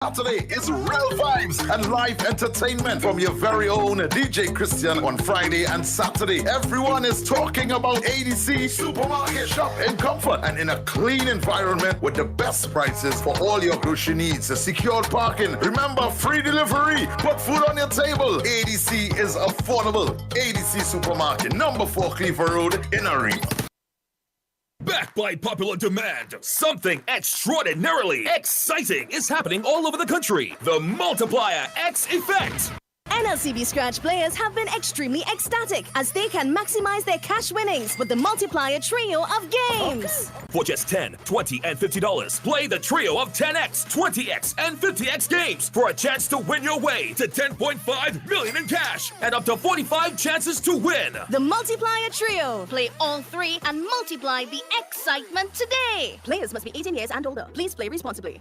Saturday is real vibes and live entertainment from your very own DJ Christian on Friday and Saturday. Everyone is talking about ADC Supermarket. Shop in comfort and in a clean environment with the best prices for all your grocery needs. Secured parking. Remember, free delivery. Put food on your table. ADC is affordable. ADC Supermarket, number 4 Cleaver Road in Arena. Backed by popular demand, something extraordinarily exciting is happening all over the country. The Multiplier X Effect. NLCB Scratch players have been extremely ecstatic as they can maximize their cash winnings with the Multiplier trio of games. For just $10, $20, and $50, play the trio of 10X, 20X, and 50X games for a chance to win your way to $10.5 million in cash and up to 45 chances to win. The Multiplier trio. Play all three and multiply the excitement today. Players must be 18 years and older. Please play responsibly.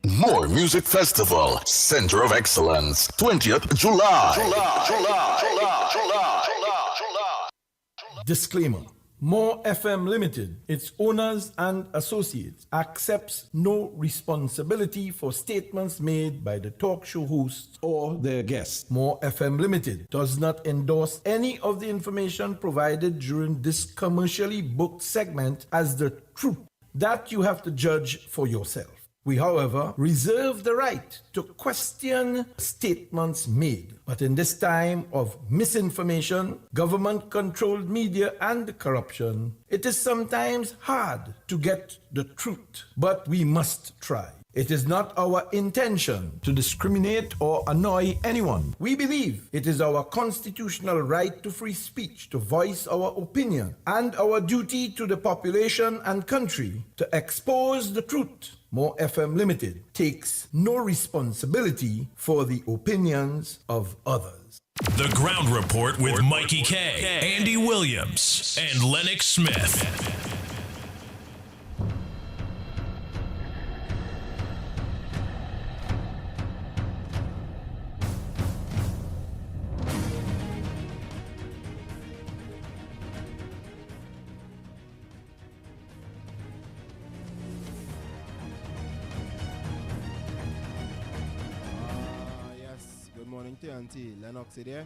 More Music Festival, Center of Excellence, 20th July. Disclaimer. More FM Limited, its owners and associates, accepts no responsibility for statements made by the talk show hosts or their guests. More FM Limited does not endorse any of the information provided during this commercially booked segment as the truth. That you have to judge for yourself. We, however, reserve the right to question statements made. But in this time of misinformation, government-controlled media, and corruption, it is sometimes hard to get the truth. But we must try. It is not our intention to discriminate or annoy anyone. We believe it is our constitutional right to free speech, to voice our opinion, and our duty to the population and country to expose the truth. More FM Limited takes no responsibility for the opinions of others. The Ground Report with Mikey K, Andy Williams, and Lennox Smith. TNT, Lennox there.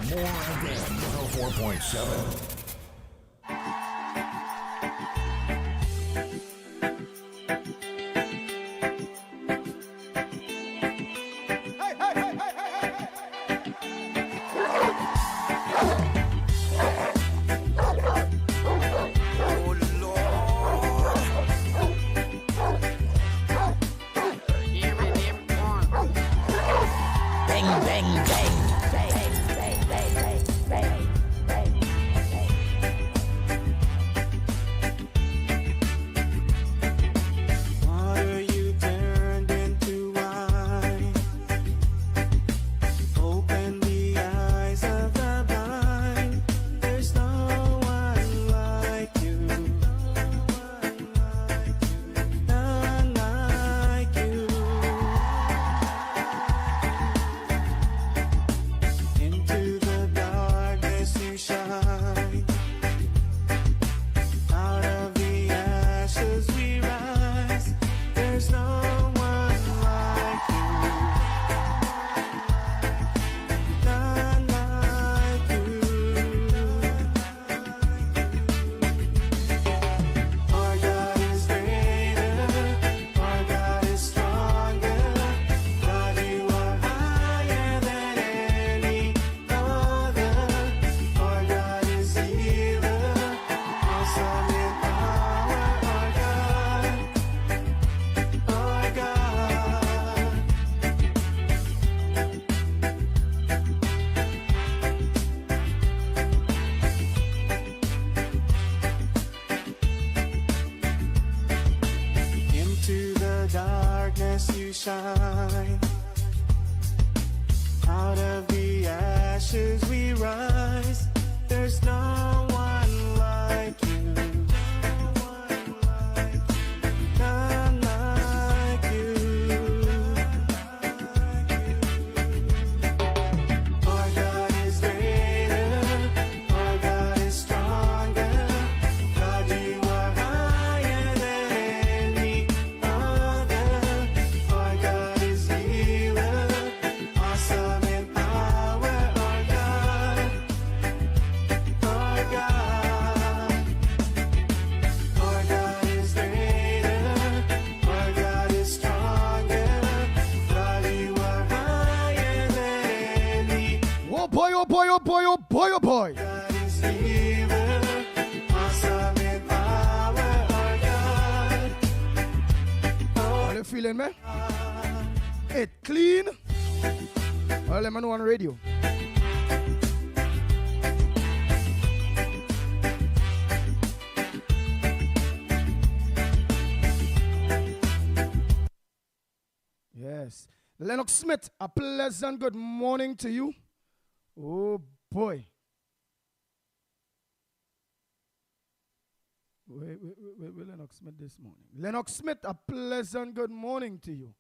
More again, 104.7. Bang, bang, bang. shine. Out of the ashes we rise. There's no one like you. None like you. Our God is greater. Our God is stronger. God, you are higher than any other. Our God is healer. Awesome in power. Our God. Our God. Our God is greater. Our God is stronger. God, you are higher than any. Oh boy, oh boy, oh boy, oh boy, oh boy. God is healer. Awesome in power. Our God. How you feeling, man? It clean. Well, let me know on the radio. Yes. Lennox Smith, a pleasant good morning to you. Oh boy. Wait, Lennox Smith this morning. Lennox Smith, a pleasant good morning to you.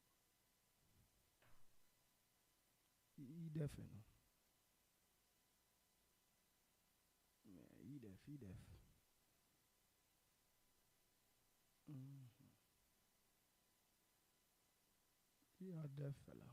He deaf, you know. Yeah, he deaf. He a deaf fella.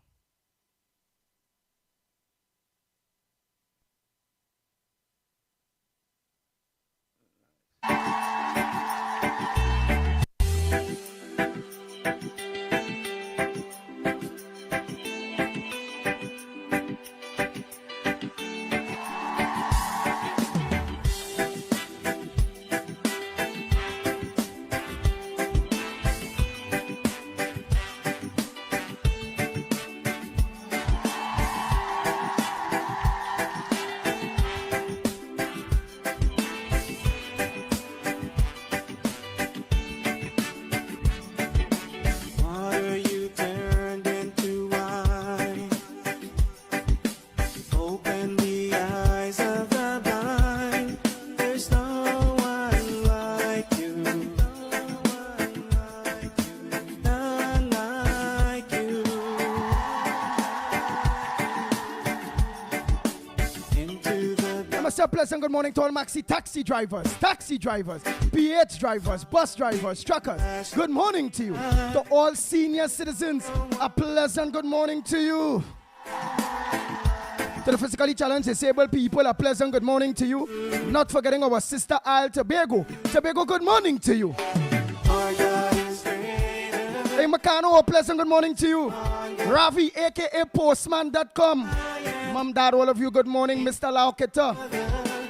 Water you turned into wine. Open the eyes of the blind. There's no one like you. None like you. Into the I must say a pleasant good morning to all maxi taxi drivers, PH drivers, bus drivers, truckers. Good morning to you. To all senior citizens, a pleasant good morning to you. To the physically challenged disabled people, a pleasant good morning to you. Not forgetting our sister Al Tobago. Tobago, good morning to you. our God is greater. Hey Makano, a pleasant good morning to you. Ravi, aka Postman.com. Mom, Dad, all of you, good morning. Mr. Lauketa.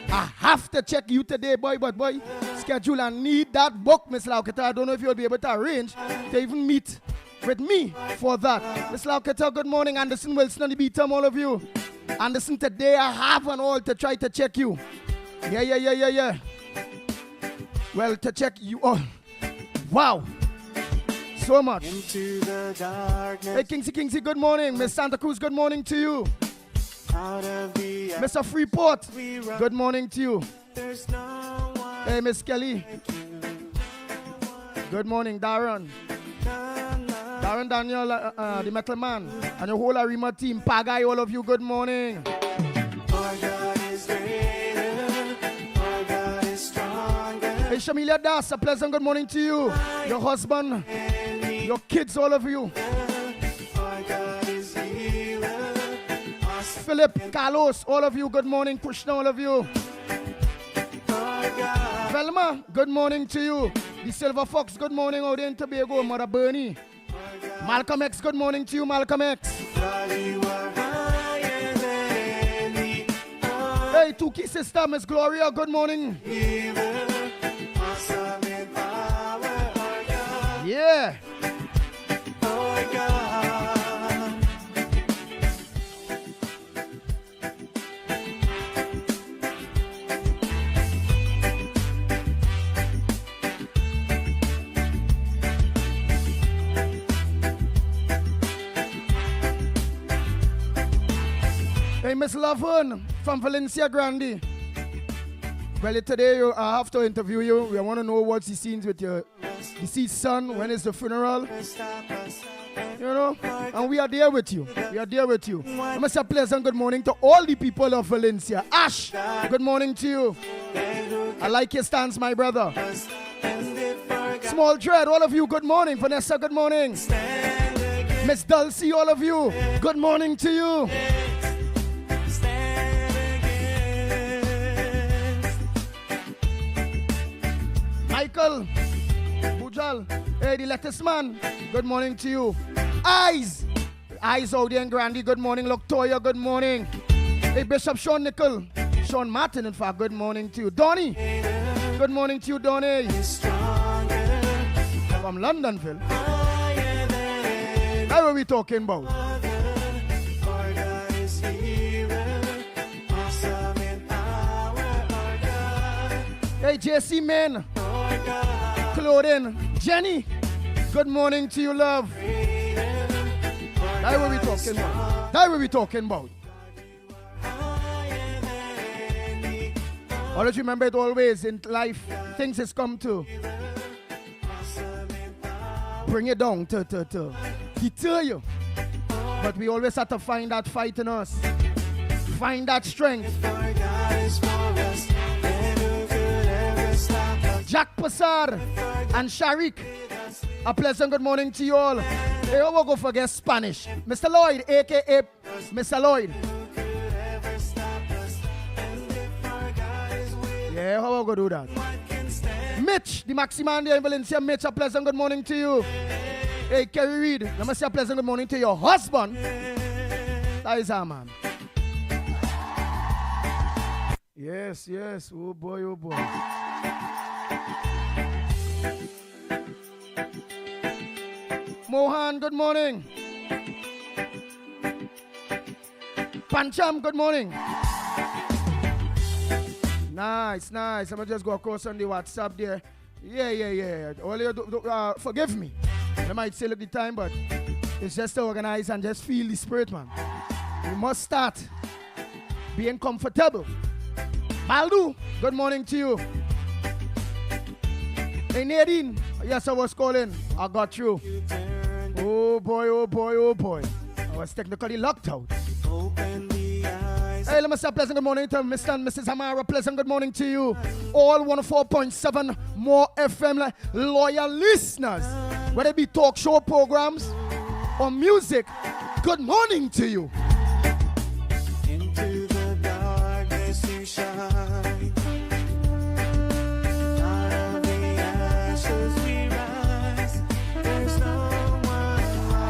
I have to check you today, boy, but boy, schedule and need that book, Miss Lauketa. I don't know if you'll be able to arrange to even meet with me for that. Miss Lauketa, good morning. Anderson Wilson on the beat, all of you. Anderson, today I have an all to try to check you. Yeah. Well, to check you all. Wow. So much. Into the darkness. Hey, Kingsy, good morning. Miss Santa Cruz, good morning to you. Out of the Mr. Freeport, good morning to you. there's no one Hey, Miss Kelly. Good morning, Darren. Darren Daniel, the Metal Man, and your whole Arima team. Pagai, all of you, good morning. Our God is greater. Our God is stronger. Hey, Shamilia Das, a pleasant good morning to you. Your husband, your kids, all of you. Our God is healer. Philip, Carlos, all of you, good morning. Krishna, all of you. Our God. Velma, good morning to you. The Silver Fox, good morning out in Tobago. Mother Bernie. Malcolm X, good morning to you, Malcolm X. God, you are higher than any Hey, Tuki sister, Miss Gloria, good morning. healer. Awesome in power. Our God. Yeah. Our God. Miss Laverne from Valencia Grande. Well, today I have to interview you. We want to know what's the scenes with your deceased son. When is the funeral? You know, and we are there with you. We are there with you. I must say a pleasant good morning to all the people of Valencia. Ash, good morning to you. I like your stance, my brother. Small Dread, all of you, good morning. Vanessa, good morning. Miss Dulcie, all of you, good morning to you. Michael, Bujal, hey, the lettuce man, good morning to you. Eyes out there in Grandy, good morning. Loctoya, good morning. Hey, Bishop Sean Nickel, Sean Martin, in fact, good morning to you. Donnie, good morning to you, Donnie. From Londonville. How are we talking about? Hey, JC Men, Claudine, Jenny, good morning to you, love. That's what we talking about. That's what we talking about. Always remember it always in life, things has come to bring you down, to deter you. But we always have to find that fight in us. Find that strength. Jack Passar and Sharik, a pleasant good morning to you all. Hey, I will go forget Spanish. Mr. Lloyd, a.k.a. Mr. Lloyd. Yeah, how will I go do that? Mitch, the Maximan there in Valencia. Mitch, a pleasant good morning to you. Hey, Kerry Reed, let me say a pleasant good morning to your husband. That is our man. Yes, yes. Oh boy, oh boy. Mohan, good morning. Pancham, good morning. Nice, nice. I'm going to just go across on the WhatsApp there. Yeah. All you do, forgive me. I might say look the time, but it's just to organize and just feel the spirit, man. We must start being comfortable. Baldu, good morning to you. Hey, Nadine. Yes, I was calling. I got you. Oh boy, oh boy, oh boy. I was technically locked out. Hey, let me say a pleasant good morning to Mr. and Mrs. Amara. Pleasant good morning to you. All 104.7 More FM loyal listeners. Whether it be talk show programs or music, good morning to you. Into the darkness you shine. Out of the ashes we rise. There's no one like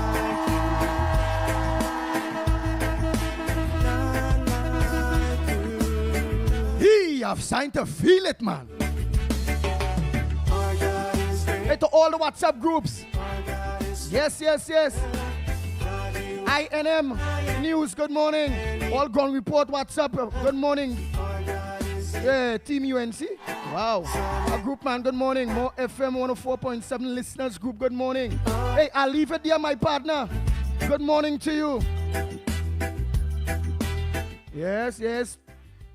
you. I've signed to feel it, man. Hey, to all the WhatsApp groups. Yes. INM News, good morning. All Ground Report WhatsApp, good morning. Yeah, Team UNC. Wow. A group, man, good morning. More FM 104.7 listeners group, good morning. Hey, I'll leave it there, my partner. Good morning to you. Yes.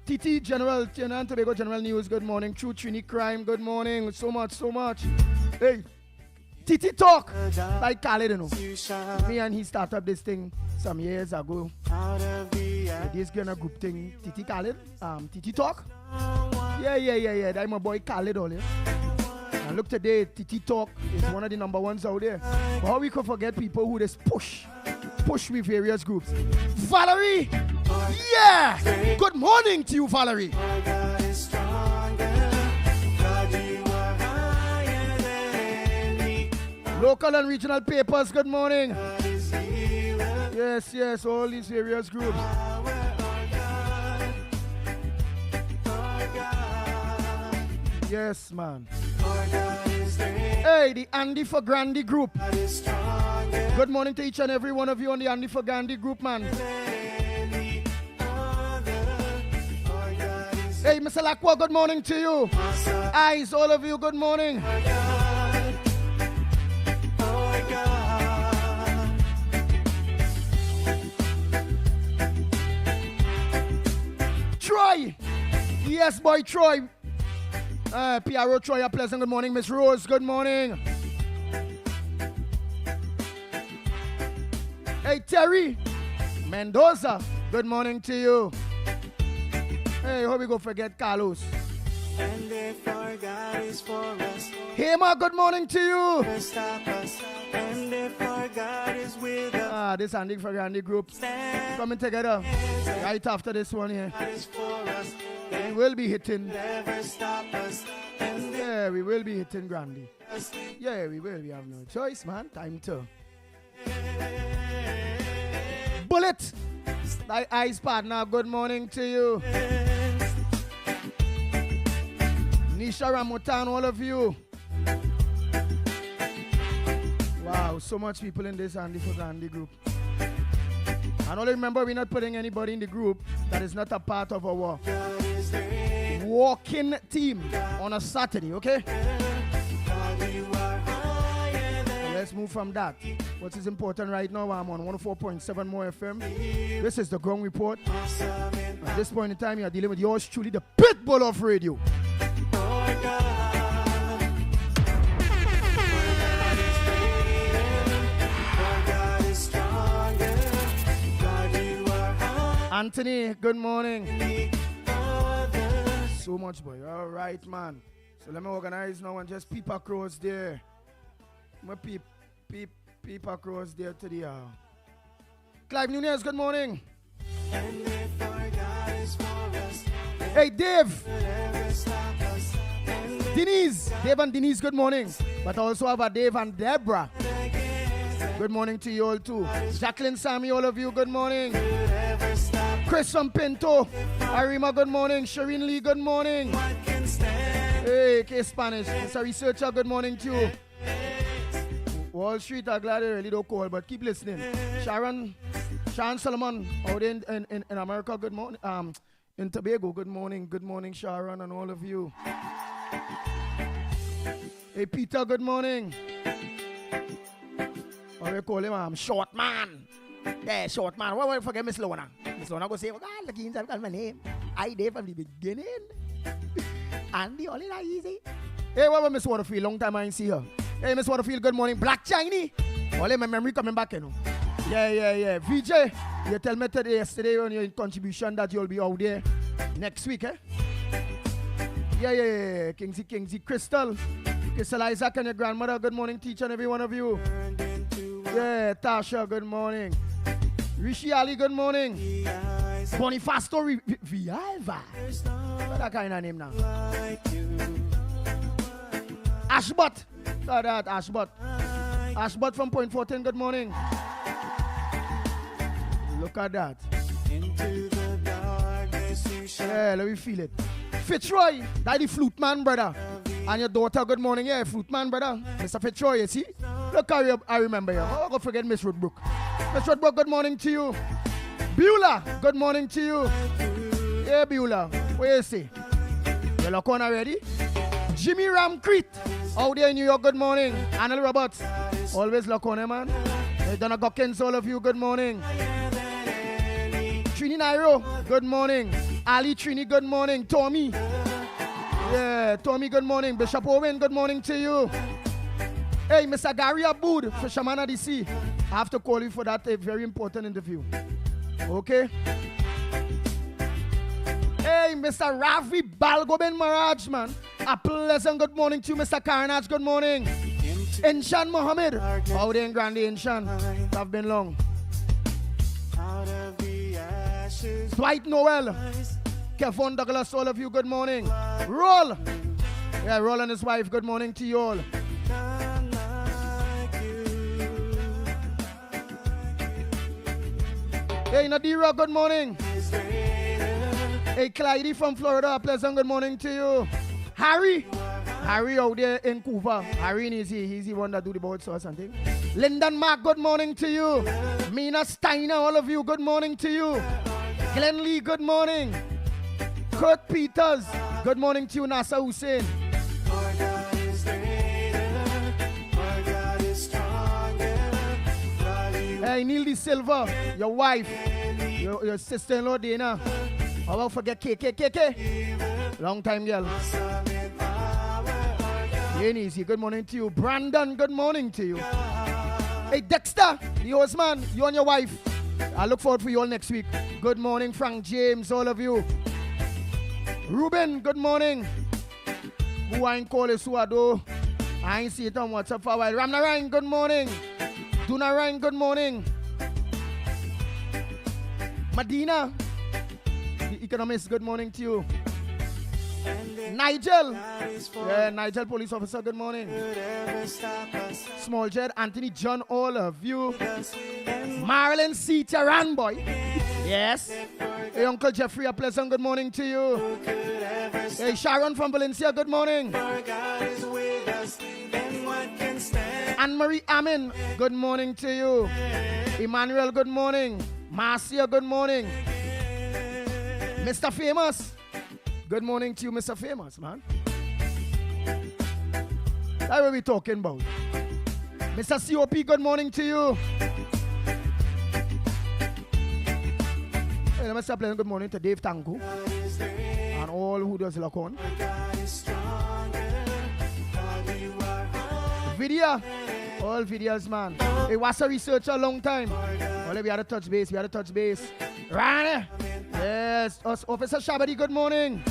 TT General, Trinidad and Tobago General News, good morning. True Trini Crime, good morning. So much. Hey, TT Talk, like Khaled, you know. Me and he started up this thing some years ago. This kind of group thing, TT Khaled, TT Talk. Yeah. That's my boy Khaled, all yeah. And look today, TT Talk is one of the number ones out there. But how we could forget people who just push with various groups. Valerie! Yeah! Good morning to you, Valerie. Local and regional papers, good morning. Yes, all these various groups. Yes, man. Hey, the Andy for Grandy group. Good morning to each and every one of you on the Andy for Grandy group, man. Hey, Mr. Lakwa, good morning to you. Eyes, all of you, good morning. Yes, boy, Troy. PRO Troy, a pleasant good morning. Miss Rose, good morning. Hey, Terry Mendoza, good morning to you. Hey, hope we go forget Carlos. And if our God is for us, Hema, good morning to you. stop us. And if our God is with us, This Andy for Andy group coming together right after this one here. is for us, We will be hitting. never stop us. And Yeah, we will be hitting Grandy. Yeah, we will. We have no choice, man. Time to. Bullet, my eyes partner, good morning to you. Nisha Ramotan, all of you. Wow, so much people in this Andy for Andy group. And only remember, we're not putting anybody in the group that is not a part of our walking team on a Saturday, okay? Let's move from that. What is important right now, I'm on 104.7 more FM. This is the Ground Report. At this point in time, you're dealing with yours truly, the pitbull of radio. Anthony, good morning. So much, boy. All right, man. So let me organize now and just peep across there. I'm going to peep across there to the... Clive Nunez, good morning. Hey, Dave. Denise. Dave and Denise, good morning. But also have a Dave and Deborah. Good morning to you all too. Jacqueline, Sammy, all of you, good morning. Chris from Pinto. Arima, good morning. Shireen Lee, good morning. Hey, K Spanish. Mr. Researcher, good morning to you. Wall Street, I'm glad they really don't call, but keep listening. Sharon Solomon out in America, good morning. In Tobago, good morning. Good morning, Sharon, and all of you. Hey, Peter, good morning. What do we call him? Short man. Yeah, short man. Why forget Miss Lona? Miss Lona go say, oh, God, look inside, that's my name. I did from the beginning. And the only that easy. Hey, what about Miss Waterfield? Long time I ain't see her. Hey, Miss Waterfield, good morning. Black Chinese. Only my memory coming back, you know. Yeah. VJ, you tell me yesterday on your contribution that you'll be out there next week, eh? Yeah. Kingsy, Crystal Isaac and your grandmother, good morning, teacher, and every one of you. Yeah, Tasha, good morning. Rishi Ali, good morning. Bonifasto Vialva. What that kind of name now? Ashbot. Look at that, Ashbot. Ashbot from Point 14, good morning. Look at that. Yeah, let me feel it. Fitzroy, that the flute man, brother. And your daughter, good morning. Yeah, flute man, brother. Mr. Fitzroy, you see? Look how I remember you. Oh, go forget Miss Woodbrook. Miss Woodbrook, good morning to you. Beulah, good morning to you. Yeah, Beulah, what you say? You look on already? Jimmy Ramcrete, out there in New York, good morning. Arnold Roberts, always look on him, man. Hey, Donna Gockins, all of you, good morning. Trini Nairo, good morning. Ali Trini, good morning. Tommy. Yeah, Tommy, good morning. Bishop Owen, good morning to you. Hey, Mr. Gary Aboud, Fisherman of the Sea. I have to call you for that very important interview. Okay? Hey, Mr. Rafi Balgoben Maraj, man. A pleasant good morning to you, Mr. Carnage. Good morning. Inshan Mohammed. Out in Grande Inshan. I've been long. Dwight Noel. Kevon Douglas, all of you, good morning. Roll. Yeah, Roll and his wife, good morning to you all. Hey, Nadira, good morning. Hey, Clyde from Florida, a pleasant good morning to you. Harry out there in Cuba. Harry is he's the one that do the board sauce and thing. Lyndon Mark, good morning to you. Mina Steiner, all of you, good morning to you. Glenn Lee, good morning. Kurt Peters, good morning to you. Nasa Hussein. Hey, Neil De Silva, your wife, your sister-in-law Dana. I won't forget KK. Long time, girl. Easy, good morning to you. Brandon, good morning to you. Hey, Dexter, the host man, you and your wife. I look forward for you all next week. Good morning, Frank James, all of you. Ruben, good morning. Who I ain't call it Suado. I ain't see it on WhatsApp for a while. Ramna Ryan, good morning. Duna Ryan, good morning. Medina, the economist, good morning to you. Nigel, Nigel, police officer, good morning. Small Jed, Anthony, John, all of you. Marilyn C. Taran, boy. Yes. Hey, Uncle Jeffrey, a pleasant good morning to you. Hey, Sharon from Valencia, good morning. Anne-Marie Amin, good morning to you. Emmanuel, good morning. Marcia, good morning. Mr. Famous, good morning to you, Mr. Famous, man. That's what we're talking about. Mr. COP, good morning to you. Hey, let me start playing good morning to Dave Tanku and all who does lock on. Video, all videos, man. Hey, what's a researcher a long time? Well, we had a touch base, Rani, yes, us, Officer Shabadi, good morning.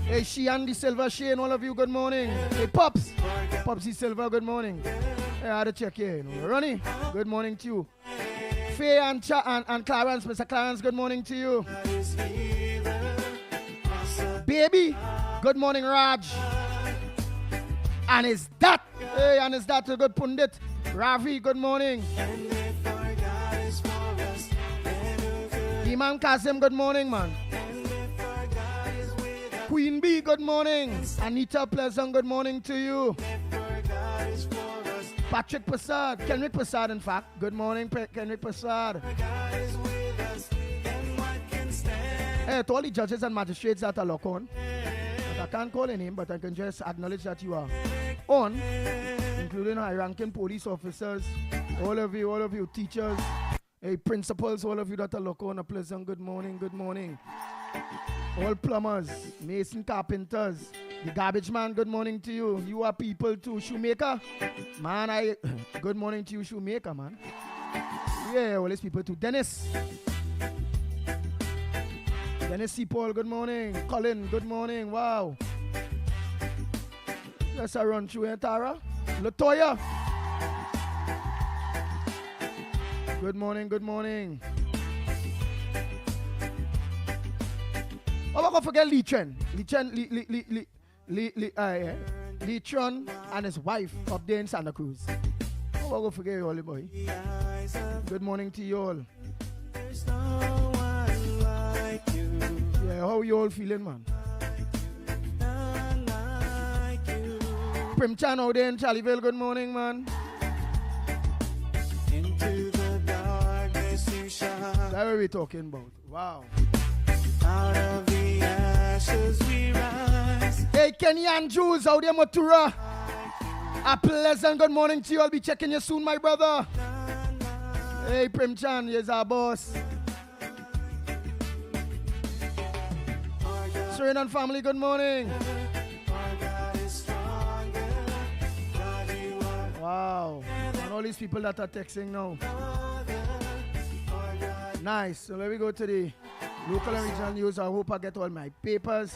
Hey, Sheehan Silva, Shane, all of you, good morning. Hey, Popsy Silva, good morning. Hey, I had to check here. Ronnie, good morning to you. Faye and Clarence, Mr. Clarence, good morning to you. Baby, good morning, Raj. And is that a good pundit? Ravi, good morning. Imam Kasim, good morning, man. Queen B, good morning. Anita Pleasant, good morning to you. Patrick Prasad, Kenrick Prasad, in fact. Good morning, Kenrick Prasad. Hey, to all the judges and magistrates that are locked on. I can't call a name, but I can just acknowledge that you are on, including high-ranking police officers, all of you teachers, hey, principals, all of you that are locked on. A pleasant good morning. All plumbers, mason, carpenters, the garbage man, good morning to you. You are people too. Shoemaker, man, good morning to you, shoemaker, man. Yeah, all these people too. Dennis C. Paul, good morning. Colin, good morning. Wow. Let's run through here, Tara. Latoya. Good morning. Oh, I'm going to forget Leitron and his wife up there in Santa Cruz. Oh, I'm going to forget you all, boy. Good morning to you all. Yeah, how you all feeling, man? Prim Chan out there in Charlieville, good morning, man. Into the darkness you shine. That's what we're talking about. Wow. Out of the ashes we rise. Hey, Kenny and Jules out there, Matura. A pleasant good morning to you. I'll be checking you soon, my brother. Hey, Prim Chan, here's our boss. Serenan family, good morning. Wow. And all these people that are texting now. Nice. So let me go to the local and regional news. I hope I get all my papers.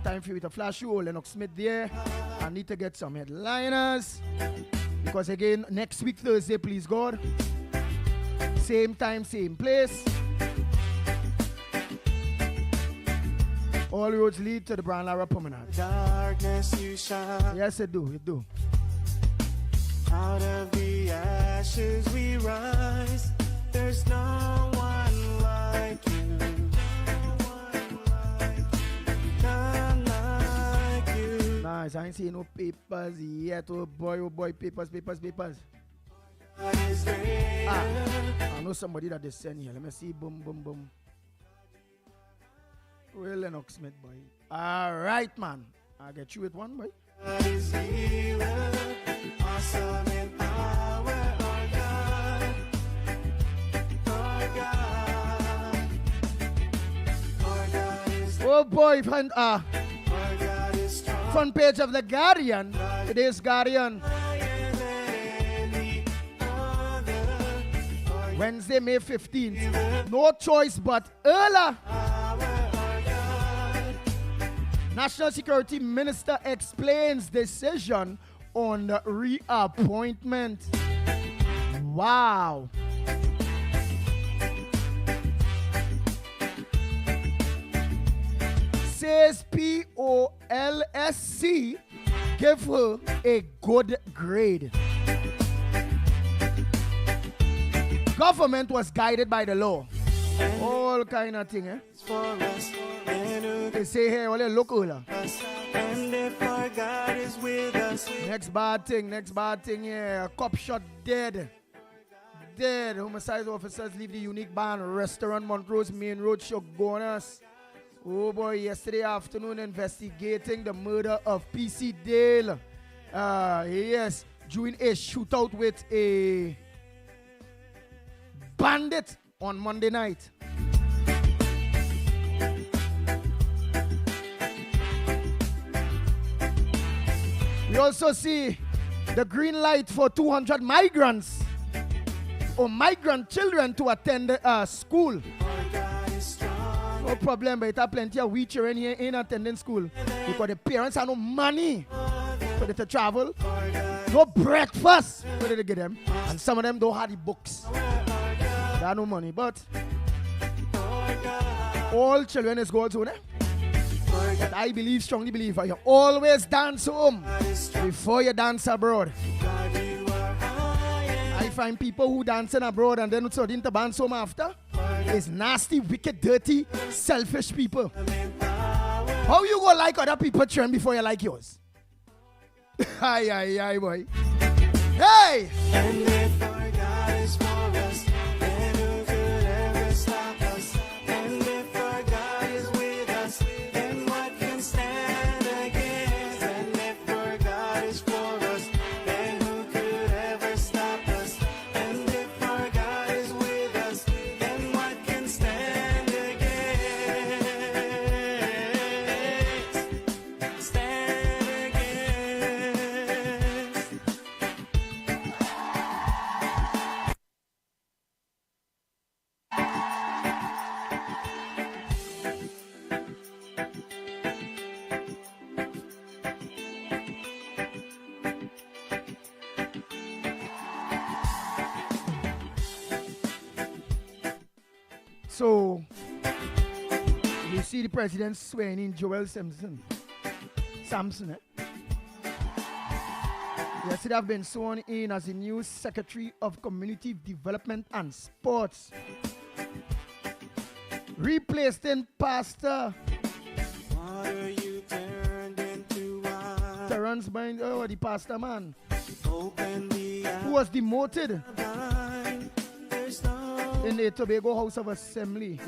Time for you to flash you. Lennox Smith there. I need to get some headliners. Because again, next week, Thursday, please God. Same time, same place. All roads lead to the Brown Lara Promenade. Darkness you shine. Yes, it do. Out of the ashes we rise. There's no one like you. None like you. Nice, I ain't seen no papers yet. Oh boy, papers. I know somebody that they send here. Let me see. Boom. Well, Lennox Smith, boy. All right, man. I'll get you with one, boy. Awesome in power, our God. Oh boy, front page of the Guardian. Today's Guardian. Wednesday, May 15th. No choice but earlier. National Security Minister explains decision on reappointment. Wow. Says POLSC give her a good grade. Government was guided by the law. All kind of thing, eh? They say here, all local. Next bad thing, yeah. A cop shot dead. Homicide officers leave the unique bar restaurant Montrose Main Road Shoguners. Oh boy, yesterday afternoon investigating the murder of PC Dale. Yes, during a shootout with a bandit on Monday night. We also see the green light for 200 migrants or migrant children to attend school. No problem, but it have plenty of weak children here in attending school because the parents have no money for them to travel, no breakfast for them to get them, and some of them don't have the books. They have no money, but all children is God's own. But I strongly believe, you always dance home before you dance abroad. I find people who dancing abroad and then starting to dance home after is nasty, wicked, dirty, selfish people. How you gonna like other people trend before you like yours? Aye, boy. Hey! And if our God is for us, then who could ever stop us? And if our God is with us, then what can stand against? And if our God is for us, then who could ever stop us? And if our God is with us, then what can stand against? Stand against. So, you see the president swearing in Joel Samson, eh? Yesterday I've been sworn in as the new Secretary of Community Development and Sports, replacing Pastor Terrence Bind, the pastor man, who was demoted in the Tobago House of Assembly,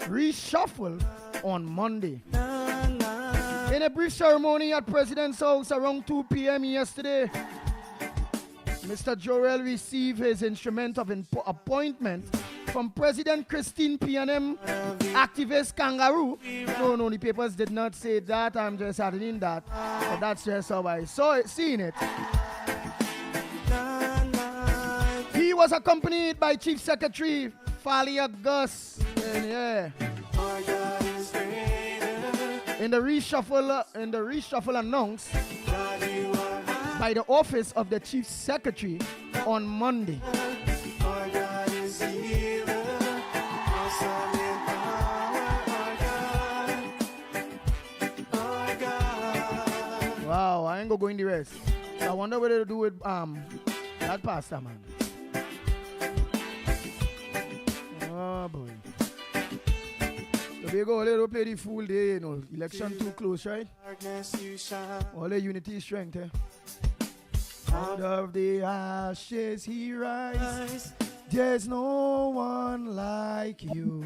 reshuffled on Monday. In a brief ceremony at President's House around 2 p.m. yesterday, Mr. Joel received his instrument of appointment from President Christine P&M activist Kangaroo. No, the papers did not say that. I'm just adding in that. But that's just how I seen it. He was accompanied by Chief Secretary Falia Gus. And yeah. In the reshuffle announced by the office of the Chief Secretary on Monday. Wow, I ain't gonna go in the rest. I wonder what to do with that pastor man. Oh boy. So they go, they don't play the fool day, you know. Election too close, right? All the unity is strength, eh? Out of the ashes he rise. There's no one like you.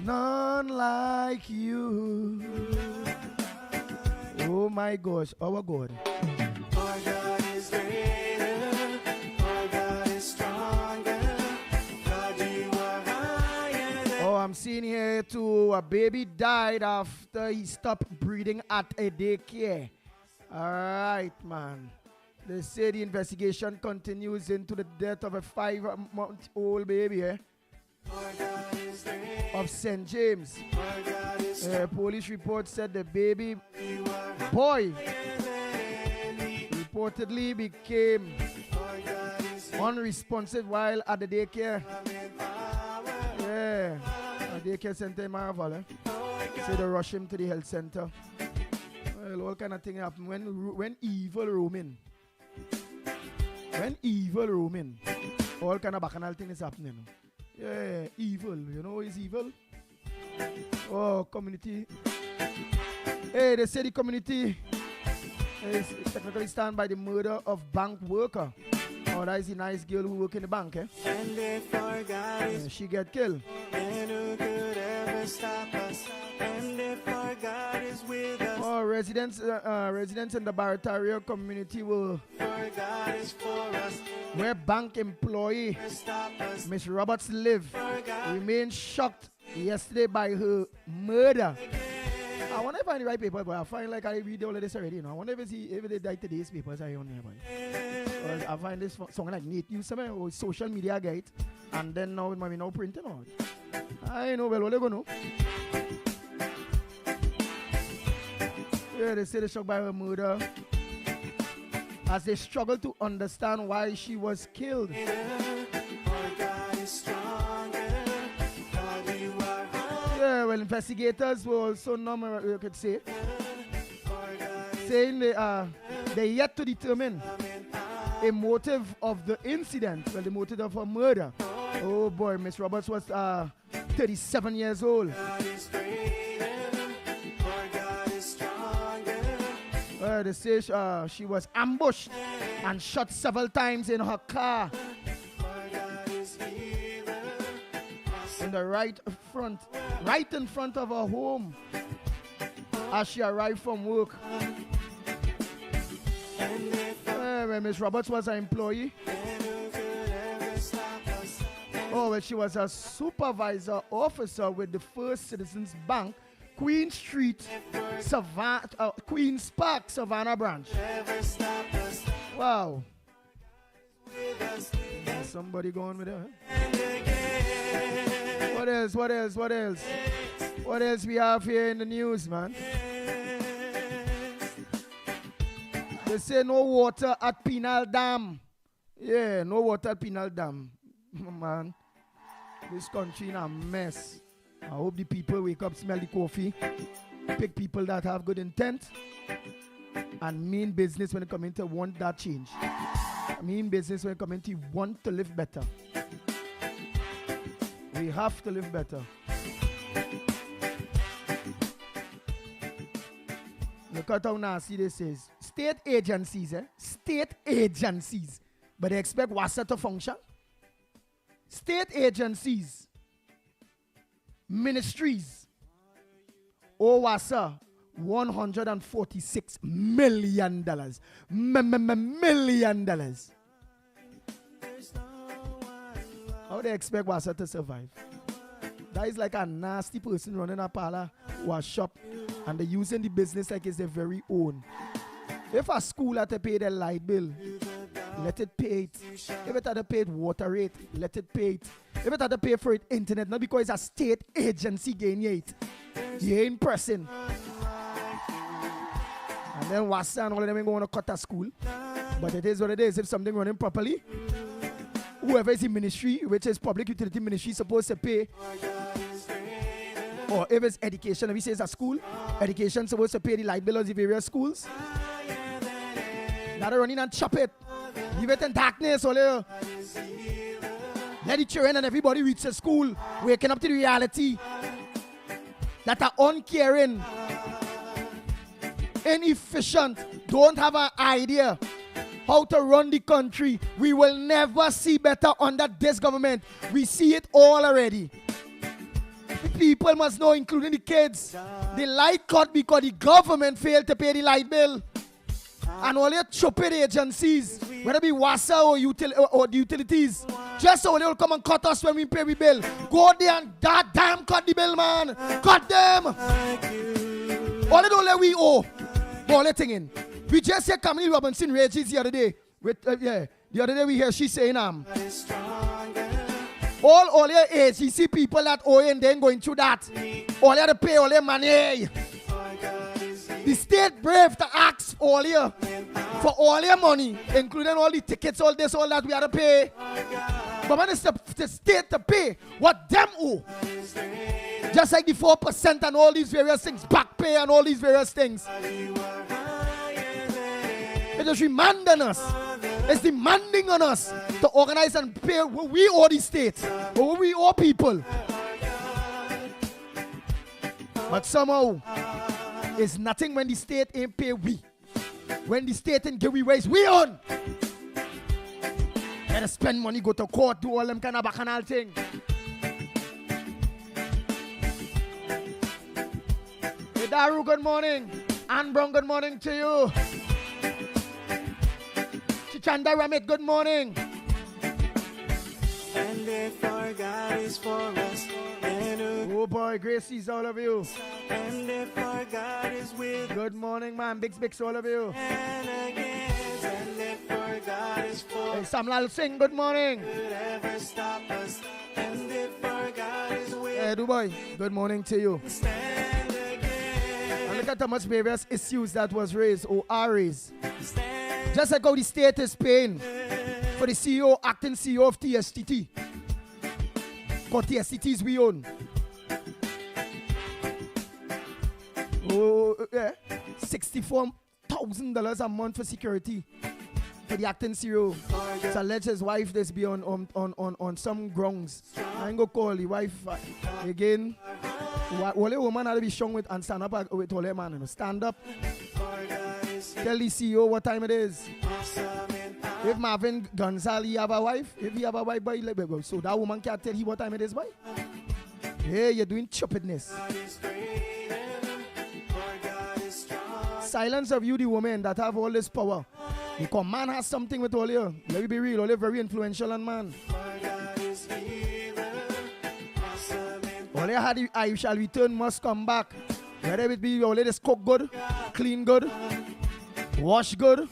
None like you. Oh my gosh, our God. Our God is greater. Our God is stronger. God, you are higher than I'm seeing here too, a baby died after he stopped breathing at a daycare. All right, man. They say the investigation continues into the death of a 5-month-old baby of St. James. Police report said the baby boy reportedly became unresponsive while at the daycare. Yeah, a daycare center in Marvel. So they rush him to the health center. Well, all kind of thing happen when evil roaming. When evil roaming, all kind of bacchanal thing is happening. Yeah, evil. You know what is evil? Oh, community. Hey, they say the community is technically stand by the murder of bank worker. Oh, that is the nice girl who work in the bank, eh? And they forgot she get killed. And who could ever stop us? And they forgot is with us. Oh, residents in the Barataria community will where bank employee Miss Roberts live remained shocked yesterday by her murder. I wonder if I find the right paper, but I find like I read all of this already. You know, I wonder if they die today's papers I on here, boy. I find this song like Nate use some or social media guide, and then now it might be now printing out. I know well what they gonna know. Yeah, they say they're shocked by her murder as they struggle to understand why she was killed. Yeah, well, investigators were also number you could say, saying they yet to determine a motive of the incident. Well, the motive of her murder. Oh boy, Miss Roberts was 37 years old. They say she was ambushed and shot several times in her car. In the right in front of her home as she arrived from work. When Miss Roberts was an employee. Oh, well, she was a supervisor officer with the First Citizens Bank, Queen Street, Queen's Park, Savannah branch. Wow. Somebody going with her. What else we have here in the news, man? They say no water at Penal Dam. Yeah, no water at Penal Dam. Man, this country in a mess. I hope the people wake up, smell the coffee, pick people that have good intent, and mean business when it comes to want that change. Mean business when it comes to want to live better. We have to live better. Look at how nasty this is. State agencies, but they expect WASA to function. State agencies, ministries, WASA, $146 million. $1 million. How they expect WASA to survive? That is like a nasty person running a parlor or a shop and they're using the business like it's their very own. If a school had to pay their light bill, let it pay it. If it had to pay water rate, let it pay it. If it had to pay for it internet, not because it's a state agency getting it. You ain't pressing. And then WASA and all of them ain't going to cut a school. But it is what it is. If something running properly, whoever is in ministry, which is public utility ministry, supposed to pay. Or if it's education, if he says a school, education supposed to pay the light bill of the various schools. Now they're running and chop it. Leave it in darkness. Let the children and everybody reach the school, waking up to the reality that are uncaring, inefficient, don't have an idea how to run the country. We will never see better under this government. We see it all already. The people must know, including the kids. The light cut because the government failed to pay the light bill. And all your stupid agencies, whether it be WASA or the utilities, Just so they'll come and cut us when we pay we bill. Go there and goddamn cut the bill, man. Cut them. All they don't let we owe. All the thing in. We just hear Camille Robinson rages the other day. With the other day we hear she saying all your age, you see people that owe and then going through that. All you have to pay all your money. The state brave to ask all you for all your money, including all the tickets, all this, all that we have to pay. But when it's the state to pay what them owe, just like the 4% and all these various things, back pay and all these various things. It is reminding us, it's demanding on us to organize and pay what we owe the state, what we owe people. But somehow, it's nothing when the state ain't pay we. When the state ain't give we ways, we on. Gotta spend money, go to court, do all them kind of bacchanal thing. Hey Daru, good morning. Ann Brown, good morning to you. Chichanda Ramit, good morning. And if our God is for us, oh boy, Gracie's all of you. and if our God is with Good morning, man. Big all of you. and against, and if our God is for Hey, Samlal Singh, good morning. could ever stop us, and if our God is with Hey, Dubai, good morning to you. stand again, And look at how much various issues that was raised or are raised. stand Just like how the state is paying for the CEO, acting CEO of TSTT. Because TSTTs we own. Oh, yeah. $64,000 a month for security for the acting CEO. It's alleged his wife this be on some grounds. I ain't gonna call the wife again. Only woman had to be strong with and stand up with all their man. You know. Stand up. Tell the CEO what time it is. If Marvin Gonzalez have a wife, if he have a wife, boy, so that woman can't tell you what time it is, boy. Hey, you're doing stupidness. Silence of you, the woman that have all this power. Because man has something with all you. Let me be real, all you very influential and man. All you had, I shall return, must come back. Whether it be all you just cook good, clean good, wash good,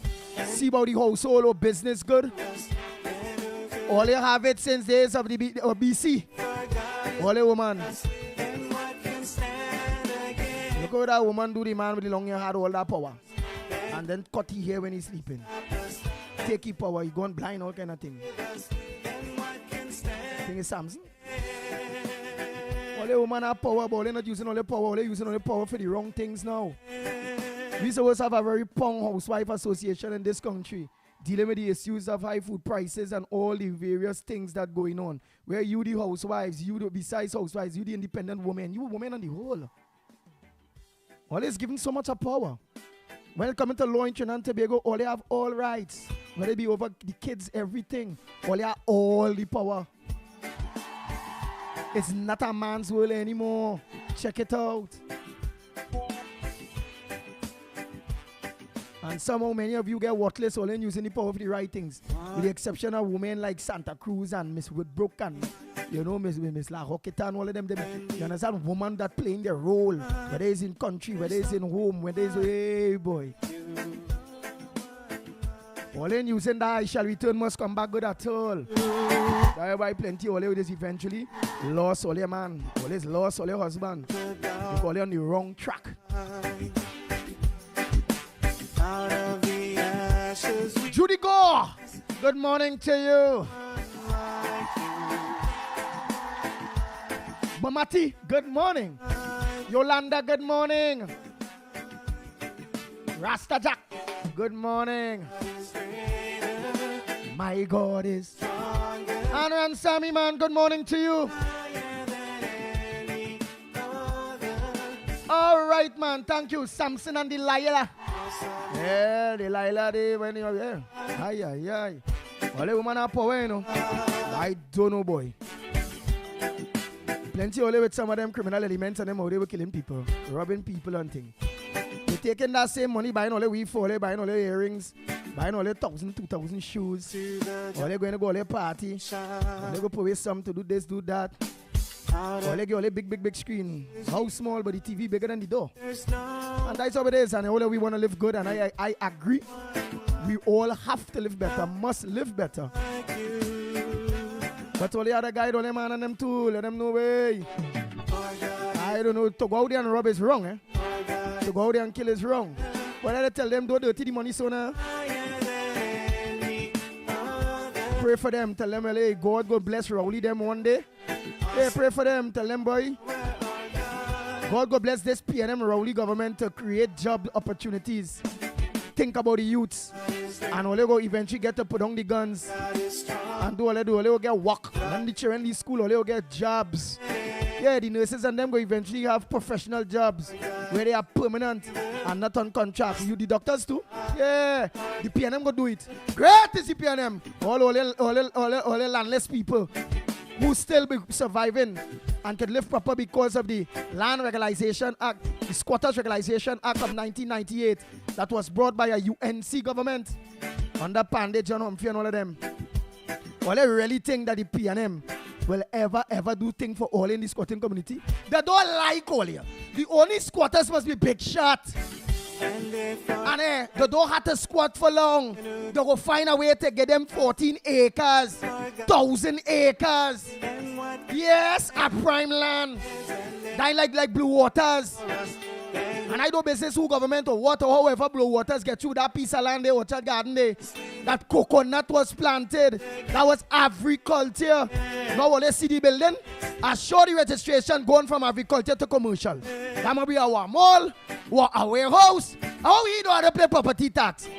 see about the household or business good. All you have it since days of the BC. All you woman. Look how that woman do the man with the long hair had all that power. And then cut his hair when he's sleeping. Take his power, he gone blind, all kind of thing. Thing is Samson. All the woman have power, but they're not using all the power. They're using all the power for the wrong things now. We supposed to have a very strong housewife association in this country, dealing with the issues of high food prices and all the various things that going on. Where you the housewives, besides housewives, you the independent woman, you women on the whole. All is giving so much of power. When it comes to law in Trinidad and Tobago, all they have all rights. Whether it be over the kids, everything. All they have all the power. It's not a man's world anymore. Check it out. And somehow many of you get worthless all in using the power for the right things. With the exception of women like Santa Cruz and Miss Woodbrook and Miss La Roqueta and all of them. You understand? Women that playing their role. Whether it's in country, whether it's in home, whether it's hey boy. All in using that I shall return must come back good at all. That's why plenty all this eventually lost all your man. Always lost all your husband. You call it on the wrong track. out of the ashes. Judy Gore, good morning to you. Mamati, good morning. Yolanda, good morning. Rasta Jack, good morning. My God is. Anna and Sammy, man, good morning to you. All right, man, thank you. Samson and Delilah. Yeah, Delilah, they when you're there. Aye, aye, aye. All the women are power, you know. I don't know, boy. Plenty only with some of them criminal elements and them how they were killing people, robbing people and things. They taking that same money, buying all the weed for, buying all the earrings, buying all their 1,000, 2,000 shoes. Or they're going to go to their party. Or they go put away some to do this, do that. Or they get all a big screen. How small, but the TV bigger than the door. And that's how it is. And all we want to live good. And I agree. We all have to live better, must live better. But all the other guys, all them man and them too, let them know way. I don't know, to go out there and rob is wrong, eh? To go out there and kill is wrong. But I tell them, don't dirty the money so now. Pray for them, tell them, hey, God bless Rowley them one day. Hey, pray for them, tell them, boy. God bless this PNM Rowley government to create job opportunities. Think about the youths. And all they go eventually get to put on the guns. And do all they will get work. And the children in the school, all they will get jobs. Yeah, the nurses and them go eventually have professional jobs where they are permanent and not on contract. You the doctors too? Yeah, the PNM go do it. Great is the PNM. All the landless people who still be surviving and can live proper because of the Land Regularization Act, the Squatters Regularization Act of 1998 that was brought by a UNC government under Pandey, John Humphrey and all of them. All they really think that the PNM will ever do thing for all in the squatting community. They don't like all here. The only squatters must be big shot. And they don't have to squat for long. They will find a way to get them 14 acres, 1,000 acres. Yes, a prime land. They like blue waters. And I do business who government or water, however blue waters get through that piece of land there, orchard garden there. That coconut was planted. That was agriculture. Now when they see the building, I show the registration going from agriculture to commercial. That might be our mall, or a warehouse. How we know how to pay property tax?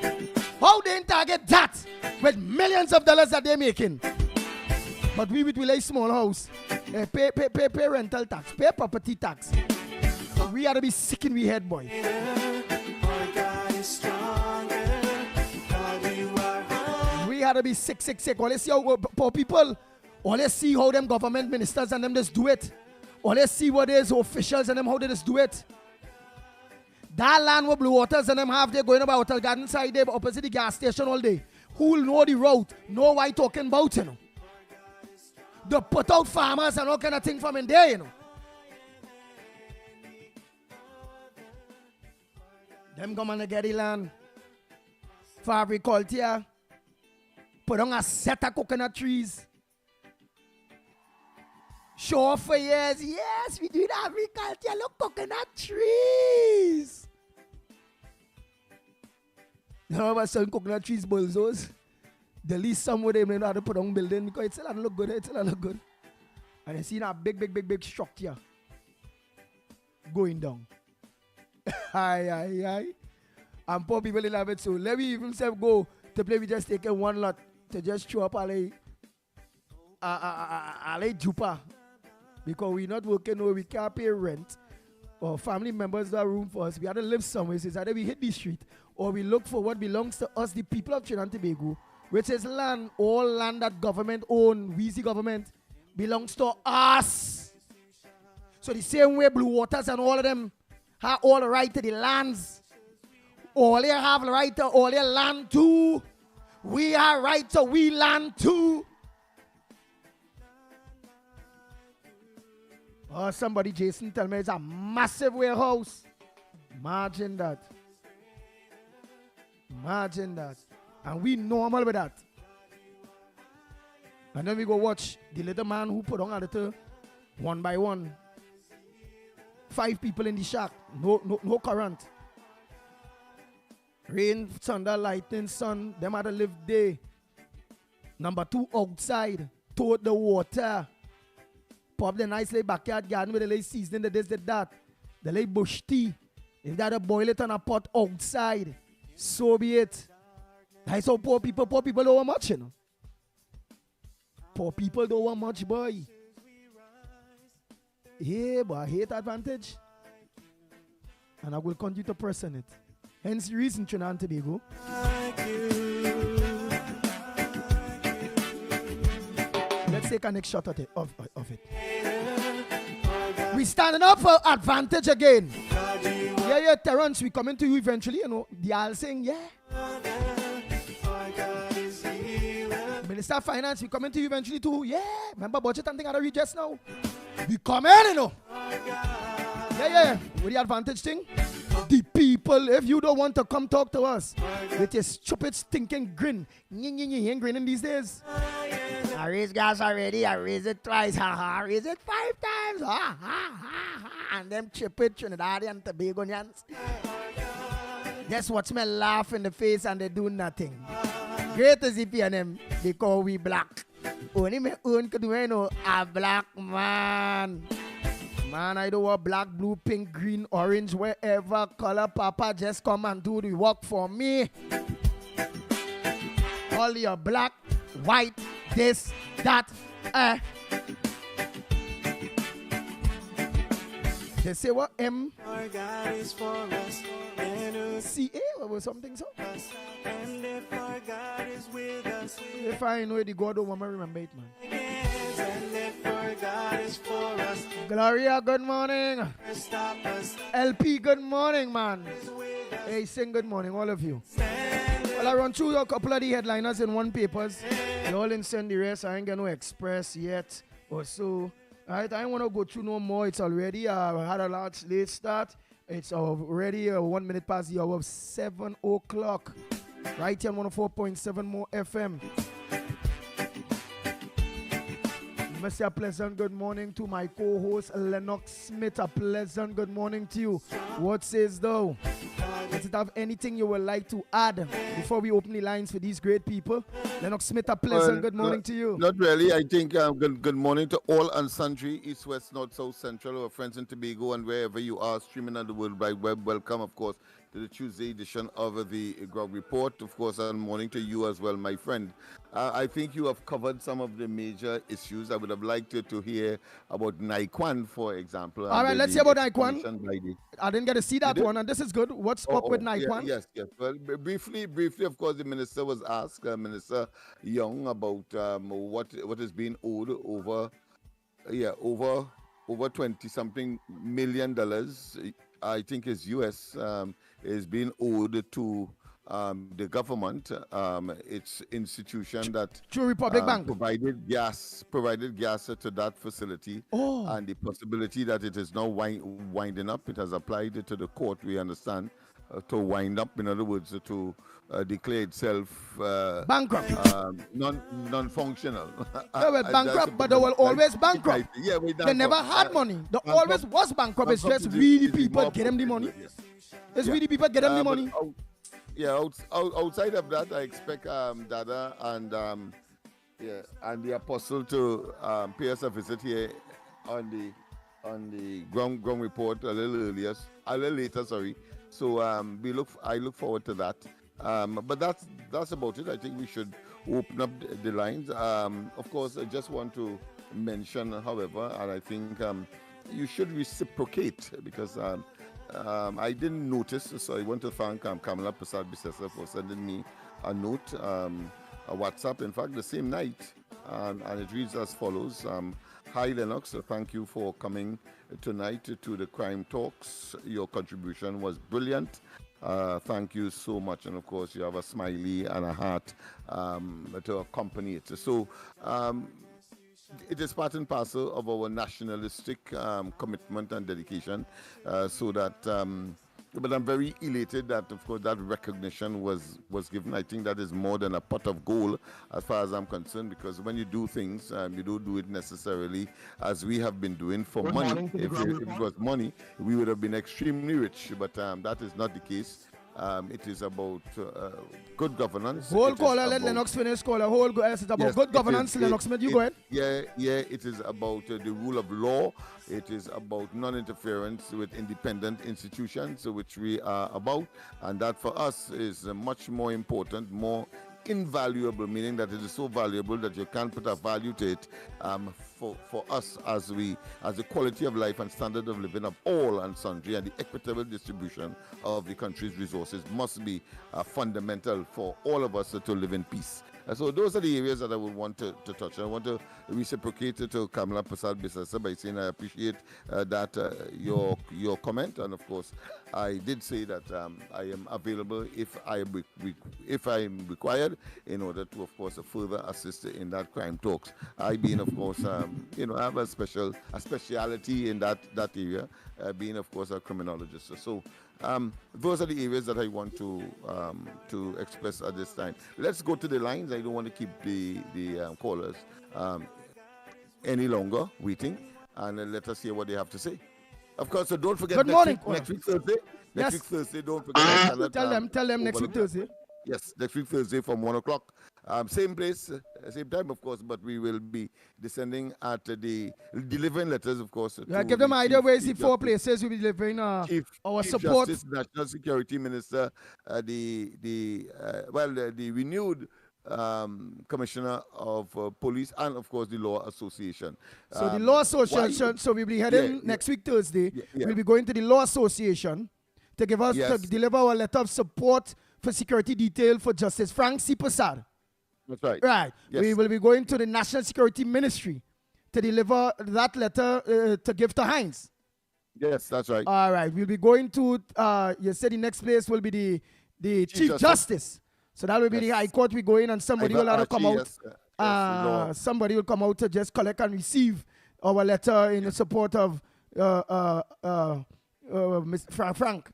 How they target that with millions of dollars that they're making? But we with a small house, pay rental tax, pay property tax. We ought to be sick in we head, boy. We ought to be sick. All let's see how poor people, all let's see how them government ministers and them just do it. All let's see what is officials and them how they just do it. That land with blue waters and them have they going about the garden side there opposite the gas station all day. Who will know the route? Know what I talking about, you know. They put out farmers and all kind of thing from in there, you know. Them come and get the land for agriculture. Put on a set of coconut trees. Show off for years. Yes, we do the agriculture. Look, coconut trees. You know about some coconut trees, bulldozers? The least some of them know how to put on building because it still look good. It still look good. And you see that big structure going down. Aye. And poor people in love it. So let me even say go to play. We just take one lot to just show up a jupa. Because we're not working or we can't pay rent. Or family members that room for us. We have to live somewhere. So it's either we hit the street or we look for what belongs to us, the people of Trinidad and Tobago, which is land, all land that government own, Weezy government, belongs to us. So the same way Blue Waters and all of them have all the right to the lands. All they have the right to all their land too. We have right to we land too. Oh, somebody, Jason, tell me it's a massive warehouse. Imagine that. And we normal with that. And then we go watch the little man who put on a little one by one. 5 people in the shack. No current. Rain, thunder, lightning, sun. Them had to live there. Number 2, outside. Tote the water. Pop the nice little backyard garden with the late seasoning, the this, the that. The late bush tea. If they had to boil it on a pot outside, so be it. That's how poor people don't want much, you know. Poor people don't want much, boy. Yeah, but I hate advantage. And I will continue to press on it. Hence the reason Trinidad and Tobago. Let's take a next shot at it, of it. We standing up for advantage again. Yeah, Terrence, we coming to you eventually, you know. They all saying, yeah. Minister of Finance, we coming to you eventually too. Yeah, remember budget and thing I read just now. We coming, you know. Yeah. With the advantage thing, the people, if you don't want to come talk to us with your stupid stinking grin, you ain't grinning these days. I raised gas already, I raised it twice, I raised it 5 times, and them stupid Trinidadian and Tobagonians. Just watch me laugh in the face and they do nothing. Great as if them because we black. Only me own could do a black man. Man, I don't want black, blue, pink, green, orange, wherever color. Papa, just come and do the work for me. All your black, white, this, that, They say what? M? C-A? What was something so? And if our God is with us, if I know the God, don't want to remember it, man. And if our God is for us, Gloria, good morning. LP, good morning, man. Hey, sing good morning, all of you. Well, I run through a couple of the headliners in one papers. They all in send the rest. I ain't got no express yet or so. Alright, I don't want to go through no more. It's already had a large late start. It's already 1 minute past the hour of 7 o'clock. Right here on 104.7 more FM. Mr. A pleasant good morning to my co-host Lennox Smith. A pleasant good morning to you. What says thou? Does it have anything you would like to add before we open the lines for these great people? Lennox Smith, a pleasant good morning to you. Not really. I think good morning to all and sundry, east, west, north, south, central, our friends in Tobago and wherever you are streaming on the World Wide Web. Welcome, of course, to the Tuesday edition of the Grog Report. Of course, and morning to you as well, my friend. I think you have covered some of the major issues. I would have liked to hear about Naikwan, for example. All right, let's hear about Naikwan. I didn't get to see that one, and this is good. What's up with Naikwan? Yes. Well, briefly, of course, the minister was asked, Minister Young, about what is being owed over $20-something million. I think is US is being owed to the government. Its institution that True Republic Bank provided gas to that facility, and the possibility that it is now winding up. It has applied to the court, we understand, to wind up, in other words, to declare itself bankrupt, non-functional. Bankrupt, but they were always bankrupt. They never had money. They always was bankrupt. It's just really people get them the money. It's really people get them the money. Outside of that, I expect Dada and the Apostle to pay us a visit here on the ground report a little later. Sorry. So I look forward to that. But that's about it. I think we should open up the lines. Of course, I just want to mention, however, and I think you should reciprocate, because I didn't notice, so I want to thank Kamala Prasad-Bissessa for sending me a note, a WhatsApp, in fact, the same night, and it reads as follows. Hi, Lennox. Thank you for coming tonight to the Crime Talks. Your contribution was brilliant. Thank you so much. And, of course, you have a smiley and a heart to accompany it. So, it is part and parcel of our nationalistic commitment and dedication, so that but I'm very elated that, of course, that recognition was given. I think that is more than a pot of gold as far as I'm concerned, because when you do things, you don't do it necessarily as we have been doing for money. If it was money, we would have been extremely rich, but that is not the case. It is about good governance. Whole caller, let Lennox finish caller. It's about good governance. Lennox, you go ahead. Yeah, it is about the rule of law. It is about non-interference with independent institutions, which we are about. And that for us is much more important, more invaluable, meaning that it is so valuable that you can't put a value to it. For us, as the quality of life and standard of living of all and sundry, and the equitable distribution of the country's resources must be fundamental for all of us to live in peace. So those are the areas that I would want to touch. I want to reciprocate to Kamala Prasad Bisasa by saying I appreciate your comment, and of course I did say that I am available if I am required in order to, of course, further assist in that crime talks. I being, of course, I have a speciality in that area, being, of course, a criminologist. So those are the areas that I want to express at this time. Let's go to the lines. I don't want to keep the callers any longer waiting, and let us hear what they have to say. Of course, so don't forget Good morning. Next week Thursday. Yes. Next week Thursday, don't forget. Tell them next week Thursday. Yes, next week Thursday from 1 o'clock. Same place, same time, of course, but we will be descending at delivering letters, of course. Yeah, give them an idea where is the 4 places we'll be delivering our Chief support. Justice, National Security Minister, the renewed Commissioner of Police, and of course the Law Association. So the Law Association, so we'll be heading next week Thursday. We'll be going to the Law Association to give us to deliver our letter of support for security detail for Justice Frank C. Prasad. That's right. Right. Yes. We will be going to the National Security Ministry to deliver that letter to give to Hines. Yes, that's right. All right. We'll be going to, you said the next place will be the Chief Justice. So that will be the High Court. We go in and somebody will have to come out. Somebody will come out to just collect and receive our letter in support of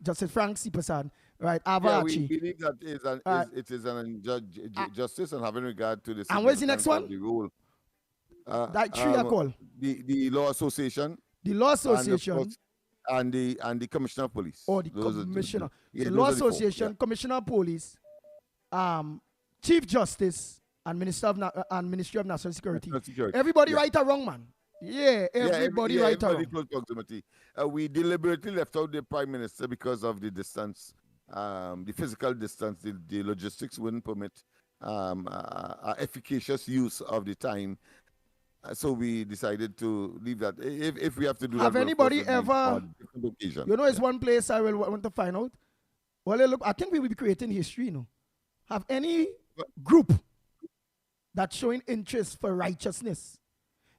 Justice Frank C. Prasad. Right, we believe that it is an justice and having regard to the. And where's the next one? The rule. That tree I call. The Law Association. The Law Association. And the Commissioner of Police. Oh, the Commissioner. The Law Association, Commissioner of Police, Chief Justice, and Ministry of National Security. Everybody right or wrong, man? Yeah, everybody right or wrong. Close proximity. We deliberately left out the Prime Minister because of the distance. The physical distance, the logistics wouldn't permit efficacious use of the time. So we decided to leave that. If we have to do that. Have anybody ever, it's one place I will want to find out. Well, look, I think we will be creating history, Have any group that's showing interest for righteousness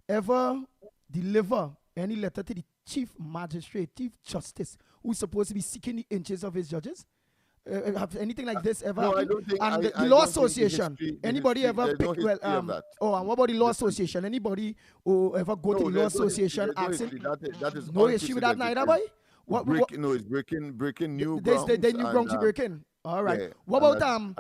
ever deliver any letter to the Chief Magistrate, Chief Justice, who's supposed to be seeking the interests of his judges? Have anything like this ever happened? I don't think. And the Law Association, anybody ever pick? Well, and what about the Law Association? Anybody who ever go to the Law Association asking? That is no issue with that neither, boy. It's breaking new grounds. They new grounds to break in. All right. Yeah, what about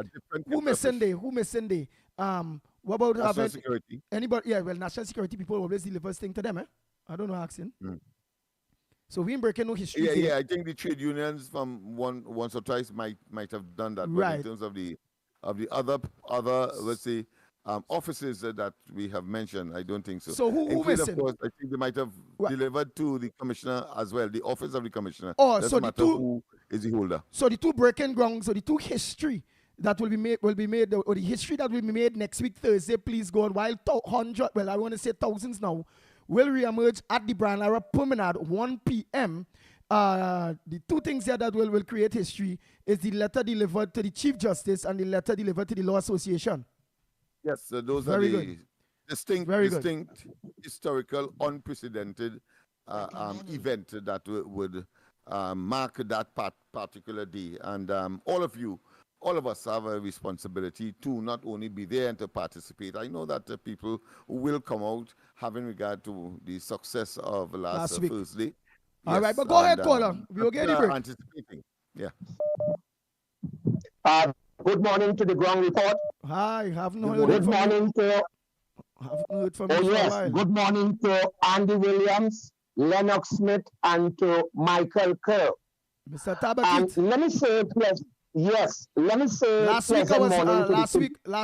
who missing day? What about National Security? Anybody? Yeah, well, National Security people always deliver thing to them, I don't know asking. So we ain't breaking no history. Yeah. I think the trade unions from once or twice might have done that. Right. But in terms of the other let's say offices that we have mentioned, I don't think so. So who missing? Of course, I think they might have delivered to the commissioner as well, the office of the commissioner. Oh, doesn't so matter who is the holder. So the two breaking grounds, so the two history that will be made, or the history that will be made next week Thursday. Please go on. While I want to say thousands now, will reemerge at the Branlara Promenade 1 p.m. The two things here that will create history is the letter delivered to the Chief Justice and the letter delivered to the Law Association. Yes, so those Very are the good. distinct, historical, unprecedented event that would mark that particular day. And all of us have a responsibility to not only be there and to participate. I know that people will come out having regard to the success of last week. Thursday. All right, but go ahead, caller. We'll get it. Anticipating. Yeah. Good morning to the ground report. Hi, haven't heard Good morning to. Haven't heard from Oh you yes. for a while. Good morning to Andy Williams, Lennox Smith, and to Michael Kerr. Mr. Tabakit. Let me say, let me say. Last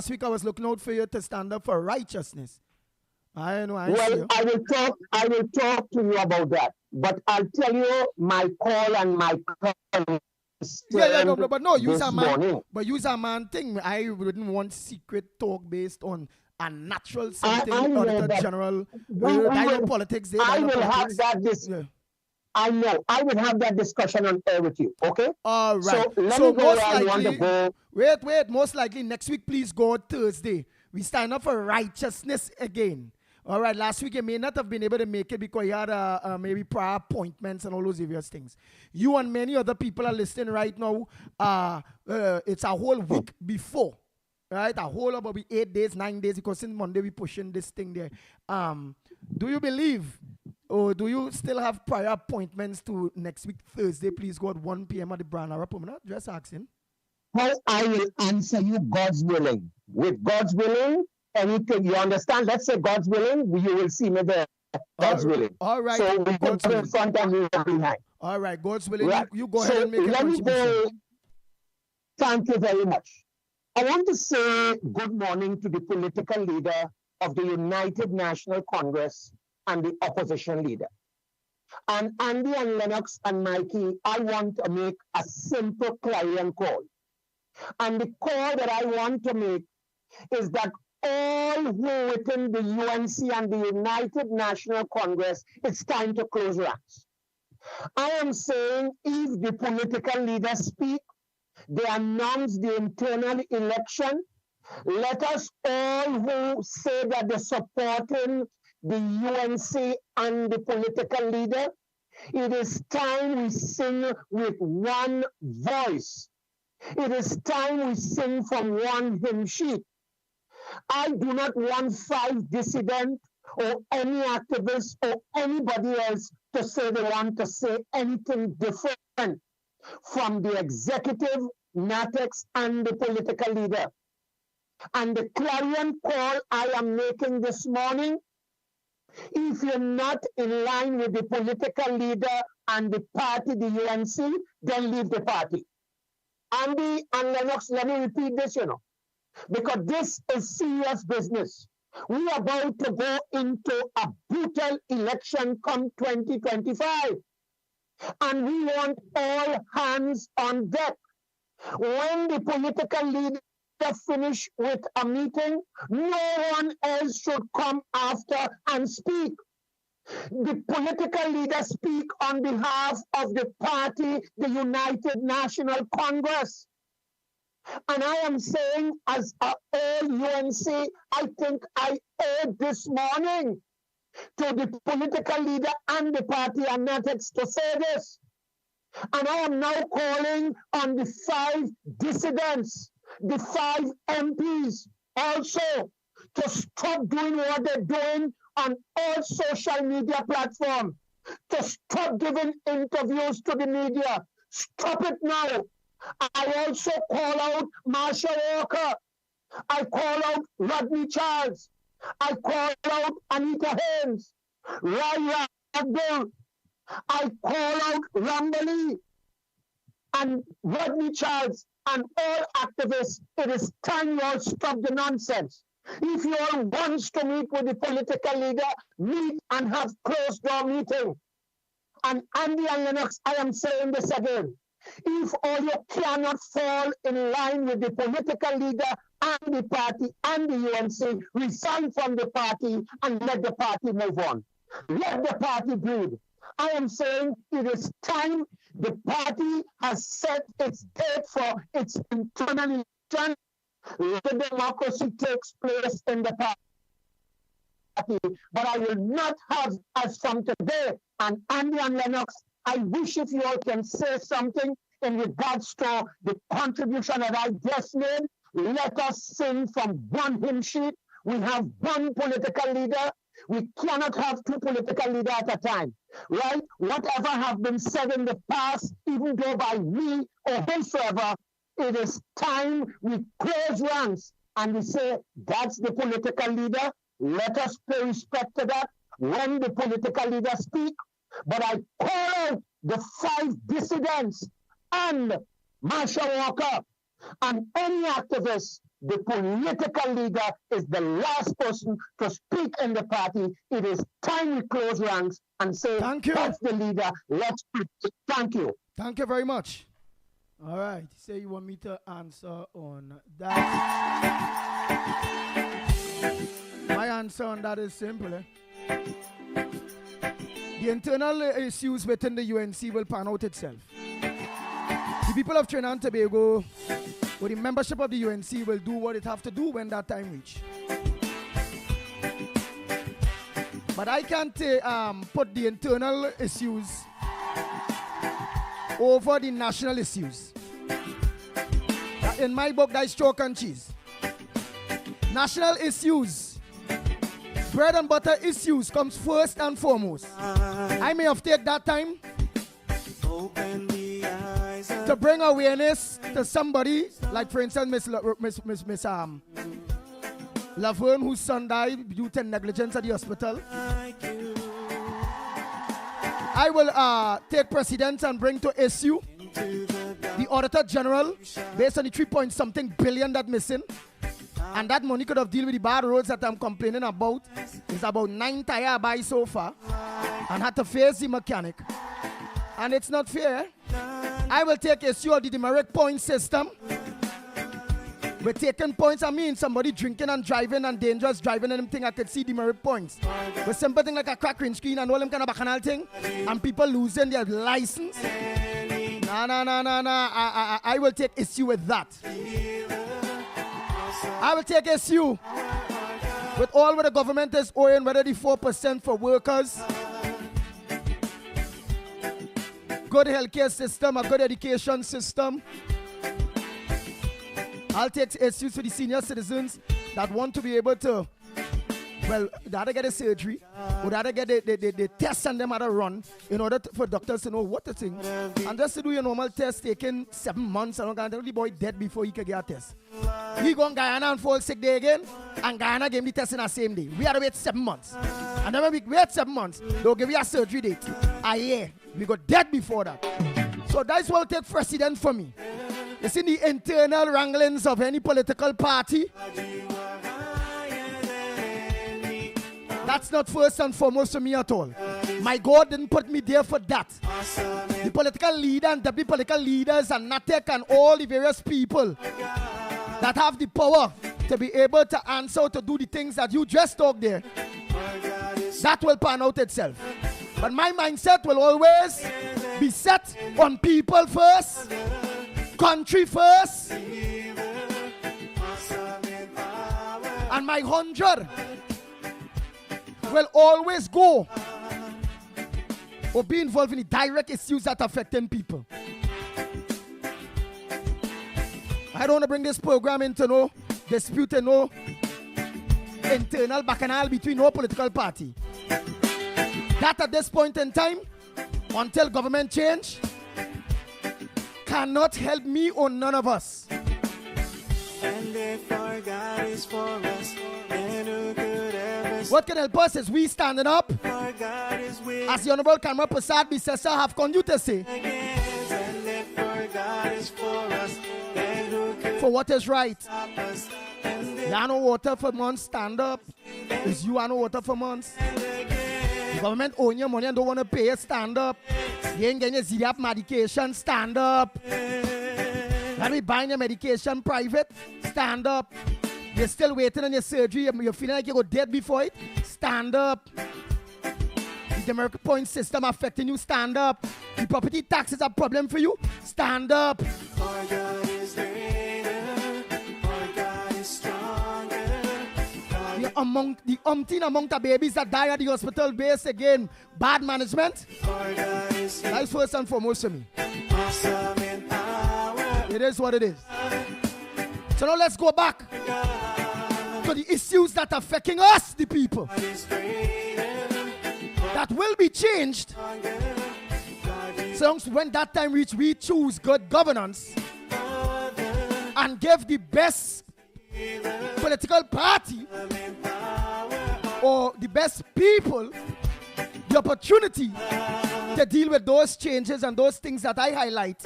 week I was looking out for you to stand up for righteousness. I know. I will talk to you about that. But I'll tell you my call and my but no, use a man. But use a man thing. I wouldn't want secret talk based on a natural something or the general politics. I will have that I know. I will have that discussion on air with you. Okay. All right. So let me go where I want to go. Wait. Most likely next week, please go Thursday. We stand up for righteousness again. All right, last week you may not have been able to make it because you had maybe prior appointments and all those various things. You and many other people are listening right now. It's a whole week before, right? A whole about 8 days, 9 days, because since Monday we pushing this thing there. Do you believe, or do you still have prior appointments to next week, Thursday, please, God, 1 p.m. at the Brown Arab? I'm not just asking. How I will answer you, God's willing. With God's willing, anything, you understand? Let's say God's willing, you will see me there. God's willing. All right. So we go in front and we go behind. All right, God's willing. Right. You go ahead and make a contribution. Thank you very much. I want to say good morning to the political leader of the United National Congress and the opposition leader. And Andy and Lennox and Mikey, I want to make a simple clarion call. And the call that I want to make is that all who within the UNC and the United National Congress, it's time to close ranks. I am saying if the political leaders speak, they announce the internal election, let us all who say that they're supporting the UNC and the political leader, it is time we sing with one voice. It is time we sing from one hymn sheet. I do not want 5 dissidents or any activists or anybody else to say they want to say anything different from the executive, NATEX, and the political leader. And the clarion call I am making this morning, if you're not in line with the political leader and the party, the UNC, then leave the party. Andy and Lennox, let me repeat this, because this is serious business. We are about to go into a brutal election come 2025. And we want all hands on deck. When the political leader finish with a meeting, no one else should come after and speak. The political leaders speak on behalf of the party, the United National Congress. And I am saying, as a UNC, I think I owe this morning to the political leader and the party and NATEX to say this. And I am now calling on the 5 dissidents, the 5 MPs also to stop doing what they're doing on all social media platforms, to stop giving interviews to the media. Stop it now. I also call out Marsha Walker. I call out Rodney Charles. I call out Anita Haynes, Raya Abdul. I call out Rambali and Rodney Charles and all activists. It is time you all stop the nonsense. If you all want to meet with the political leader, meet and have closed-door meeting. And Andy and Lennox, I am saying this again. If all you cannot fall in line with the political leader and the party and the UNC, resign from the party and let the party move on. Let the party breathe. I am saying it is time. The party has set its date for its internal election. The democracy takes place in the party. But I will not have, as from today, and Andy and Lennox, I wish if you all can say something in regards to the contribution that I just made. Let us sing from one hymn sheet. We have one political leader. We cannot have 2 political leaders at a time, right? Whatever have been said in the past, even though by me or whosoever, it is time we close ranks and we say, that's the political leader. Let us pay respect to that when the political leaders speak. But I call out the 5 dissidents and Marsha Walker and any activist. The political leader is the last person to speak in the party. It is time we close ranks and say, thank you. That's the leader. Let's speak. Thank you. Thank you very much. All right. Say you want me to answer on that. My answer on that is simple. The internal issues within the UNC will pan out itself. The people of Trinidad and Tobago Well, the membership of the UNC will do what it have to do when that time reach. But I can't put the internal issues over the national issues. In my book, that's chalk and cheese. National issues, bread and butter issues comes first and foremost. I may have taken that time to bring awareness to somebody, like for instance, Miss Laverne, whose son died due to negligence at the hospital. I will take precedence and bring to issue the Auditor General based on the 3-point-something billion that missing. And that money could have dealt with the bad roads that I'm complaining about. It's about 9 tire buy so far and had to face the mechanic. And it's not fair. I will take issue of the demerit point system. We're taking points, I mean somebody drinking and driving and dangerous driving and them thing I could see demerit points. With simple thing like a crack windscreen and all them kind of bacchanal thing and people losing their license. Nah. I will take issue with that. I will take issue with all what the government is owing, whether the 4% for workers, good healthcare system, a good education system. I'll take issues for the senior citizens that want to be able to, well, they had to get a surgery, or they had to get the tests and them had to run in order for doctors to know what to think. And just to do your normal test taking 7 months, and the boy dead before he could get a test. He go to Guyana and fall sick day again, and Guyana gave me the test in the same day. We had to wait 7 months. And then when we wait 7 months, they'll give you a surgery date. A year. We got dead before that. So that's what will take precedent for me. It's in the internal wranglings of any political party. That's not first and foremost for me at all. My God didn't put me there for that. The political leader and deputy political leaders and NATEC and all the various people that have the power to be able to answer, to do the things that you just talked there, that will pan out itself. But my mindset will always be set on people first, country first, and my 100 will always go or be involved in the direct issues that affecting people. I don't want to bring this program into no dispute and no internal bacchanal between no political party. That at this point in time, until government change, cannot help me or none of us. And if our God is for us, then who could ever what can help us is we standing up, as the Honorable Kamra Prasad Bisesa have continued to say, and if our God is for us, then who could for what is right. stop us? You are no water for months, stand up. Is you are no water for months. The government own your money and don't want to pay you, stand up. You ain't getting your ZDAP medication, stand up. You be buying your medication private, stand up. You're still waiting on your surgery, you're feeling like you go dead before it, stand up. The demerit point system affecting you, stand up. The property tax is a problem for you, stand up. Our God is greater, our God is stronger. Among the umpteen amount of babies that die at the hospital based again, bad management. That's first and foremost for me. Awesome in power. It is what it is. So now let's go back to the issues that are affecting us, the people. That will be changed. So when that time reach, we choose good governance and give the best political party or the best people the opportunity to deal with those changes and those things that I highlight.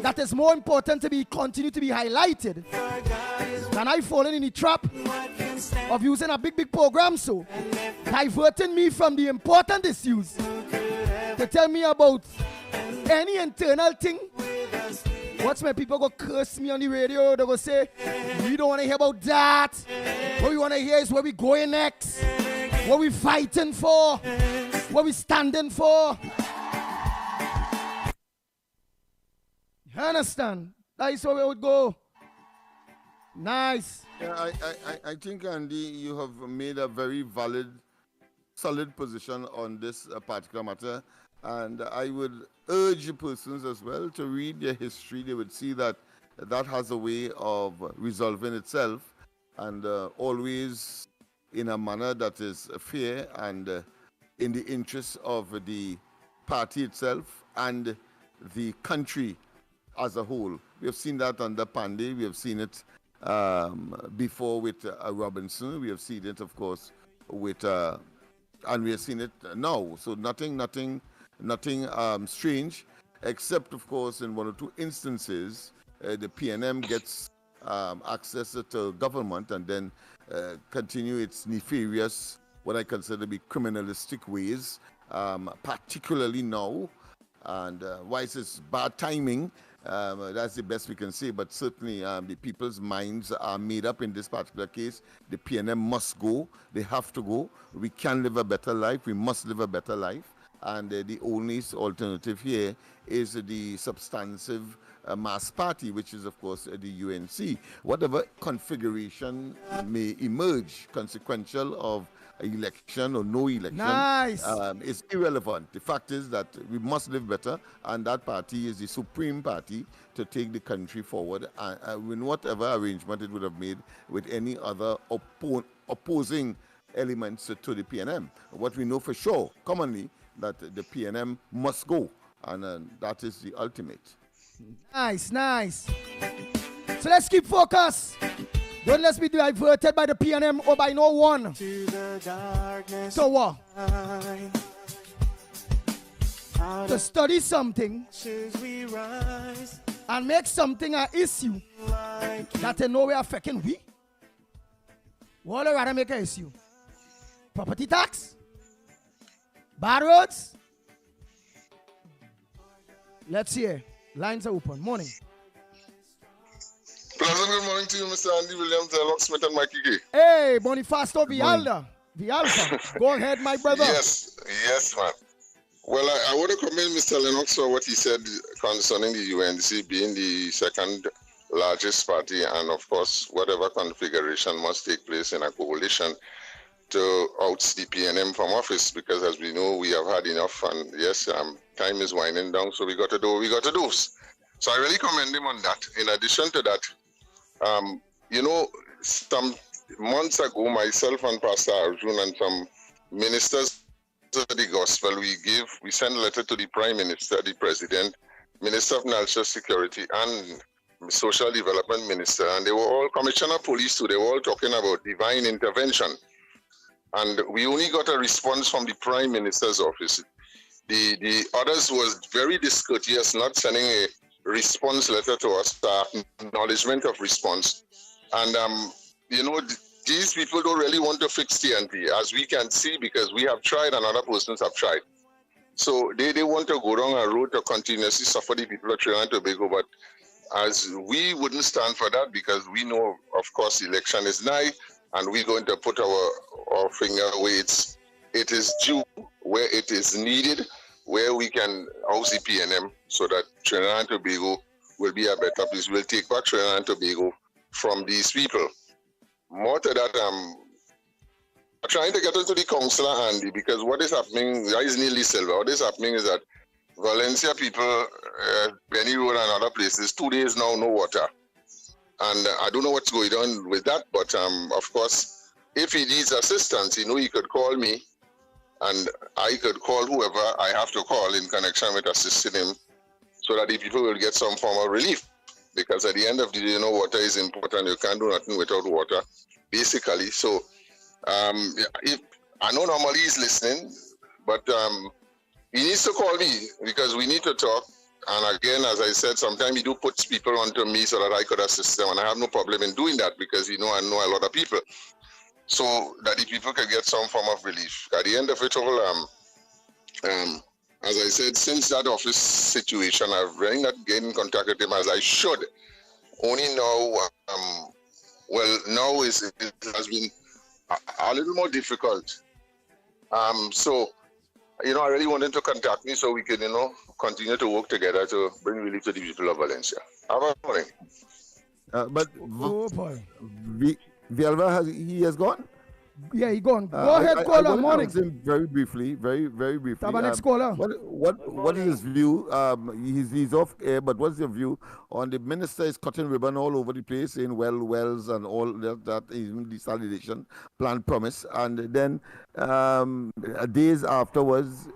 That is more important to be continue to be highlighted than I fallen in the trap of using a big program, so diverting me from the important issues to tell me about any internal thing. Watch my people go curse me on the radio. They go say, we don't want to hear about that. What we want to hear is where we going next. What we fighting for. What we standing for. Understand? That is how we would go. Nice. Yeah, I think, Andy, you have made a very valid, solid position on this particular matter. And I would urge persons as well to read their history. They would see that that has a way of resolving itself, and always in a manner that is fair and in the interest of the party itself and the country as a whole. We have seen that under Pandey. We have seen it before with Robinson. We have seen it, of course, with, and we have seen it now. So nothing strange, except, of course, in one or two instances, the PNM gets access to government and then continue its nefarious, what I consider to be criminalistic ways, particularly now. And why it's bad timing, that's the best we can say, but certainly the people's minds are made up in this particular case. The PNM must go. They have to go. We can live a better life. We must live a better life. And the only alternative here is the substantive mass party, which is, of course, the UNC. Whatever configuration may emerge, consequential of election or no election, is irrelevant. The fact is that we must live better, and that party is the supreme party to take the country forward in whatever arrangement it would have made with any other opposing elements to the PNM. What we know for sure, commonly, that the PNM must go, and that is the ultimate. Nice. So let's keep focus. Don't let's be diverted by the PNM or by no one. To the darkness. So what? To study something We rise and make something an issue that in no way affecting we. What would rather make an issue? Property tax? Bad roads? Let's hear. Lines are open. Morning. Pleasant good morning to you, Mr. Andy Williams, Lennox Smith, and Mikey K. Hey, Bonifacio Vialda. Vialda. Go ahead, my brother. Yes, man. Well, I want to commend Mr. Lennox for what he said concerning the UNC being the second largest party, and of course, whatever configuration must take place in a coalition to oust the PNM from office, because as we know, we have had enough, and yes, time is winding down, so we got to do what we got to do. So I really commend him on that. In addition to that, some months ago, myself and Pastor Arjun and some ministers of the gospel, we sent a letter to the Prime Minister, the President, Minister of National Security, and Social Development Minister, and they were all Commissioner of Police too. They were all talking about divine intervention. And we only got a response from the Prime Minister's office. The others was very discourteous, not sending a response letter to us, acknowledgement of response. And, these people don't really want to fix TNT, as we can see, because we have tried and other persons have tried. So they want to go down a road to continuously suffer the people of Trinidad and Tobago, but as we wouldn't stand for that, because we know, of course, the election is nigh, and we're going to put our finger where it is due, where it is needed, where we can house the PNM, so that Trinidad and Tobago will be a better place. We'll take back Trinidad and Tobago from these people. More to that, I'm trying to get into the councillor, Andy, because what is happening, that is nearly silver. What is happening is that Valencia people, Benny Road and other places, 2 days now, no water. And I don't know what's going on with that, but of course, if he needs assistance, he could call me, and I could call whoever I have to call in connection with assisting him, so that the people will get some form of relief. Because at the end of the day, water is important. You can't do nothing without water, basically. So, if I know normally he's listening, but he needs to call me, because we need to talk. And again, as I said, sometimes he do puts people onto me so that I could assist them, and I have no problem in doing that, because I know a lot of people, so that the people can get some form of relief. At the end of it all, as I said, since that office situation, I've really not getting in contact with him as I should. Only now, now it has been a little more difficult. So I really want him to contact me so we can, continue to work together to bring relief to the people of Valencia. Have a good morning. But Oh boy. Vilva has gone? Yeah, he gone. Go ahead, caller. I Morning. ask him very briefly. Taba next caller. What is his view? He's off air, but what's your view on the minister is cutting ribbon all over the place, saying wells and all that even desalination plan promise, and then days afterwards,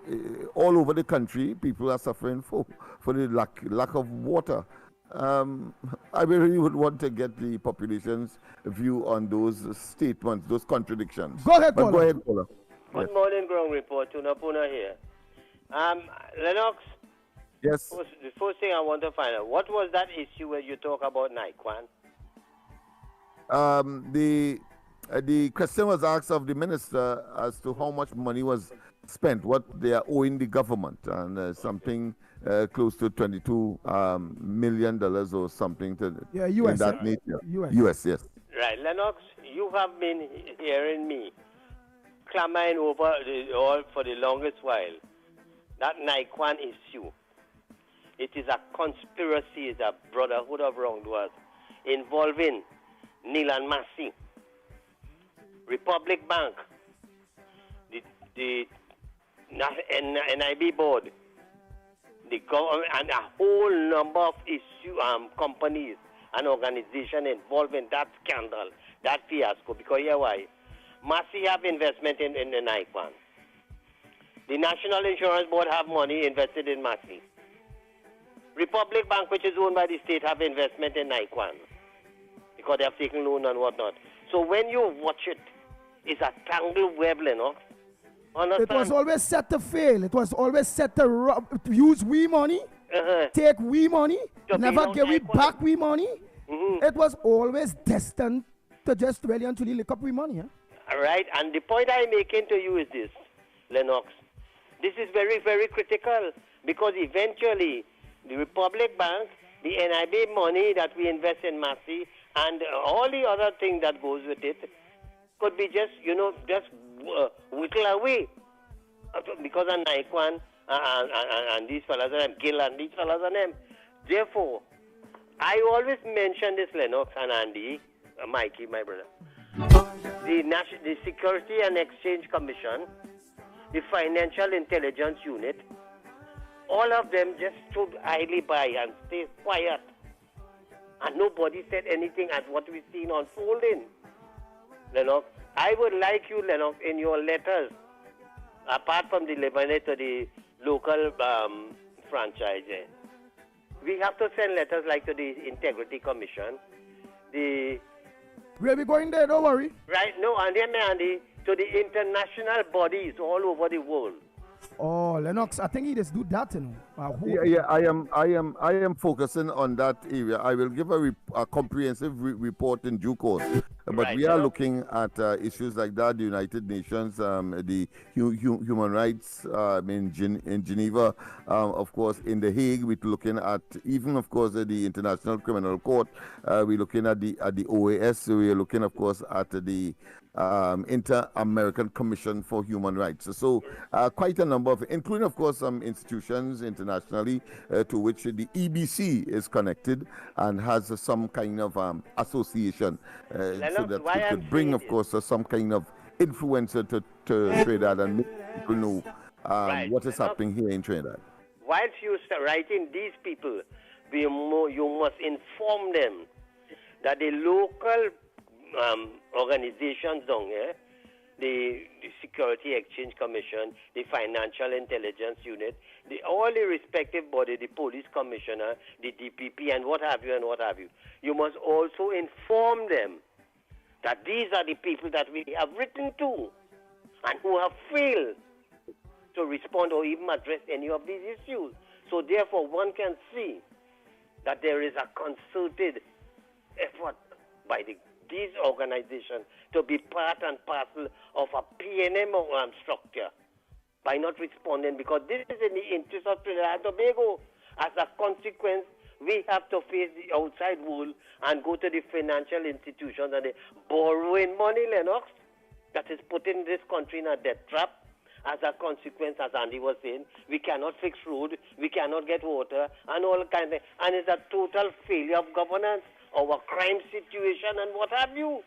all over the country, people are suffering for the lack of water. I really would want to get the population's view on those statements, those contradictions. Go ahead, Go ahead, caller. Good morning, ground report. Puna here. Lennox. Yes. The first thing I want to find out, what was that issue where you talk about Naikwan? The question was asked of the minister as to how much money was spent, what they are owing the government, and something close to $22 million or something US, in that nature. US, yes. Right, Lennox, you have been hearing me clamoring over all for the longest while. That Naikwan issue, it is a conspiracy, it's a brotherhood of wrongdoers involving Neil and Massey, Republic Bank, the NIB board, the government, and a whole number of companies and organizations involved in that scandal, that fiasco. Because here why? Massey have investment in the Naikwan. The National Insurance Board have money invested in Massey. Republic Bank, which is owned by the state, have investment in Naikwan because they have taken loan and whatnot. So when you watch it, it's a tangled web, Lennox. Understand? It was always set to fail. It was always set to use we money, take we money, never give we back we money. It was always destined to just really and truly lick up we money. All right, and the point I'm making to you is this, Lennox. This is very, very critical because eventually the Republic Bank, the NIB money that we invest in Massey, and all the other things that goes with it could be just, whittle away because of Naikwan and these fellas and Gill and these fellas and them. Therefore, I always mention this, Lennox and Andy, Mikey, my brother. The Security and Exchange Commission, the Financial Intelligence Unit, all of them just stood idly by and stayed quiet. And nobody said anything at what we've seen unfolding. Lennox, I would like you, Lennox, in your letters, apart from the Lebanon to the local franchise, we have to send letters like to the Integrity Commission, We'll be going there, don't worry. Right, no, and then, Andy, to the international bodies all over the world. Oh, Lennox, I think he just do that, I am focusing on that area. I will give a comprehensive report in due course. But we are looking at issues like that, the United Nations, the human rights in Geneva, of course, in The Hague. We're looking at even, of course, the International Criminal Court. We're looking at the OAS. We are looking, of course, at the Inter-American Commission for Human Rights. So quite a number of, including, of course, some institutions internationally to which the EBC is connected and has some kind of association so that it could bring, of course, some kind of influencer to Trinidad and make people know what is happening here in Trinidad. Whilst you're writing these people, you must inform them that the local organizations down here, the Security Exchange Commission, the Financial Intelligence Unit, all the respective body, the Police Commissioner, the DPP, and what have you, you must also inform them that these are the people that we have written to and who have failed to respond or even address any of these issues. So therefore, one can see that there is a concerted effort by these organizations to be part and parcel of a PNM structure by not responding, because this is in the interest of Trinidad and Tobago. As a consequence, we have to face the outside world and go to the financial institutions and the borrowing money, Lennox, that is putting this country in a debt trap. as a consequence, as Andy was saying, we cannot fix road, we cannot get water, and all kinds of things. And it's a total failure of governance, our crime situation, and what have you.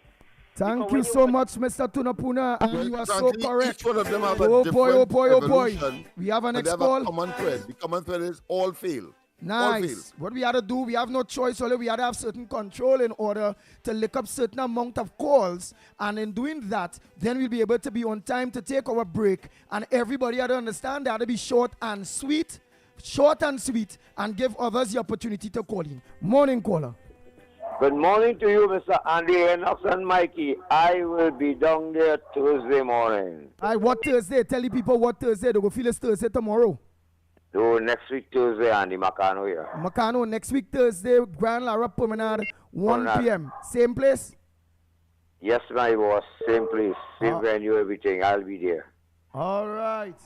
Thank you so much, Mr. Tunapuna, and you are so correct. Each one of them have a Oh boy, oh different boy, oh boy. evolution, We have an but they next have call. a common thread. The common thread is all fail. All fail. Nice. What we had to do, we have no choice, only we had to have certain control in order to lick up certain amount of calls. And in doing that, then we'll be able to be on time to take our break. And everybody had to understand they had to be short and sweet, and give others the opportunity to call in. Morning caller. Good morning to you, Mr. Andy Lennox and Mikey. I will be down there Thursday morning. All right, what Thursday? Tell the people what Thursday. They go feel it's Thursday tomorrow. So next week Thursday, Andy Macano here. Macano, next week Thursday, Grand Lara Promenade, 1 p.m. Same place? Yes, my boss. Same place, same venue, everything. I'll be there. All right.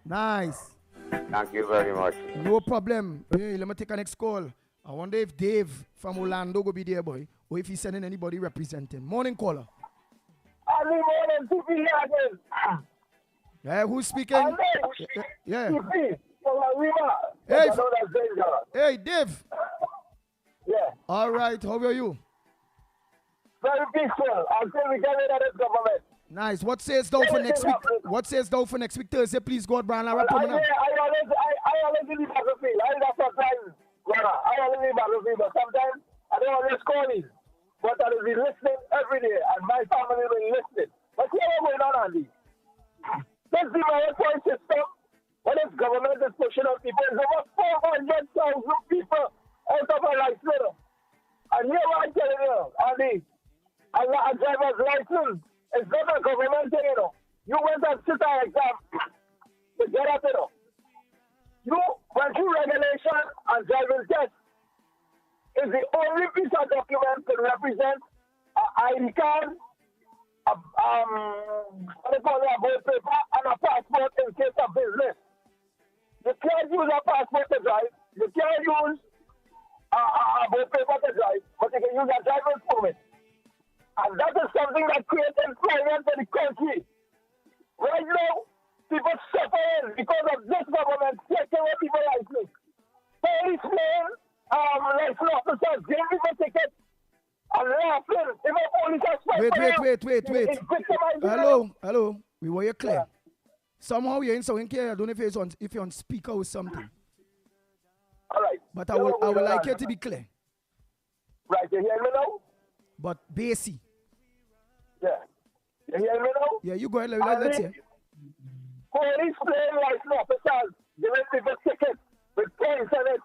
Nice. Thank you very much. No problem. Hey, let me take a next call. I wonder if Dave from Orlando will be there, boy, or if he's sending anybody representing. Morning caller. Early morning, TV again. Who's speaking? Yeah. Hey, hey, Dave. Yeah. All right. How are you? Very peaceful. Until we get rid of this government. Nice. What says thou for next week? What says thou for next week Thursday? Please, God, Brian. I always give you battlefield. That's what time. I always give battlefield, but sometimes I don't always call in. But I will be listening every day, and my family will be listening. But see what's going on, Andy. This the point system, what this government is pushing on people, is over 400,000 people out of a license. And here I'm telling you, Andy, a driver's license is not a government thing, you know. You went and sit an exam to get up, you know. You went through regulation and driving test is the only piece of document that represents an ID card, what they call it, a gold paper, and a passport in case of business. You can't use a passport to drive. You can't use a gold paper to drive, but you can use a driver's permit. And that is something that creates employment for the country. Right now, people suffering because of this government taking away people's license. Policemen, license officers, giving people tickets and laughing. If a police has wait. Hello. We were clear. Yeah. Somehow you're in something here. I don't know if you're on speaker or something. All right. But I would like you to be clear. Right, you hear me now? But Basie. Yeah. You hear me now? Yeah, you go ahead. Let's hear. Police playing license officers giving people tickets with points on it.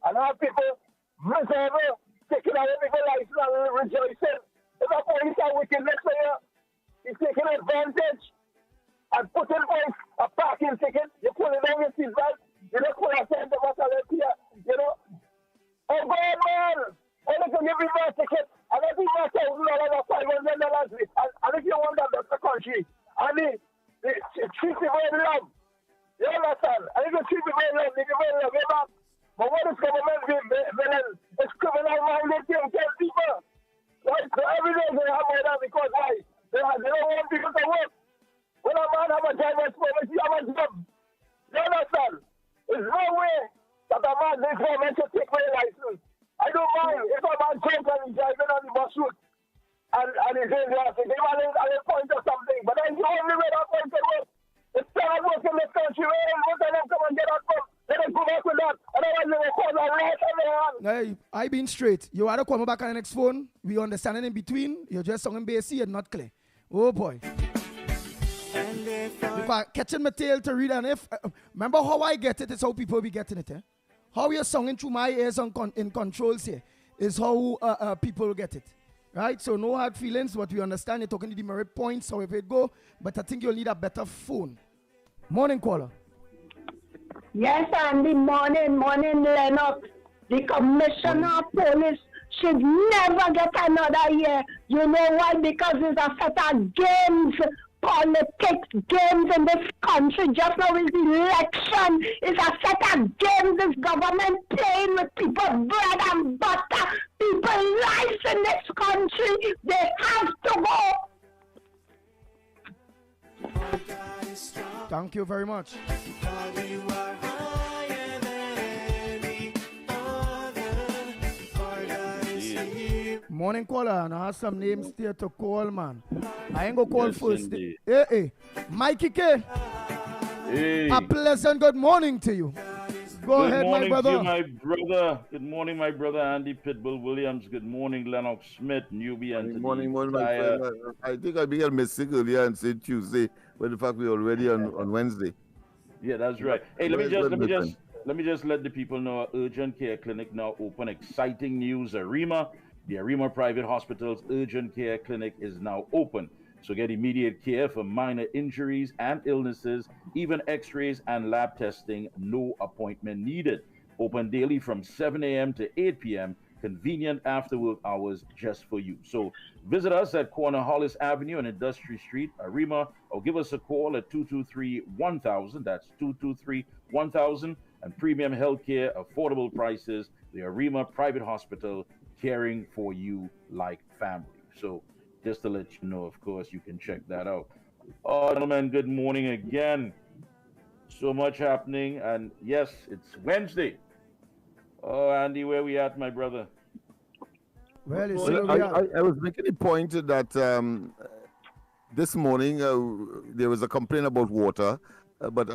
And have people miserable taking away people's license and rejoicing. If a police are wickedness for you, he's taking advantage and putting points, a parking ticket, you pull it down your seatbelt, you don't pull a cent of us here, you know. Oh, God, man! All they can give you a ticket, and I think $1,000 or $500 with. And if you want that, that's the country. And they treat people in love. You understand? And if you treat people in love, they give you love, you know. But what is government doing? It's criminal minded to tell people. Right? So every day they have more than because why? They don't want people to work. When a man have a driver's permit, he have a job. You understand? There's no way that a man this government should take away a license. I don't mind if a man drinks and he's driving on the bus route and he's dangerous. They give a point or something. But that's the only way that point can work. It's not working in this country. Let them come and get out from. Let them go back with that. Otherwise, they will cause a right on their hand. Hey, I been straight. You want to come back on the next phone? We understanding in between. You're just singing bassy and not clear. Oh, boy. Because catching my tail to read, and if remember how I get it, it's how people be getting it. How you're singing through my ears in controls here is how people get it. Right? So no hard feelings, but we understand you're talking to the merit points, however it go. But I think you'll need a better phone. Morning caller. Yes, Andy, morning, Lennox. The commissioner of police should never get another year. You know why? Because it's a set of games, politics, games in this country. Just now is the election. It's a set of games. This government playing with people's bread and butter, people's lives in this country. They have to go. Thank you very much. Morning caller, and I have some names there to call, man. I ain't gonna call first. Hey, Mikey K. Hey. A pleasant good morning to you. Go ahead, my brother. Good morning to you, my brother. Good morning, my brother Andy Pitbull Williams. Good morning, Lennox Smith, newbie, and Good morning, my friend. I think I began mistake earlier and said Tuesday, but in fact we're already on Wednesday. Yeah, that's right. Hey, let me just let the people know. Urgent care clinic now open. Exciting news, Arima. The Arima Private Hospital's urgent care clinic is now open. So get immediate care for minor injuries and illnesses, even x-rays and lab testing, no appointment needed. Open daily from 7 a.m. to 8 p.m., convenient after work hours just for you. So visit us at corner Hollis Avenue and Industry Street, Arima, or give us a call at 223-1000. That's 223-1000. And premium healthcare, affordable prices, the Arima Private Hospital, caring for you like family. So just to let you know, of course, you can check that out. Oh, gentlemen, good morning again. So much happening, and yes, it's Wednesday. Oh, Andy, where we at, my brother? Well, I was making a point that this morning there was a complaint about water, but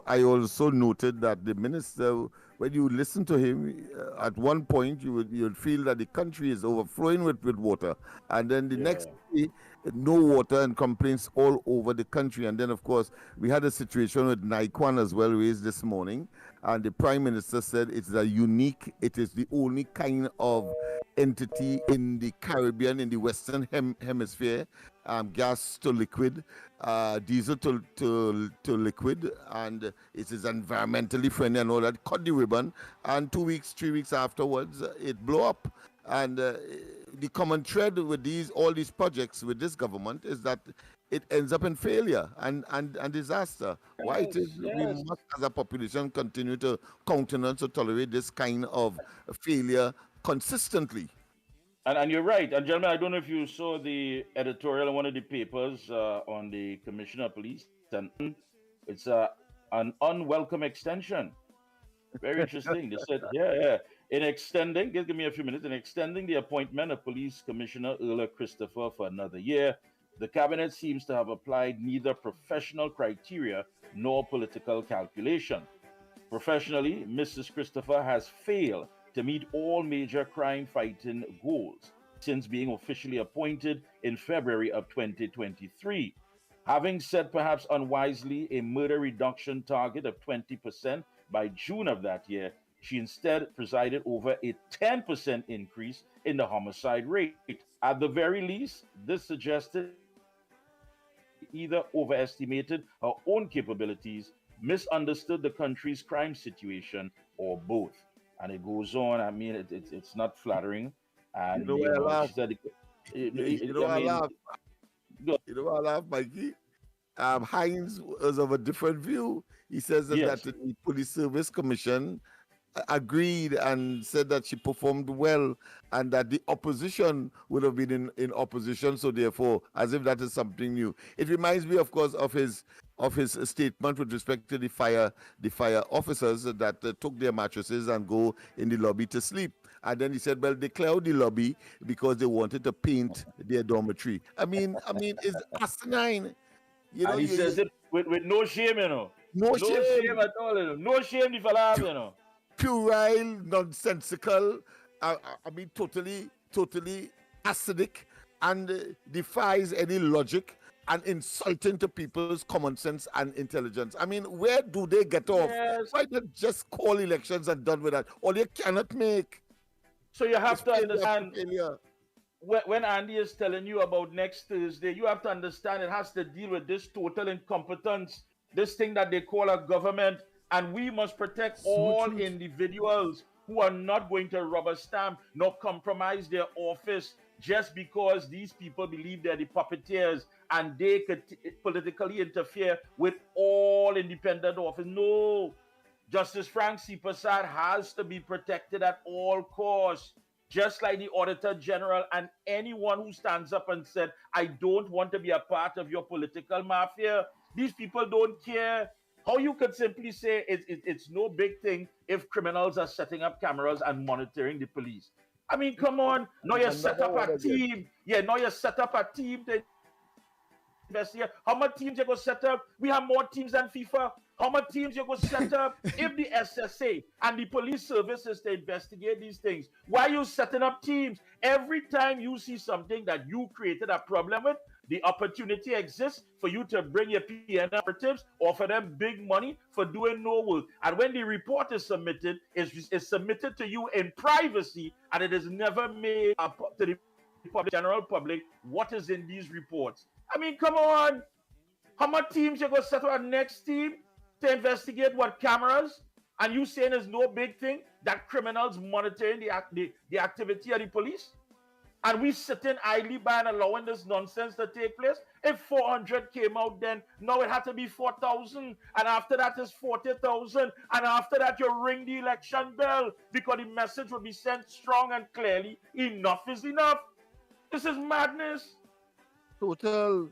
I also noted that the minister, when you listen to him, at one point you would feel that the country is overflowing with water, and then the next day, no water and complaints all over the country. And then, of course, we had a situation with Naikwan as well raised this morning, and the Prime Minister said it is the only kind of entity in the Caribbean, in the Western Hemisphere, gas to liquid, diesel to liquid, and it is environmentally friendly and all that. Cut the ribbon, and 2 weeks, 3 weeks afterwards, it blew up. And the common thread with all these projects with this government is that it ends up in failure and disaster. Why it is we must, as a population, continue to countenance or tolerate this kind of failure consistently. And you're right. And gentlemen, I don't know if you saw the editorial in one of the papers on the Commissioner of Police. And it's an unwelcome extension. Very interesting. They said, in extending, give me a few minutes, in extending the appointment of Police Commissioner Earl Christopher for another year, the cabinet seems to have applied neither professional criteria nor political calculation. Professionally, Mrs. Christopher has failed to meet all major crime-fighting goals since being officially appointed in February of 2023. Having set perhaps unwisely a murder reduction target of 20% by June of that year, she instead presided over a 10% increase in the homicide rate. At the very least, this suggested either overestimated her own capabilities, misunderstood the country's crime situation, or both. And it goes on. I mean, it's not flattering. And You know why I laugh? she said, You know why I laugh? You know why I laugh, Mikey? Hines was of a different view. He says that the Police Service Commission agreed and said that she performed well and that the opposition would have been in opposition, so therefore, as if that is something new. It reminds me, of course, of his statement with respect to the fire officers that took their mattresses and go in the lobby to sleep. And then he said, well, they cleared the lobby because they wanted to paint their dormitory. I mean, it's asinine. And he says it with no shame, you know. No shame at all, you know. No shame the fella have, you know. Puerile, nonsensical, I mean, totally acidic, and defies any logic and insulting to people's common sense and intelligence. I mean, where do they get off? Why not just call elections and done with that? Or they cannot make. So you have to understand, when Andy is telling you about next Thursday, you have to understand it has to deal with this total incompetence, this thing that they call a government. And we must protect all individuals who are not going to rubber stamp nor compromise their office just because these people believe they're the puppeteers and they could politically interfere with all independent office. No. Justice Frank C. Prasad has to be protected at all costs, just like the Auditor General and anyone who stands up and said, I don't want to be a part of your political mafia. These people don't care. How you could simply say it's no big thing if criminals are setting up cameras and monitoring the police. I mean, come on. Now you set up a team. Yeah, now you set up a team to investigate. How many teams you go set up? We have more teams than FIFA. How many teams you go set up? If the SSA and the police services to investigate these things, why are you setting up teams? Every time you see something that you created a problem with, the opportunity exists for you to bring your PN operatives, offer them big money for doing no work. And when the report is submitted, it's submitted to you in privacy, and it is never made up to the general public what is in these reports. I mean, come on. How many teams you going to set up a next team to investigate what cameras? And you saying there's no big thing that criminals monitoring the activity of the police? And we sitting idly by and allowing this nonsense to take place? If 400 came out then, now it had to be 4,000. And after that is 40,000. And after that you ring the election bell because the message will be sent strong and clearly. Enough is enough. This is madness. Total,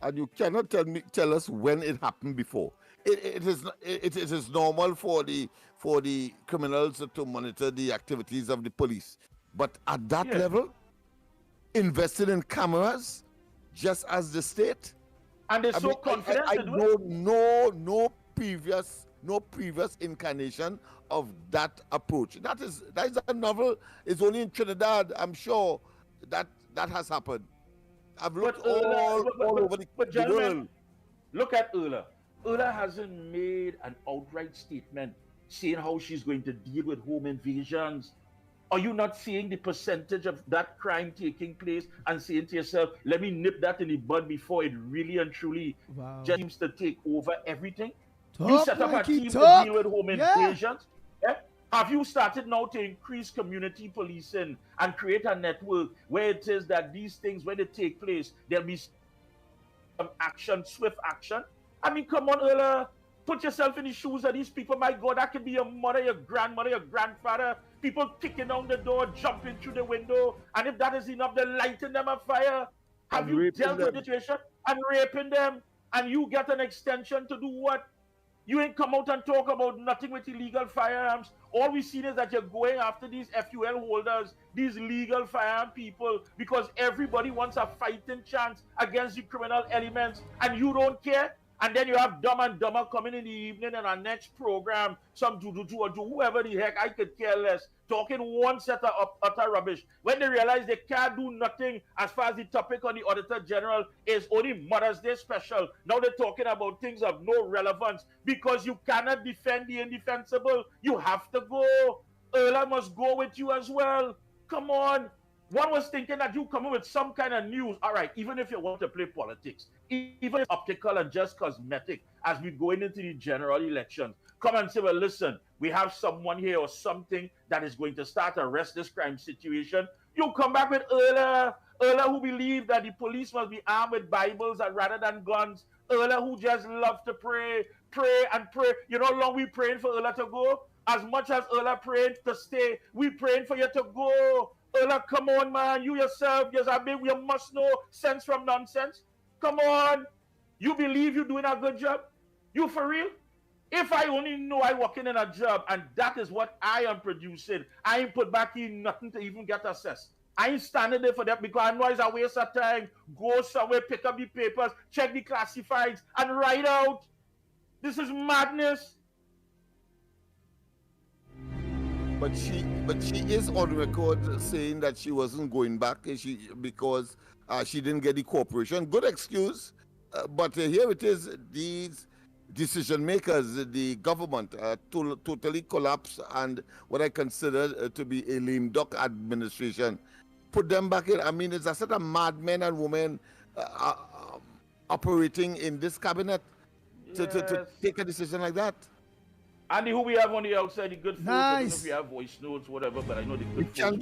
and you cannot tell us when it happened before. It is normal for the criminals to monitor the activities of the police, but at that level, invested in cameras, just as the state, and they're so confident. I know no previous incarnation of that approach. That is a novel. It's only in Trinidad. I'm sure that has happened. I've looked all over the world. Look at Erla. Erla hasn't made an outright statement saying how she's going to deal with home invasions. Are you not seeing the percentage of that crime taking place and saying to yourself, let me nip that in the bud before it really and truly just seems to take over everything? You set up a team to deal with home invasions. Yeah? Have you started now to increase community policing and create a network where it is that these things, when they take place, there'll be some action, swift action? I mean, come on, Erla. Put yourself in the shoes of these people. My God, that could be your mother, your grandmother, your grandfather. People kicking down the door, jumping through the window. And if that is enough, they're lighting them on fire. Have you dealt with the situation? And raping them. And you get an extension to do what? You ain't come out and talk about nothing with illegal firearms. All we see is that you're going after these FUL holders, these legal firearm people, because everybody wants a fighting chance against the criminal elements, and you don't care. And then you have Dumb and Dumber coming in the evening in our next program, some do or do whoever the heck, I could care less, talking one set of utter rubbish. When they realize they can't do nothing as far as the topic on the Auditor General is only Mother's Day special. Now they're talking about things of no relevance because you cannot defend the indefensible. You have to go. Erla must go with you as well. Come on. One was thinking that you come in with some kind of news. All right, even if you want to play politics, even if optical and just cosmetic, as we go into the general elections, come and say, well, listen, we have someone here or something that is going to start to arrest this crime situation. You come back with Erla who believe that the police must be armed with Bibles rather than guns. Erla who just love to pray. You know how long we praying for Erla to go? As much as Erla praying to stay, we praying for you to go. Erla, come on, man. You yourself, yes, I mean, you must know sense from nonsense. Come on. You believe you're doing a good job? You for real? If I only know I working in a job and that is what I am producing, I ain't put back in nothing to even get assessed. I ain't standing there for that because I know it's a waste of time. Go somewhere, pick up the papers, check the classifieds, and write out. This is madness. But she is on record saying that she wasn't going back because she didn't get the cooperation. Good excuse, but here it is. These decision makers, the government, totally collapsed, and what I consider to be a lame duck administration. Put them back in. I mean, it's a set of madmen and women operating in this cabinet to take a decision like that. Andy, who we have on the outside, the good folks. Nice. I don't know if we have voice notes, whatever, but I know the good folks. Can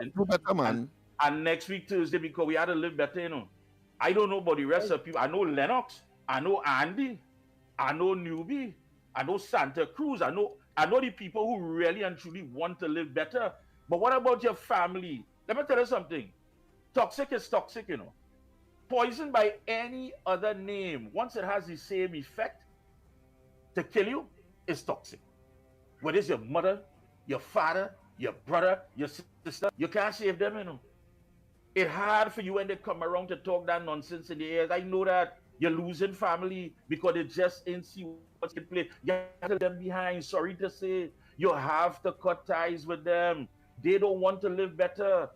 do better, man. And next week, Thursday, because we had to live better, you know. I don't know about the rest of people. I know Lennox. I know Andy. I know Newbie. I know Santa Cruz. I know the people who really and truly want to live better. But what about your family? Let me tell you something. Toxic is toxic, you know. Poison by any other name, once it has the same effect to kill you, is toxic. Whether it's your mother, your father, your brother, your sister, you can't save them, you know. It's hard for you when they come around to talk that nonsense in the ears. I know that you're losing family because they just ain't see what's in play. You have to leave them behind. Sorry to say, you have to cut ties with them. They don't want to live better.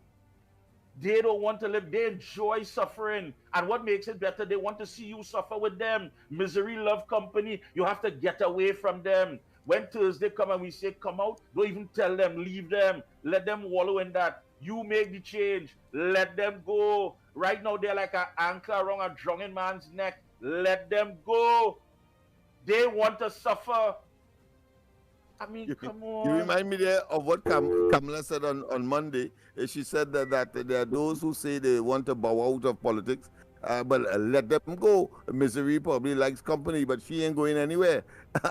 They don't want to live. They enjoy suffering. And what makes it better, they want to see you suffer with them. Misery love company. You have to get away from them. When Thursday come and we say come out, don't even tell them, leave them. Let them wallow in that. You make the change. Let them go. Right now, they're like an anchor around a drunken man's neck. Let them go. They want to suffer. I mean, come on. You remind me there of what Kamala said on Monday. She said that there are those who say they want to bow out of politics, but let them go. Misery probably likes company, but she ain't going anywhere.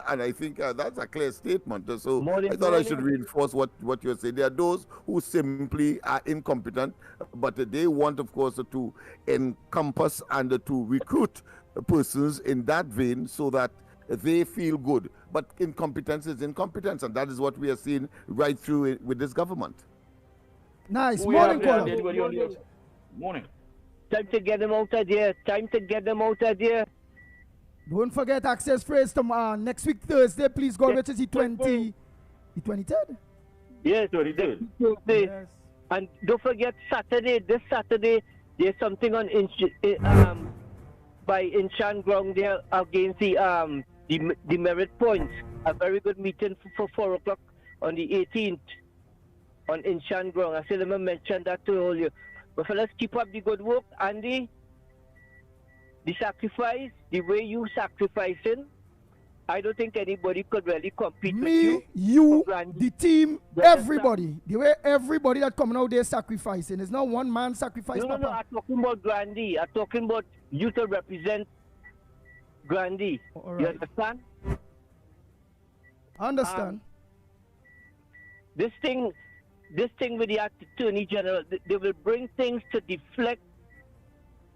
And I think that's a clear statement. So I thought I should reinforce what you're saying. There are those who simply are incompetent, but they want, of course, to encompass and to recruit persons in that vein so that they feel good. But incompetence is incompetence, and that is what we are seeing right through it with this government. Nice. Morning, caller. Morning. Time to get them out of there. Time to get them out of there. Don't forget access phrase next week Thursday. Please go, which is the 23rd. Yes, 23rd. Yes. And don't forget Saturday. This Saturday, there's something on by Inchan Ground there against the merit points. A very good meeting for 4 o'clock on the 18th on Inchan Ground. I said, let me mention that to all you. But fellas, keep up the good work. Andy, the sacrifice, the way you sacrificing, I don't think anybody could really compete with you. You, the team, everybody. The way everybody that coming out there sacrificing. It's not one man sacrifice. No, I'm talking about Grandy. I'm talking about you to represent Grandy. Right. You understand? I understand. This thing with the Attorney General, they will bring things to deflect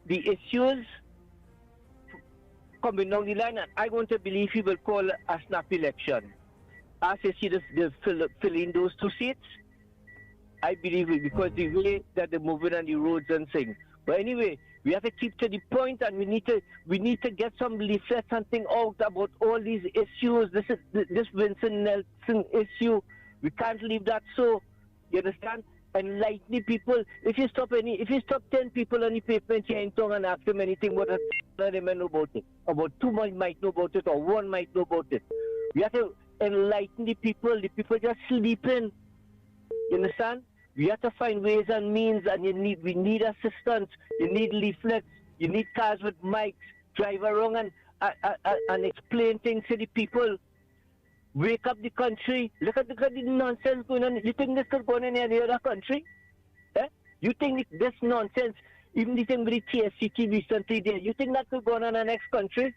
the issues coming down the line, and I want to believe he will call a snap election. As you see, they fill in those 2 seats. I believe it because the way that they're moving on the roads and things. But anyway, we have to keep to the point, and we need to get some leaflet, something out about all these issues. This Vincent Nelson issue. We can't leave that so. You understand? Enlighten the people. If you stop 10 people on the pavement here in town and ask them anything, what they might know about it. About 2 might know about it, or 1 might know about it. We have to enlighten the people. The people just sleeping. You understand? We have to find ways and means, and we need assistance. You need leaflets. You need cars with mics. Drive around and explain things to the people. Wake up the country. Look at the nonsense going on. You think this could go on in any other country? Eh? You think this nonsense, even the thing with the TSCT recently there, you think that could go on in the next country?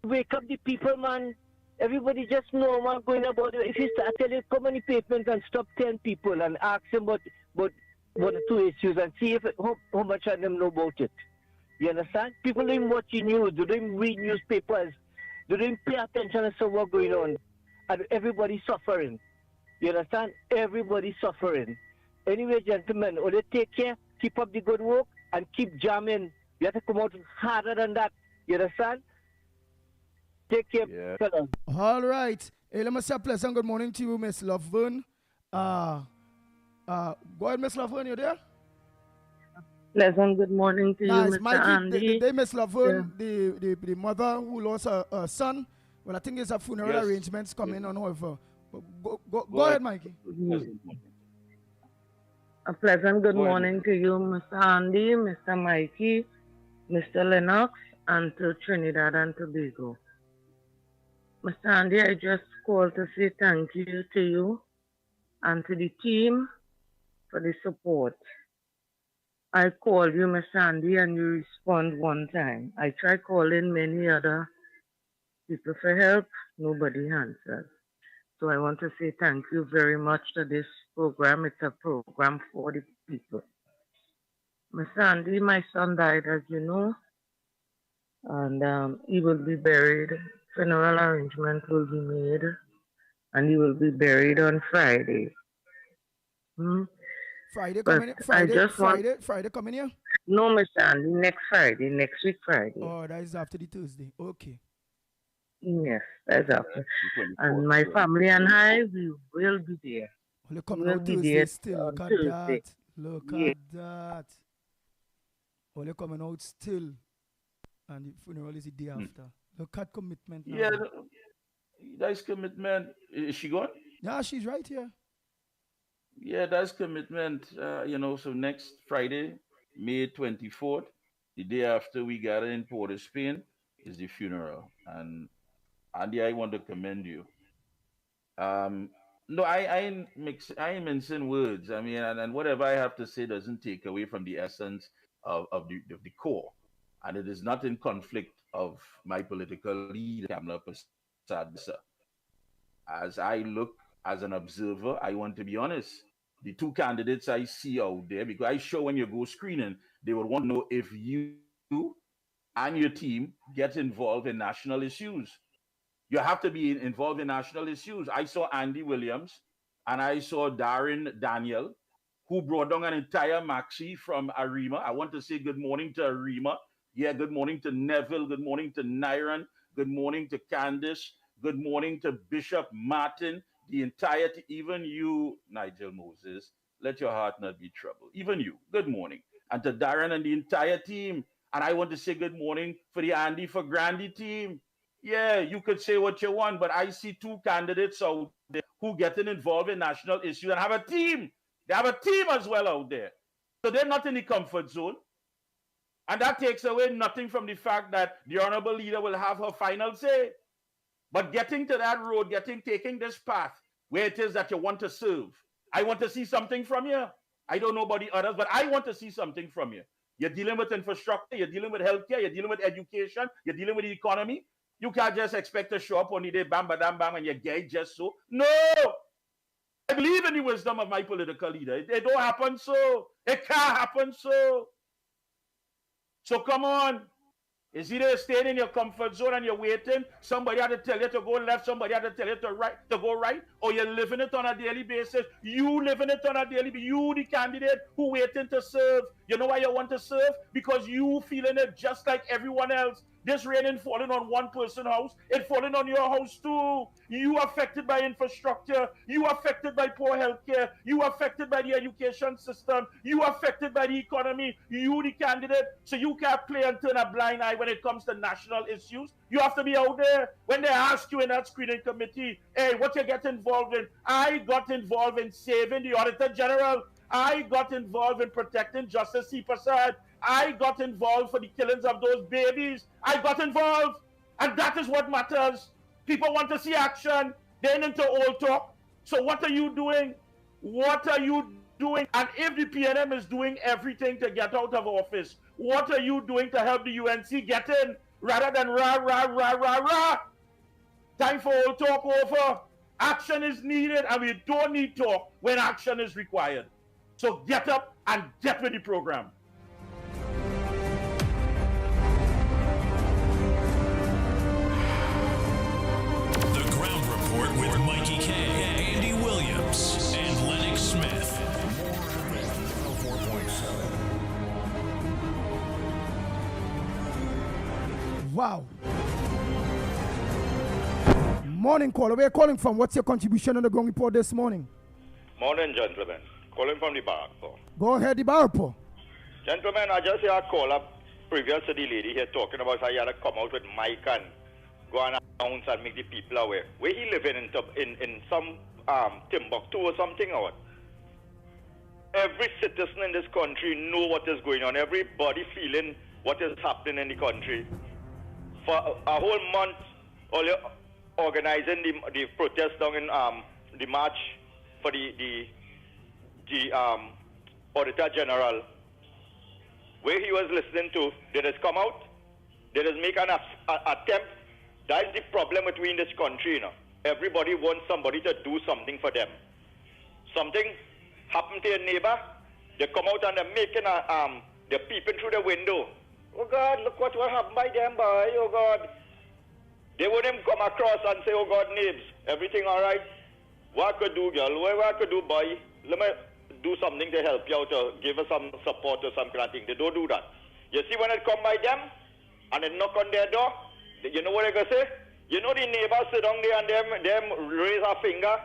Wake up the people, man. Everybody just know what's going about it. If you start telling, come on the pavement and stop 10 people and ask them about the 2 issues and see how much of them know about it. You understand? People don't even watch the news. They don't even read newspapers. They don't pay attention to what's going on. And everybody's suffering. You understand? Everybody's suffering. Anyway, gentlemen, only take care, keep up the good work, and keep jamming. You have to come out harder than that. You understand? Take care, fellas. All right. Hey, let me say a pleasant good morning to you, Miss Laverne. Go ahead, Miss Laverne, you there? Pleasant good morning to you, Mr. Mikey, Andy. they Miss Laverne, the mother who lost her son. Well, I think it's a funeral arrangements coming on over. Go ahead, Mikey. A pleasant good morning to you, Mr. Andy, Mr. Mikey, Mr. Lennox, and to Trinidad and Tobago. Mr. Andy, I just called to say thank you to you and to the team for the support. I called you, Mr. Andy, and you respond one time. I tried calling many other people for help. Nobody answered. So I want to say thank you very much to this program. It's a program for the people. Mr. Andy, my son died, as you know, and he will be buried. Funeral arrangement will be made, and he will be buried on Friday. Friday But coming. I Friday. just want Friday coming here. no, Mr. Andy, next Friday, next week Friday. Oh, that is after the Thursday. Okay. Yes, that's after. And my family and I, we will be there. Well, you're We coming will out be Thursday there still. on Look at Thursday. that. Look Yeah. at that. Well, you're coming out still. And the funeral is the day after. Look at commitment now. Yeah, that's commitment. Is she gone? Yeah, she's right here. Yeah, that's commitment. So next Friday, May 24th, the day after we gather in Port of Spain, is the funeral. And Andy, I want to commend you. No, I ain't mincing words. I mean, and whatever I have to say doesn't take away from the essence of the core. And it is not in conflict of my political leader, Kamala Prasad. As I look as an observer, I want to be honest. The two candidates I see out there, because I'm sure when you go screening, they would want to know if you and your team get involved in national issues. You have to be involved in national issues. I saw Andy Williams and I saw Darren Daniel, who brought down an entire maxi from Arima. I want to say good morning to Arima. Yeah, good morning to Neville. Good morning to Nyron. Good morning to Candice. Good morning to Bishop Martin. The entirety, even you, Nigel Moses, let your heart not be troubled. Even you, good morning. And to Darren and the entire team. And I want to say good morning for the Andy for Grandy team. Yeah, you could say what you want, but I see two candidates out there who getting involved in national issues and have a team. They have a team as well out there. So they're not in the comfort zone. And that takes away nothing from the fact that the honorable leader will have her final say. But getting to that road, taking this path where it is that you want to serve, I want to see something from you. I don't know about the others, but I want to see something from you. You're dealing with infrastructure, you're dealing with healthcare, you're dealing with education, you're dealing with the economy. You can't just expect to show up on the day, bam, bam, bam, and you get it just so. No! I believe in the wisdom of my political leader. It don't happen so. It can't happen so. So come on. It's either staying in your comfort zone and you're waiting. Somebody had to tell you to go left. Somebody had to tell you to go right. Or you're living it on a daily basis. You living it on a daily basis. You, the candidate who waiting to serve. You know why you want to serve? Because you feeling it just like everyone else. This rain ain't falling on one person's house. It's falling on your house too. You affected by infrastructure. You affected by poor healthcare. You affected by the education system. You affected by the economy. You the candidate. So you can't play and turn a blind eye when it comes to national issues. You have to be out there. When they ask you in that screening committee, hey, what you get involved in? I got involved in saving the Auditor General. I got involved in protecting Justice C. Prasad. I got involved for the killings of those babies. I got involved. And that is what matters. People want to see action. They're into old talk. So what are you doing? What are you doing? And if the PNM is doing everything to get out of office, what are you doing to help the UNC get in? Rather than rah, rah, rah, rah, rah. Time for old talk over. Action is needed, and we don't need talk when action is required. So get up and get with the program. The Ground Report with Mikey K, Andy Williams, and Lennox Smith. Wow. Morning caller. Where are you calling from? What's your contribution on the ground report this morning? Morning, gentlemen. Calling from the bar. Go ahead, the Barpo. Gentlemen, I just hear a call up previous to the lady here talking about how he had to come out with mic and go and announce and make the people aware. Where he living in some Timbuktu or something or what? Every citizen in this country know what is going on. Everybody feeling what is happening in the country. For a whole month, all you organizing the protest down in the march for the Auditor General, where he was listening to, they just come out, they just make an attempt. That is the problem between this country, you know. Everybody wants somebody to do something for them. Something happened to your neighbor, they come out and they're making They're peeping through the window. Oh God, look what will happen by them, boy. Oh God. They wouldn't come across and say, oh God, Nibs, everything all right? What I could do, girl? What I could do, boy? Let me do something to help you out, or give us some support or some kind of thing. They don't do that. You see, when it come by them and they knock on their door, you know what they're going to say? You know the neighbors sit down there and them raise a finger.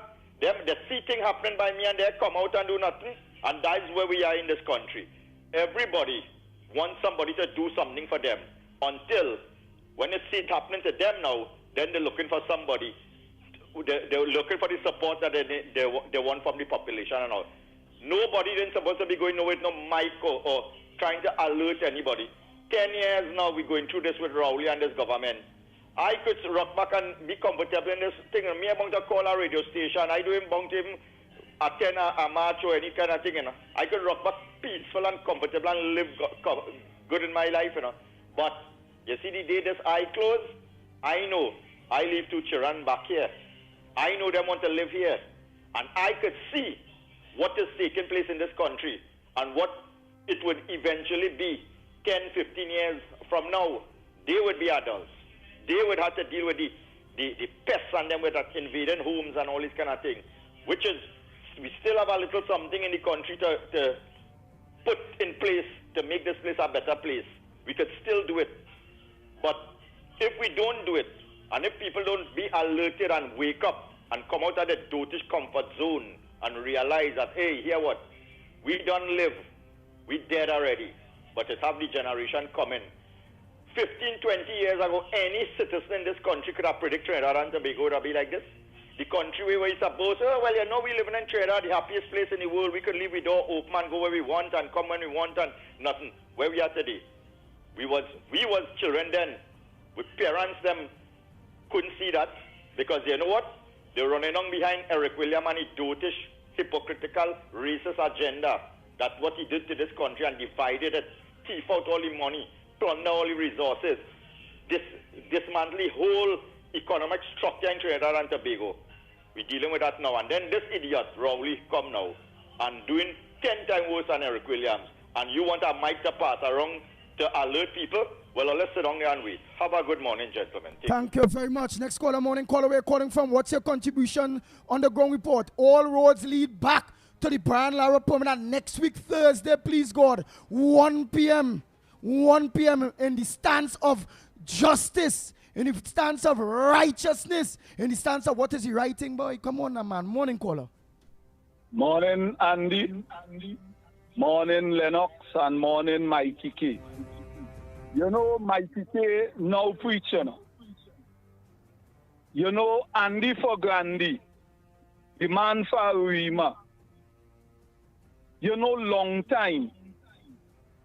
They see things happening by me and they come out and do nothing. And that's where we are in this country. Everybody wants somebody to do something for them. Until when they see it happening to them now, then they're looking for somebody. They're looking for the support that they want from the population and all. Nobody is supposed to be going with no mic or trying to alert anybody. 10 years now we're going through this with Rowley and this government. I could rock back and be comfortable in this thing. Me about to call a radio station. I do about him attend a march or any kind of thing, you know. I could rock back peaceful and comfortable and live good in my life, you know. But you see the day this eye close, I know I leave two children back here. I know they want to live here. And I could see what is taking place in this country and what it would eventually be 10, 15 years from now. They would be adults. They would have to deal with the pests and them with that invading homes and all this kind of thing. Which is, we still have a little something in the country to put in place to make this place a better place. We could still do it. But if we don't do it, and if people don't be alerted and wake up and come out of the dotish comfort zone and realize that, hey, hear what? We don't live. We dead already. But it's have the generation coming. 15, 20 years ago, any citizen in this country could have predicted Trinidad and Tobago would be like this. The country where we're supposed, oh, well, you know, we living in Trinidad, the happiest place in the world. We could leave the door open and go where we want and come when we want and nothing. Where we are today. We was children then. With parents, them couldn't see that. Because you know what? They're running on behind Eric William and his dotish, hypocritical, racist agenda. That's what he did to this country and divided it. Thief out all the money. Plunder all the resources. Dismantle the whole economic structure in Trinidad and Tobago. We're dealing with that now. And then this idiot, Rowley, come now and doing 10 times worse than Eric Williams. And you want a mic to pass around to alert people? Well, let's sit down there and wait. Have a good morning, gentlemen. Thank you very much. Next caller, morning caller, we're calling from. What's your contribution on the ground report? All roads lead back to the Brian Lara Permanent next week, Thursday, please God, 1 p.m. 1 p.m. in the stance of justice, in the stance of righteousness, in the stance of what is he writing, boy? Come on, man. Morning caller. Morning, Andy. Morning, Lennox, and morning, Mikey K. You know, Mikey K now preaching. You know, Andy for Grandy, the man for Rima. You know, long time,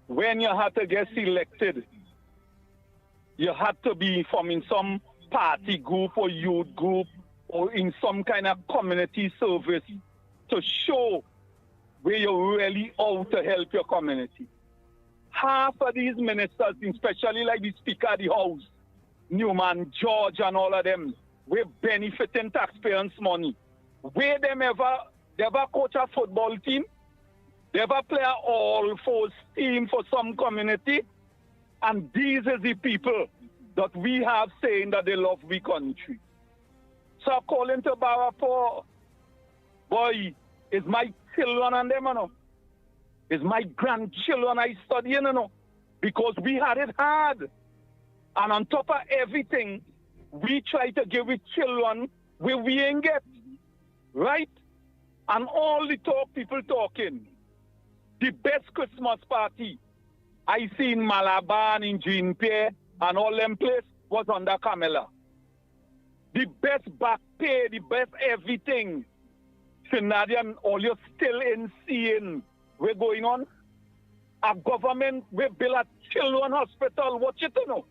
when you had to get elected, you had to be from in some party group or youth group or in some kind of community service to show where you're really out to help your community. Half of these ministers, especially like the Speaker of the House, Newman, George, and all of them, we're benefiting taxpayers' money. Where they ever coach a football team? They ever play an all-force team for some community? And these are the people that we have saying that they love the country. So calling to Barapur, boy, is my children and them, you know. Is my grandchildren I studying, you know. Because we had it hard. And on top of everything, we try to give it children where we ain't get. Right? And all the people talking. The best Christmas party I see in Malabar, in Jean Pierre, and all them places was under Camilla. The best back pay, the best everything. Trinidadian, all you're still in seeing we're going on. A government will build a children hospital. What you know?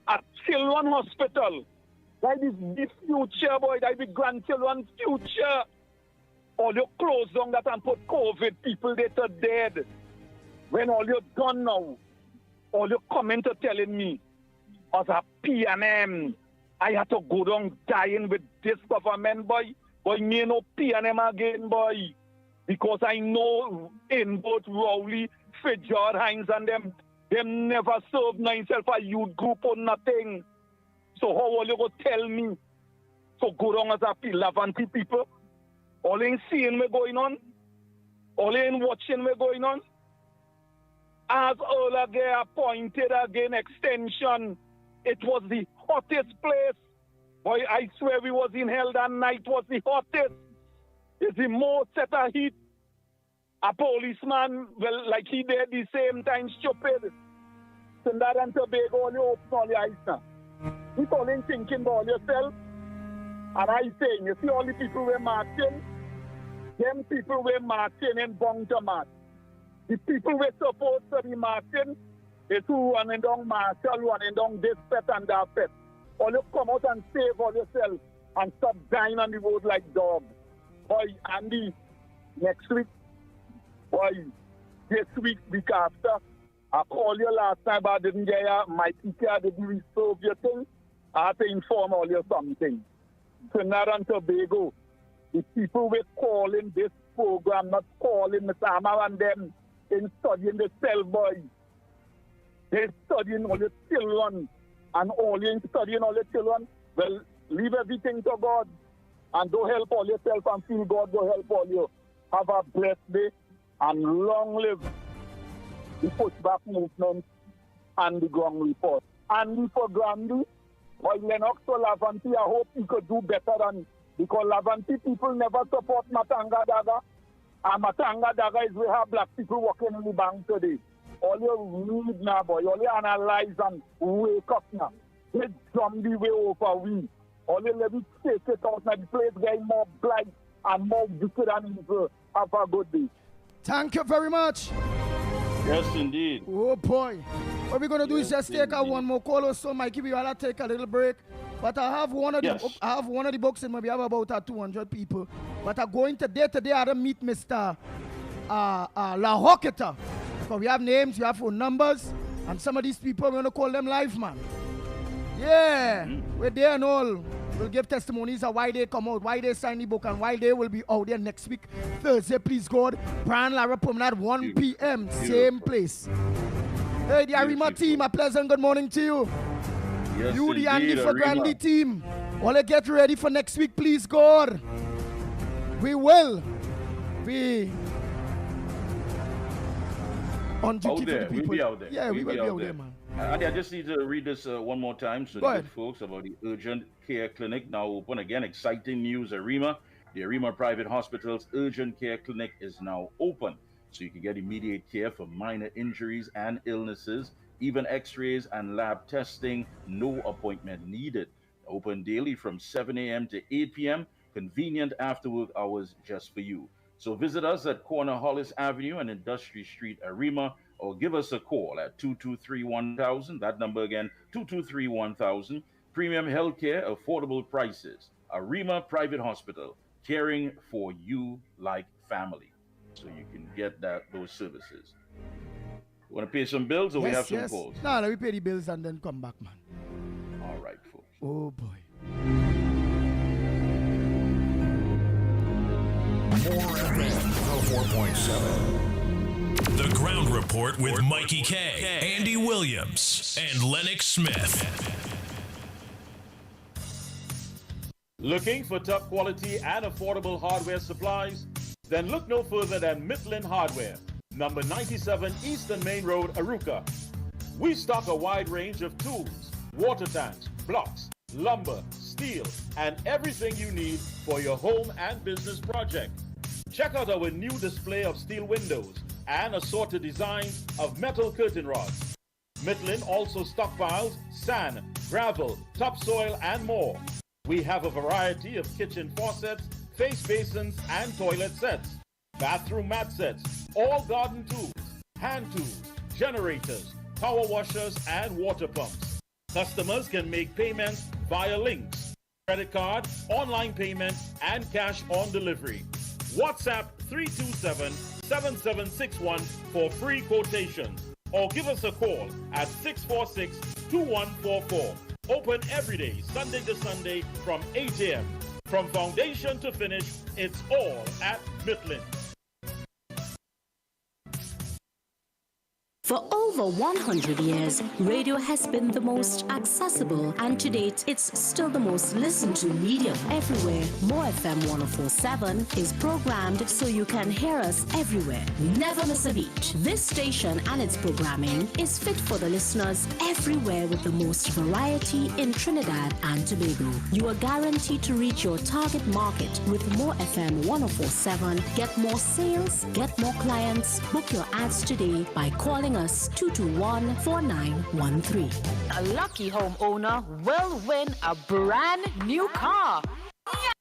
A children hospital. That is the future, boy. That is the grandchildren's future. All you close down that and put COVID, people that are dead. When all you're done now, all you coming to telling me, as a PNM, I had to go down dying with this government, boy. Boy, me no PNM again, boy. Because I know in both Rowley, Fitzgerald, Hines and them never served themselves a youth group or nothing. So how will you go tell me to go down as a Lavanti people? All ain't seeing me going on. All ain't watching me going on. As all again appointed again extension, it was the hottest place. Boy, I swear we was in hell that night was the hottest. It's the most set of heat. A policeman, well, like he did the same time, stupid. Trinidad and Tobago, you open all your eyes now. You only thinking about yourself. And I saying, you see all the people were marching? Them people were marching in Bunker March. The people were supposed to be marching is who running down Marshall, running down this pet and that pet. All you come out and save all yourself and stop dying on the road like dogs. Boy, Andy, next week, boy, this week after, I called you last time, but I didn't get you. Mikey didn't resolve your thing. I had to inform all you something. Trinidad and Tobago, the people were calling this program, not calling Mr. Amar and them, in studying the cell boys. They're studying all the children, and all you studying all the children, well, leave everything to God, and don't help all yourself and feel God will help all you. Have a blessed day, and long live the pushback movement and the ground report. And for Grandy, or Lennox or Lavanti, I hope he could do better than, because Lavanti people never support Matanga Daga, and Matanga Daga is we have black people working in the bank today. All you read now, boy, all you analyze and wake up now. Let's jump the way over we. All you let it take it out now, the place getting more blight and more wicked and evil. Have a good day. Thank you very much. Yes, indeed. Oh, boy. What we're going to do is just take one more call or so, Mikey. We want to take a little break. But I have one of the books and maybe have about 200 people. But I'm going today I don't meet Mr. La Hocketa. Because we have names, we have phone numbers, and some of these people, we're going to call them live, man. Yeah, we're there and all. We'll give testimonies of why they come out, why they sign the book, and why they will be out there next week, Thursday, please God. Brian Lara Promenade, 1 p.m., same place. Hey, the Arima team, a pleasant good morning to you. Yes, You, the Andy for Arima. Grandy team. All get ready for next week, please God. We will be on duty Out there. for the people. We'll be out there. Yeah, we will be out there, man. I just need to read this one more time so the good folks about the urgent care clinic now open again. Exciting news, Arima. The Arima Private Hospital's urgent care clinic is now open, so you can get immediate care for minor injuries and illnesses, even x-rays and lab testing, no appointment needed. Open daily from 7 a.m. to 8 p.m., convenient after work hours just for you. So visit us at corner Hollis Avenue and Industry Street, Arima, or give us a call at 223-1000. That number again, 223-1000. Premium healthcare, affordable prices. Arima Private Hospital, caring for you like family. So you can get those services. You want to pay some bills or we have some calls? No, we pay the bills and then come back, man. All right, folks. Oh, boy. More FM 4.7. The Ground Report with Mikey K, Andy Williams, and Lennox Smith. Looking for top quality and affordable hardware supplies? Then look no further than Midland Hardware, number 97 Eastern Main Road, Aruka. We stock a wide range of tools, water tanks, blocks, lumber, steel, and everything you need for your home and business project. Check out our new display of steel windows and assorted designs of metal curtain rods. Midland also stockpiles sand, gravel, topsoil, and more. We have a variety of kitchen faucets, face basins, and toilet sets, bathroom mat sets, all garden tools, hand tools, generators, power washers, and water pumps. Customers can make payments via links, credit card, online payment, and cash on delivery. WhatsApp 327-7761 for free quotations, or give us a call at 646-2144. Open every day, Sunday to Sunday from 8 a.m. From foundation to finish, it's all at Midland. For over 100 years, radio has been the most accessible, and to date, it's still the most listened to medium everywhere. More FM 104.7 is programmed so you can hear us everywhere. Never miss a beat. This station and its programming is fit for the listeners everywhere with the most variety in Trinidad and Tobago. You are guaranteed to reach your target market with More FM 104.7. Get more sales, get more clients. Book your ads today by calling us 221-4913. A lucky homeowner will win a brand new car. Yes!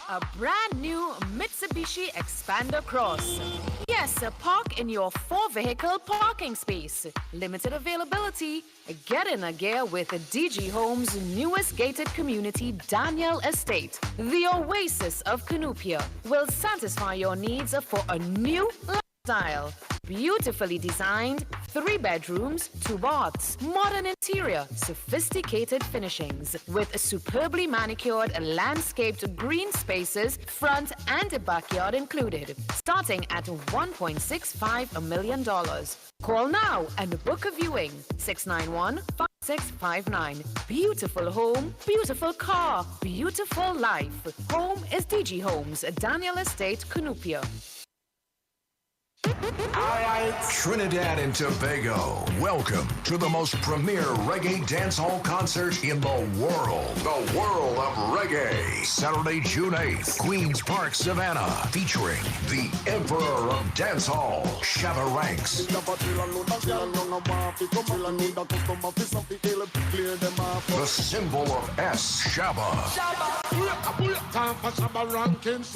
A brand new Mitsubishi Expander Cross. Yes, park in your 4-vehicle parking space. Limited availability. Get in a gear with DG Homes' newest gated community, Daniel Estate. The oasis of Canoopia will satisfy your needs for a new lifestyle. Beautifully designed, 3 bedrooms, 2 baths, modern interior, sophisticated finishings, with superbly manicured landscaped green spaces, front and backyard included, starting at $1.65 million. Call now and book a viewing. 691-5659. Beautiful home, beautiful car, beautiful life. Home is DG Homes, Daniel Estate, Canoopia. Trinidad and Tobago, welcome to the most premier reggae dancehall concert in the world. The World of Reggae. Saturday, June 8th, Queen's Park, Savannah, featuring the Emperor of Dancehall, Shabba Ranks. The symbol of S, Shabba. Shabba Ranks.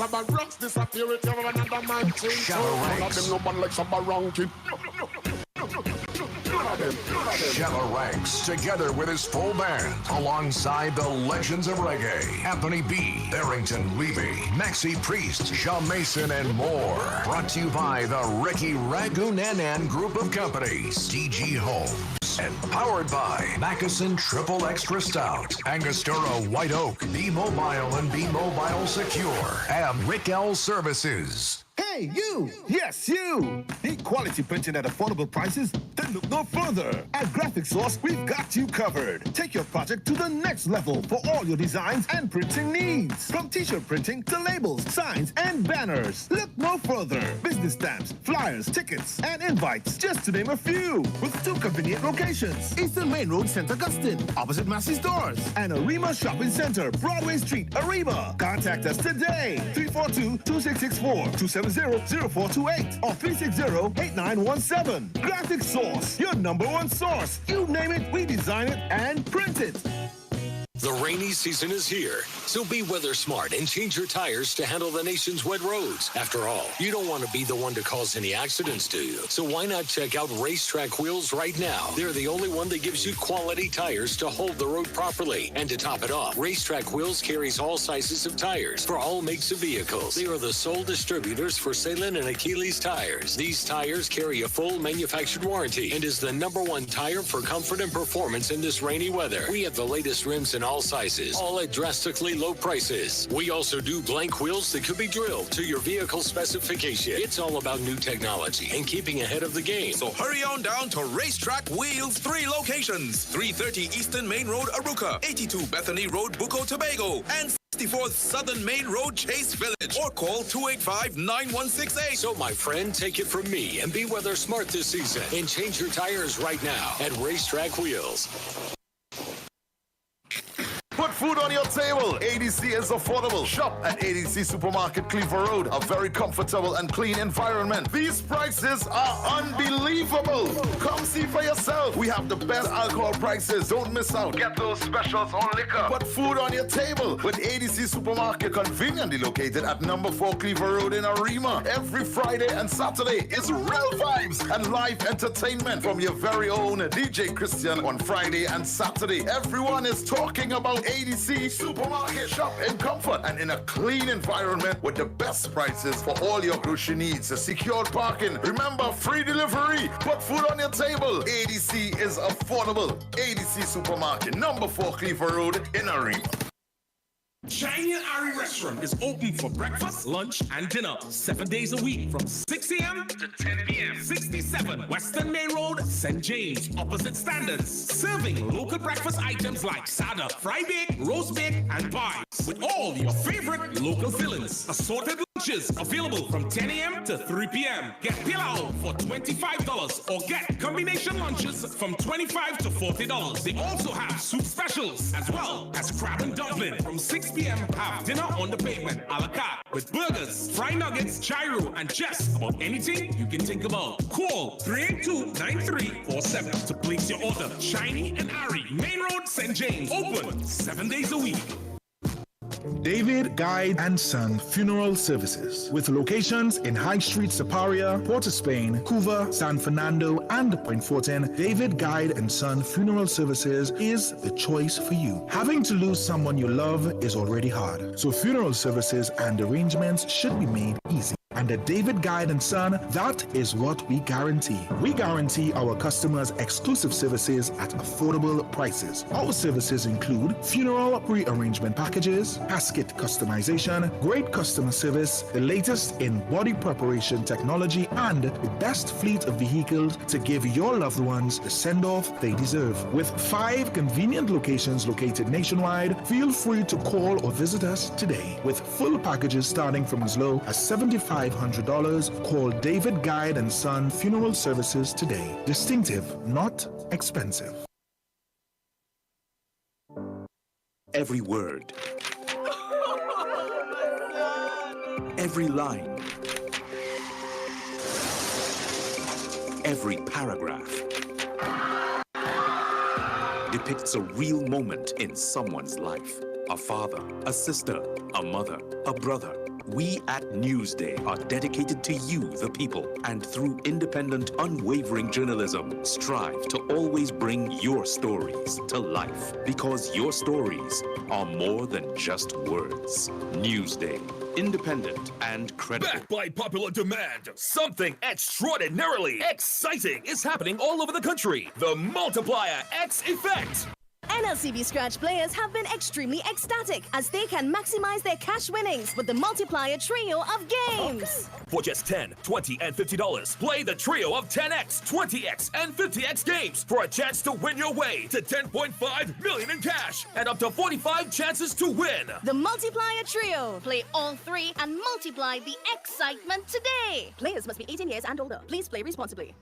Shabba Ranks, together with his full band, alongside the legends of reggae, Anthony B., Barrington Levy, Maxie Priest, Shaw Mason, and more. Brought to you by the Ricky Ragunanan Group of Companies, DG Homes, and powered by Mackeson Triple Extra Stout, Angostura White Oak, B-Mobile and B-Mobile Secure, and Rick L Services. Hey, you! Yes, you! Need quality printing at affordable prices? Then look no further. At Graphic Source, we've got you covered. Take your project to the next level for all your designs and printing needs. From t-shirt printing to labels, signs, and banners. Look no further. Business stamps, flyers, tickets, and invites, just to name a few. With 2 convenient locations. Eastern Main Road, St. Augustine, opposite Massey Stores. And Arima Shopping Center, Broadway Street, Arima. Contact us today. 342-2664, 270-0428 or 360-8917. Graphic Source, your #1 source. You name it, we design it and print it. The rainy season is here, so be weather smart and change your tires to handle the nation's wet roads. After all, you don't want to be the one to cause any accidents, do you? So why not check out Racetrack Wheels right now? They're the only one that gives you quality tires to hold the road properly. And to top it off, Racetrack Wheels carries all sizes of tires for all makes of vehicles. They are the sole distributors for Salem and Achilles tires. These tires carry a full manufactured warranty and is the #1 tire for comfort and performance in this rainy weather. We have the latest rims in all sizes, all at drastically low prices. We also do blank wheels that could be drilled to your vehicle specification. It's all about new technology and keeping ahead of the game. So hurry on down to Racetrack Wheels, 3 locations: 330 Eastern Main Road, Aruca, 82 Bethany Road, Bucco, Tobago, and 64th Southern Main Road, Chase Village, or call 285-9168. So, my friend, take it from me and be weather smart this season and change your tires right now at Racetrack Wheels. Put food on your table. ADC is affordable. Shop at ADC Supermarket, Cleaver Road. A very comfortable and clean environment. These prices are unbelievable. Come see for yourself. We have the best alcohol prices. Don't miss out. Get those specials on liquor. Put food on your table with ADC Supermarket, conveniently located at #4 Cleaver Road in Arima. Every Friday and Saturday is real vibes and live entertainment from your very own DJ Christian on Friday and Saturday. Everyone is talking about ADC Supermarket. Shop in comfort and in a clean environment with the best prices for all your grocery needs. Secured parking. Remember, free delivery. Put food on your table. ADC is affordable. ADC Supermarket, #4 Cleaver Road in Arima. Shiny and Ari Restaurant is open for breakfast, lunch, and dinner 7 days a week from 6 a.m. to 10 p.m. 67 Western Main Road, St. James, opposite Standards. Serving local breakfast items like sada, fry bake, roast bake, and pies. With all your favorite local fillings. Assorted lunches available from 10 a.m. to 3 p.m. Get pilau for $25 or get combination lunches from $25 to $40. They also have soup specials as well as crab and dumpling from 6 p.m. Have dinner on the pavement a la carte with burgers, fried nuggets, gyro, and just about anything you can think about. Call 382-9347 to place your order. Shiny and Ari, Main Road, St. James. Open 7 days a week. David Guide and Son Funeral Services, with locations in High Street, Saparia, Port of Spain, Couva, San Fernando, and Point Fortin. David Guide and Son Funeral Services is the choice for you. Having to lose someone you love is already hard, so funeral services and arrangements should be made easy. And at David Guide and Son, that is what we guarantee. We guarantee our customers exclusive services at affordable prices. Our services include funeral pre-arrangement packages, casket customization, great customer service, the latest in body preparation technology, and the best fleet of vehicles to give your loved ones the send-off they deserve. With 5 convenient locations located nationwide, feel free to call or visit us today. With full packages starting from as low as $7,500, call David Guide and Son Funeral Services today. Distinctive, not expensive. Every word, every line, every paragraph depicts a real moment in someone's life. A father, a sister, a mother, a brother. We at Newsday are dedicated to you, the people, and through independent, unwavering journalism, strive to always bring your stories to life, because your stories are more than just words. Newsday, independent and credible. Backed by popular demand, something extraordinarily exciting is happening all over the country. The Multiplier X Effect. NLCB Scratch players have been extremely ecstatic as they can maximize their cash winnings with the multiplier trio of games. For just $10, $20, and $50, play the trio of 10X, 20X, and 50X games for a chance to win your way to $10.5 million in cash and up to 45 chances to win. The multiplier trio. Play all 3 and multiply the excitement today. Players must be 18 years and older. Please play responsibly.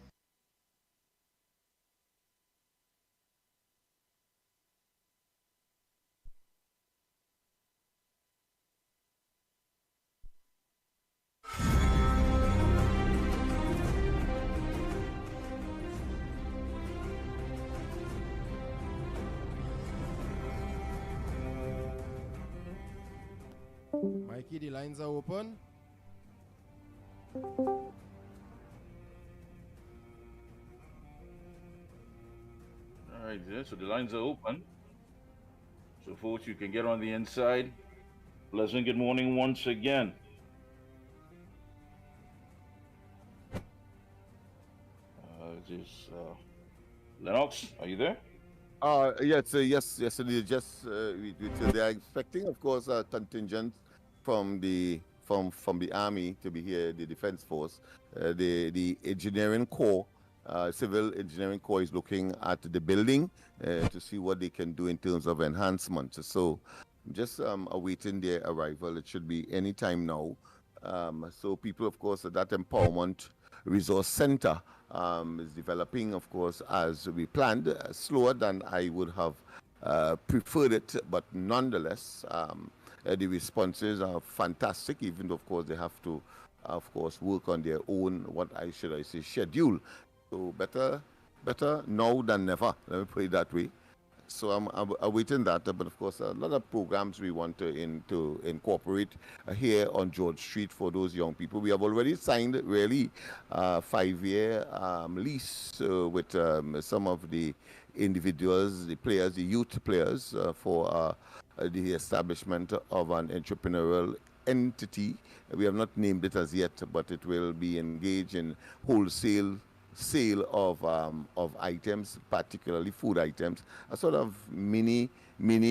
Mikey, the lines are open. All right, there. So the lines are open. So, folks, you can get on the inside. Pleasant good morning once again. Lennox, are you there? Yes, they just they are expecting, of course, a contingent from the army to be here, the defense force. The engineering corps, civil engineering corps, is looking at the building to see what they can do in terms of enhancement. So, just awaiting their arrival. It should be any time now. So, people, of course, at that empowerment resource center is developing, of course, as we planned, slower than I would have preferred it, but nonetheless, the responses are fantastic, even though, of course, they have to, of course, work on their own, schedule. So better now than never, let me put it that way. So I'm awaiting that, but of course, a lot of programs we want to incorporate here on George Street for those young people. We have already signed really 5-year lease with some of the individuals, the players, the youth players for the establishment of an entrepreneurial entity. We have not named it as yet, but it will be engaged in wholesale sale of items, particularly food items, a sort of mini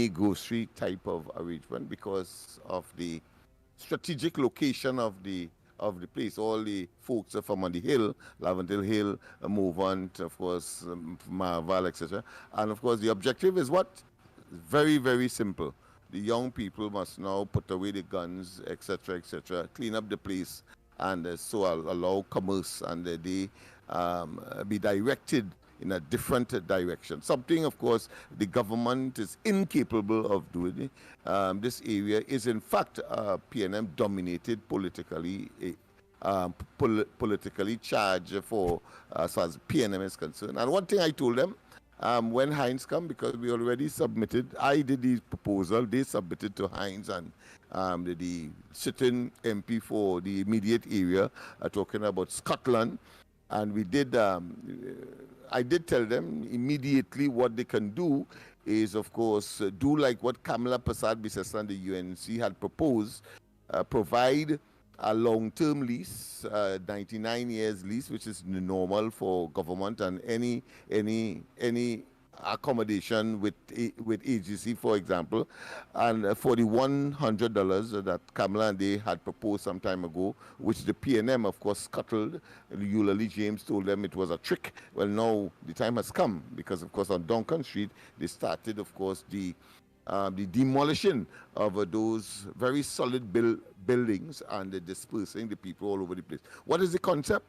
grocery type of arrangement because of the strategic location of the place. All the folks are from on the hill, Laventille Hill, Movant, of course, Marval, etc. And of course, the objective is what? Very, very simple. The young people must now put away the guns, etc., etc., clean up the place, and so allow commerce and they be directed in a different direction. Something, of course, the government is incapable of doing. This area is, in fact, PNM dominated politically, politically charged for as far as PNM is concerned. And one thing I told them, when Heinz come, because we already submitted, I did the proposal, they submitted to Heinz and the sitting MP for the immediate area, talking about Scotland. And we did, I did tell them immediately what they can do is, of course, do like what Kamala Persad-Bissessar and the UNC had proposed, provide a long-term lease, 99 years lease, which is normal for government, and any accommodation with agency, for example, and for the $100 that Kamala and they had proposed some time ago, which the PNM, of course, scuttled. Eulalie James told them it was a trick. Well, now the time has come because, of course, on Duncan Street, they started, of course, the demolition of those very solid buildings and the dispersing the people all over the place. What is the concept?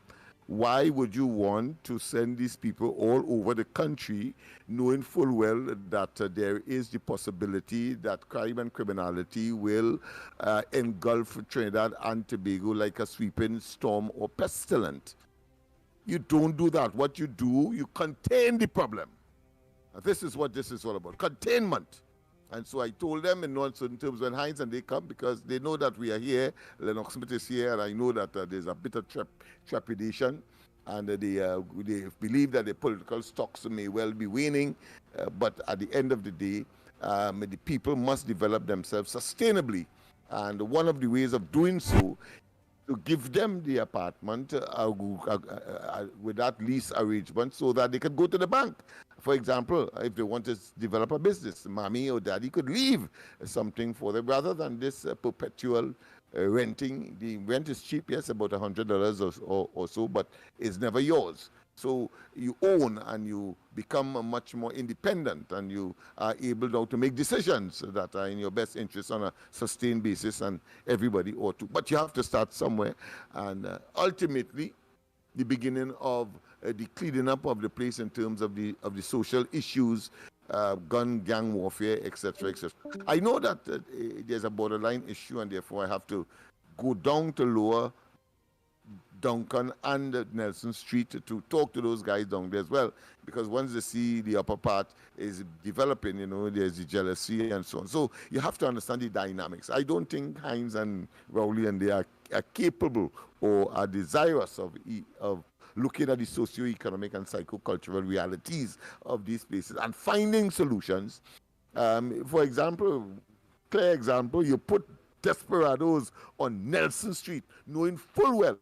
Why would you want to send these people all over the country knowing full well that there is the possibility that crime and criminality will engulf Trinidad and Tobago like a sweeping storm or pestilence? You don't do that. What you do, you contain the problem. This is what this is all about, containment. And so I told them in certain terms when Heinz and they come, because they know that we are here, Lennox Smith is here, and I know that there's a bit of trepidation, and they believe that the political stocks may well be waning, but at the end of the day, the people must develop themselves sustainably. And one of the ways of doing so, to give them the apartment with that lease arrangement so that they can go to the bank. For example, if they want to develop a business, mommy or daddy could leave something for them rather than this perpetual renting. The rent is cheap, yes, about $100 or so, but it's never yours. So you own and you become much more independent, and you are able now to make decisions that are in your best interest on a sustained basis, and everybody ought to. But you have to start somewhere, and ultimately, the beginning of the cleaning up of the place in terms of the social issues, gun, gang warfare, etc., etc. I know that there's a borderline issue, and therefore I have to go down to Lower Duncan and Nelson Street to talk to those guys down there as well, because once they see the upper part is developing, there's the jealousy and so on. So you have to understand the dynamics. I don't think Heinz and Rowley and they are capable or are desirous of looking at the socio-economic and psycho-cultural realities of these places and finding solutions. For example, clear example, you put desperados on Nelson Street, knowing full well,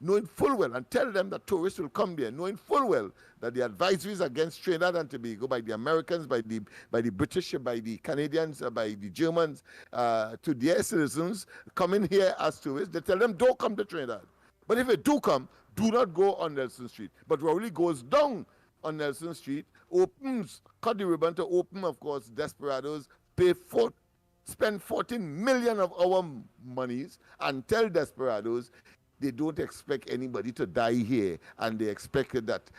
and tell them that tourists will come there, knowing full well that the advisories against Trinidad and Tobago by the Americans, by the British, by the Canadians, by the Germans, to their citizens coming here as tourists, they tell them don't come to Trinidad. But if they do come, do not go on Nelson Street. But Rowley goes down on Nelson Street, cut the ribbon to open, of course, desperados, spend 14 million of our monies and tell desperados they don't expect anybody to die here, and they expect that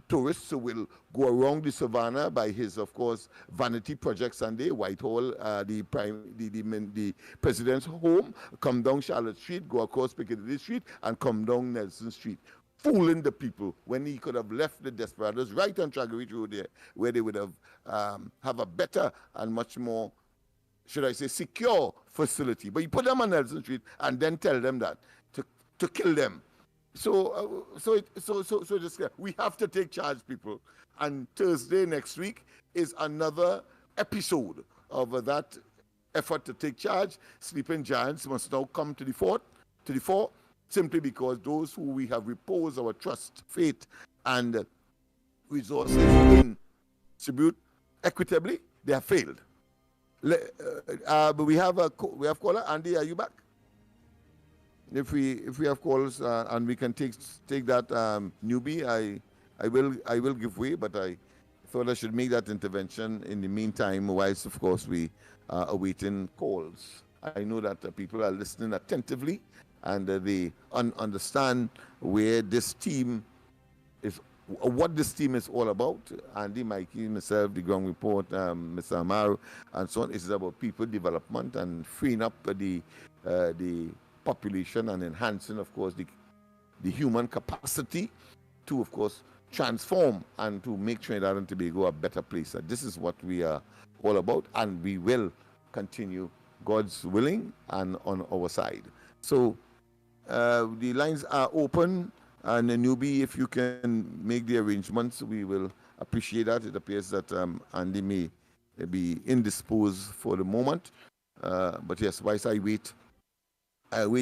tourists will go around the savannah by his, of course, vanity project Sunday, Whitehall, the president's home, come down Charlotte Street, go across Piccadilly Street, and come down Nelson Street, fooling the people when he could have left the desperados right on Traggery Road there, where they would have a better and much more, should I say, secure facility. But you put them on Nelson Street and then tell them that to kill them. So we have to take charge, people. And Thursday next week is another episode of that effort to take charge. Sleeping giants must now come to the fore, simply because those who we have reposed our trust, faith, and resources in distribute equitably, they have failed. But we have caller. Andy, are you back? If we have calls and we can take that newbie, I will give way, but I thought I should make that intervention in the meantime, whilst of course we are awaiting calls. I know that people are listening attentively and they understand where this team is, what this team is all about. Andy, Mikey, myself, the ground report, Mr. Amaro, and so on. It's about people development and freeing up the population and enhancing, of course, the human capacity to, of course, transform and to make Trinidad and Tobago a better place. And this is what we are all about, and we will continue, God's willing and on our side. So the lines are open, and a newbie, if you can make the arrangements, we will appreciate that. It appears that Andy may be indisposed for the moment, but yes, whilst I wait,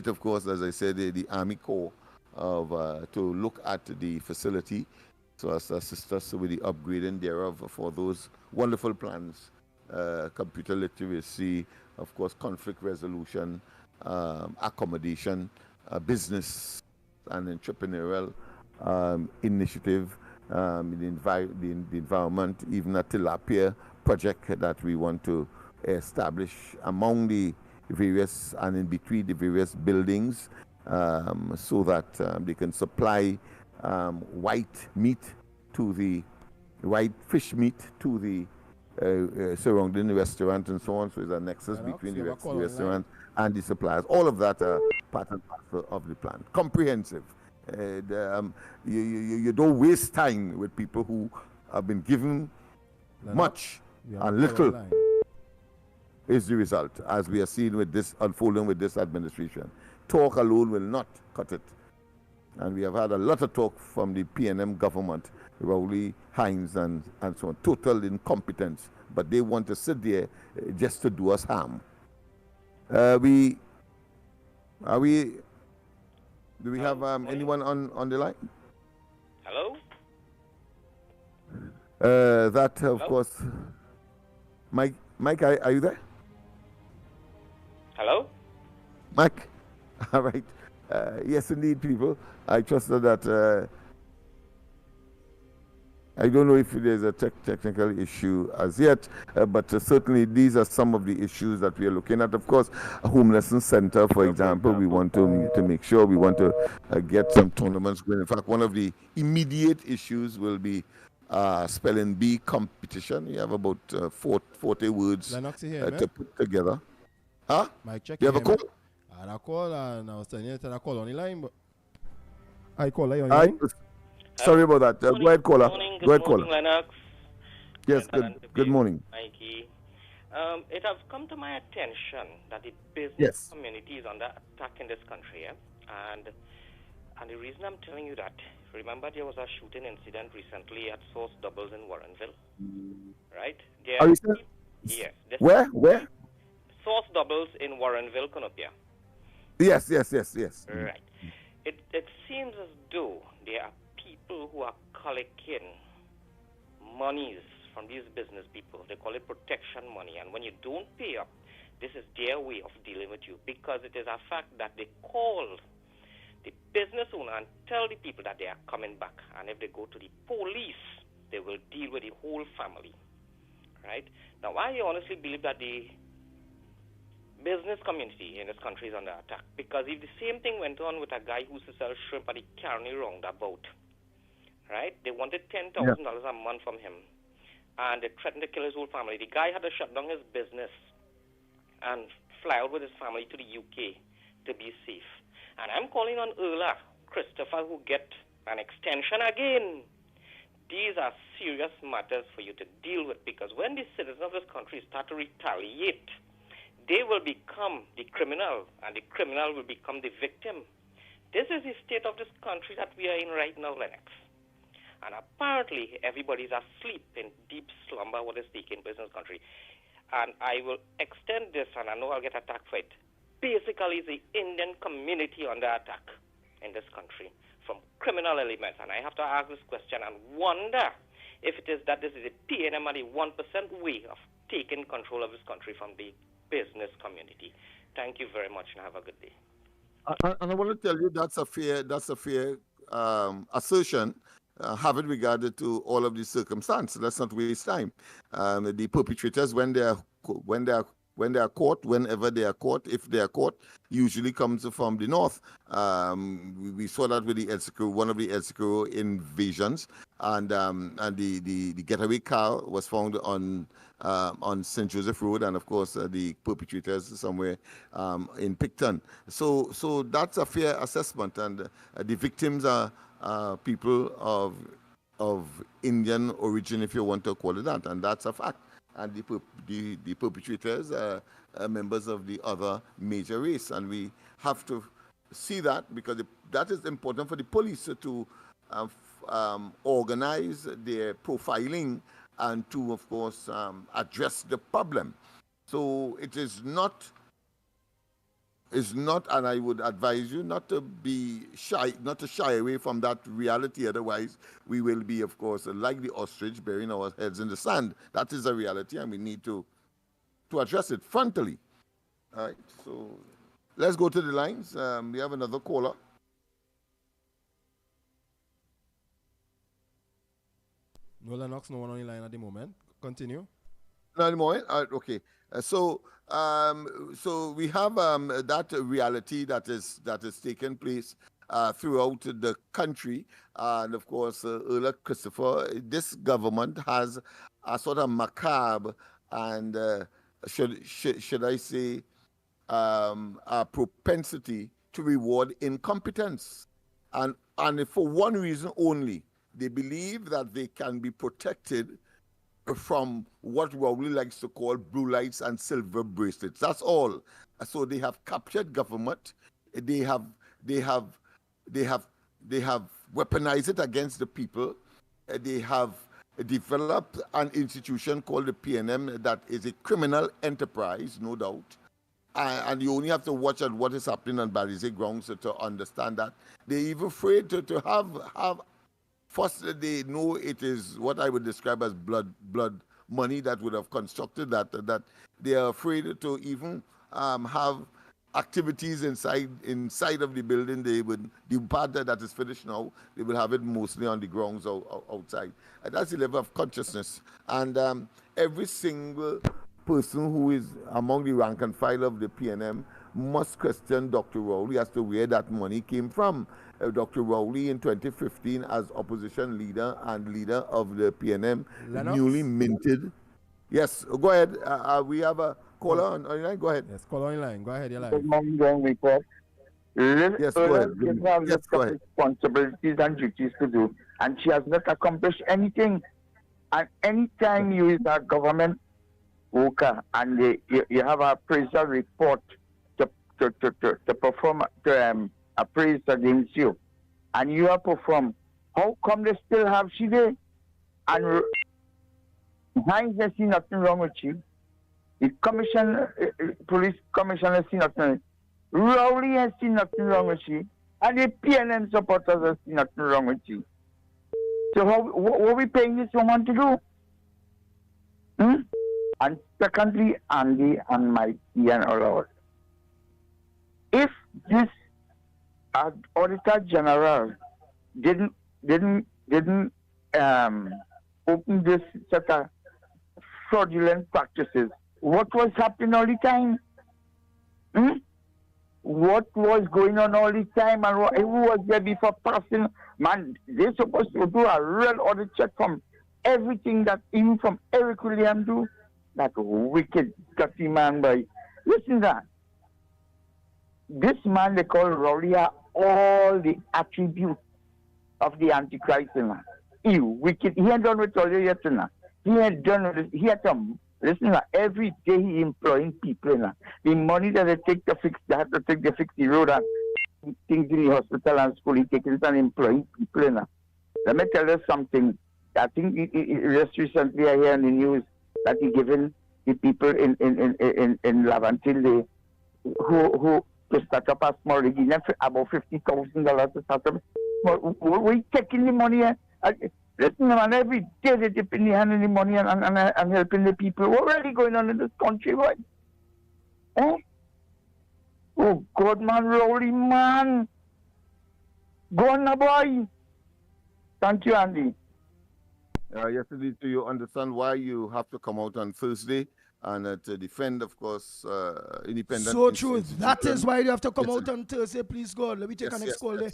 of course, as I said, the Army Corps to look at the facility so as to assist us with the upgrading thereof for those wonderful plans, computer literacy, of course, conflict resolution, accommodation, business and entrepreneurial initiative, the environment, even a tilapia project that we want to establish among the various and in between the various buildings, so that they can supply white fish meat to the surrounding restaurant and so on. So there's a nexus between the restaurant and the suppliers. All of that are part and parcel of the plan. Comprehensive. You don't waste time with people who have been given much and little is the result, as we are seeing with this unfolding with this administration. Talk alone will not cut it. And we have had a lot of talk from the PNM government, Rowley, Hines, and so on. Total incompetence. But they want to sit there just to do us harm. Do we have anyone on the line? Hello? That, of course. Mike, are you there? Hello? Mike? All right. Yes, indeed, people. I trust that I don't know if there's a technical issue as yet, but certainly these are some of the issues that we are looking at. Of course, a homelessness center, for example, we want to make sure we want to get some tournaments going. In fact, one of the immediate issues will be spelling bee competition. You have about 40 words to put together. Huh? Mike, check you have a call? I had a call and I was telling you that I call on the line, but I call on the line. Sorry about that. Go ahead, caller. Go ahead, caller. Lennox. Yes, good morning. Mikey. It has come to my attention that the business community is under attack in this country. And the reason I'm telling you that, remember there was a shooting incident recently at Source Doubles in Warrenville? Right? Yes. Where? Source Doubles in Warrenville, Canopia. Yes. Right. It seems as though there are people who are collecting monies from these business people. They call it protection money. And when you don't pay up, this is their way of dealing with you, because it is a fact that they call the business owner and tell the people that they are coming back. And if they go to the police, they will deal with the whole family. Right? Now, I honestly believe that the business community in this country is under attack, because if the same thing went on with a guy who used to sell shrimp at the Carney roundabout, right? They wanted $10,000 a month from him, and they threatened to kill his whole family. The guy had to shut down his business and fly out with his family to the UK to be safe. And I'm calling on Erla, Christopher, who get an extension again. These are serious matters for you to deal with, because when the citizens of this country start to retaliate, they will become the criminal, and the criminal will become the victim. This is the state of this country that we are in right now, Lennox. And apparently, everybody's asleep in deep slumber what is taking place in this country. And I will extend this, and I know I'll get attacked for it. Basically, the Indian community under attack in this country from criminal elements. And I have to ask this question and wonder if it is that this is a PNM and a 1% way of taking control of this country from the business community. Thank you very much and have a good day. And I want to tell you that's a fair assertion, having regarded to all of these circumstances. Let's not waste time. The perpetrators, whenever they are caught, if they are caught, usually comes from the north. We saw that with one of the El Seguro invasions, and the getaway car was found on St. Joseph Road, and of course the perpetrators somewhere in Picton. So that's a fair assessment, and the victims are people of Indian origin, if you want to call it that, and that's a fact. And the perpetrators are members of the other major race, and we have to see that, because that is important for the police to organize their profiling and to, of course, address the problem. So it is not, and I would advise you not to be shy, not to shy away from that reality. Otherwise, we will be, of course, like the ostrich, burying our heads in the sand. That is a reality, and we need to address it frontally. All right, so let's go to the lines. We have another caller. No, Lennox, no one on the line at the moment. Continue. Not anymore. Okay. So we have that reality that is taking place throughout the country, and of course, earlier, Christopher, this government has a sort of macabre and should I say a propensity to reward incompetence, and for one reason only. They believe that they can be protected from what Rowley likes to call blue lights and silver bracelets. That's all. So they have captured government. They have weaponized it against the people. They have developed an institution called the PNM that is a criminal enterprise, no doubt. And you only have to watch at what is happening on Balizé grounds to understand that. They're even afraid to have. First, they know it is what I would describe as blood money that would have constructed that they are afraid to even have activities inside of the building. They would, the part that is finished now, they will have it mostly on the grounds outside. And that's the level of consciousness. And every single person who is among the rank and file of the PNM must question Dr. Rowley as to where that money came from. Dr. Rowley in 2015 as opposition leader and leader of the PNM, Lennox? newly minted. Yes, go ahead. We have a caller on line. Go ahead. Yes, caller on line. Go ahead, you're live. Good morning, young report. Yes, go ahead. Yes, go ahead. Responsibilities and duties to do, and she has not accomplished anything. And anytime you is a government worker and you have a appraisal report to perform appraise against you, and you have performed, how come they still have she there? And Hines has seen nothing wrong with you. The police commissioner has seen nothing. Rowley has seen nothing wrong with you, and the PNM supporters have seen nothing wrong with you. So what are we paying this woman to do? And secondly, Andy and Mikey and all of us, if this Auditor General didn't open this set of fraudulent practices, what was happening all the time? What was going on all the time, and who was there before passing? Man, they're supposed to do a real audit check from everything that, even from Eric William do. That wicked, gutsy man, boy. Listen to that. This man they call Rowley are all the attributes of the Antichrist. He wicked. He ain't done with all you yet. He ain't done with it. He had to listen. Every day he employing people. The money that they take to fix, they have to take to fix the road and things in the hospital and school. He taking it and employing people. Let me tell you something. I think just recently I hear in the news that he given the people in Laventille who to start up a small rig, about $50,000 to start up. We taking the money. Listen, man, every day they dip in the hand in the money and helping the people. What really going on in this country, right? Eh? Oh, God, man, Rowley, man. Go on now, boy. Thank you, Andy. Yesterday, do you understand why you have to come out on Thursday and to defend, of course, independent? So true. That is why you have to come out on Thursday, please, God. Let me take our next call there.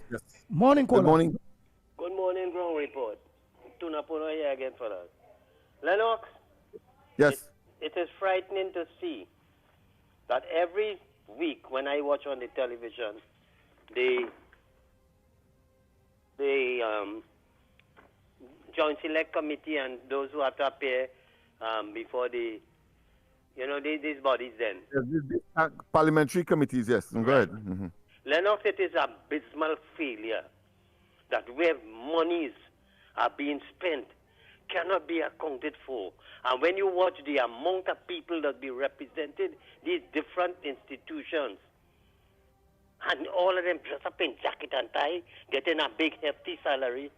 Morning, caller. Good morning. Good morning, ground report. Tuna Puno here again for us. Lennox? Yes. It is frightening to see that every week when I watch on the television, the Joint Select Committee and those who have to appear before these bodies then. Parliamentary committees, yes. Go ahead. Mm-hmm. Lennox, it is abysmal failure that where monies are being spent cannot be accounted for. And when you watch the amount of people that be represented, these different institutions, and all of them dressed up in jacket and tie, getting a big hefty salary,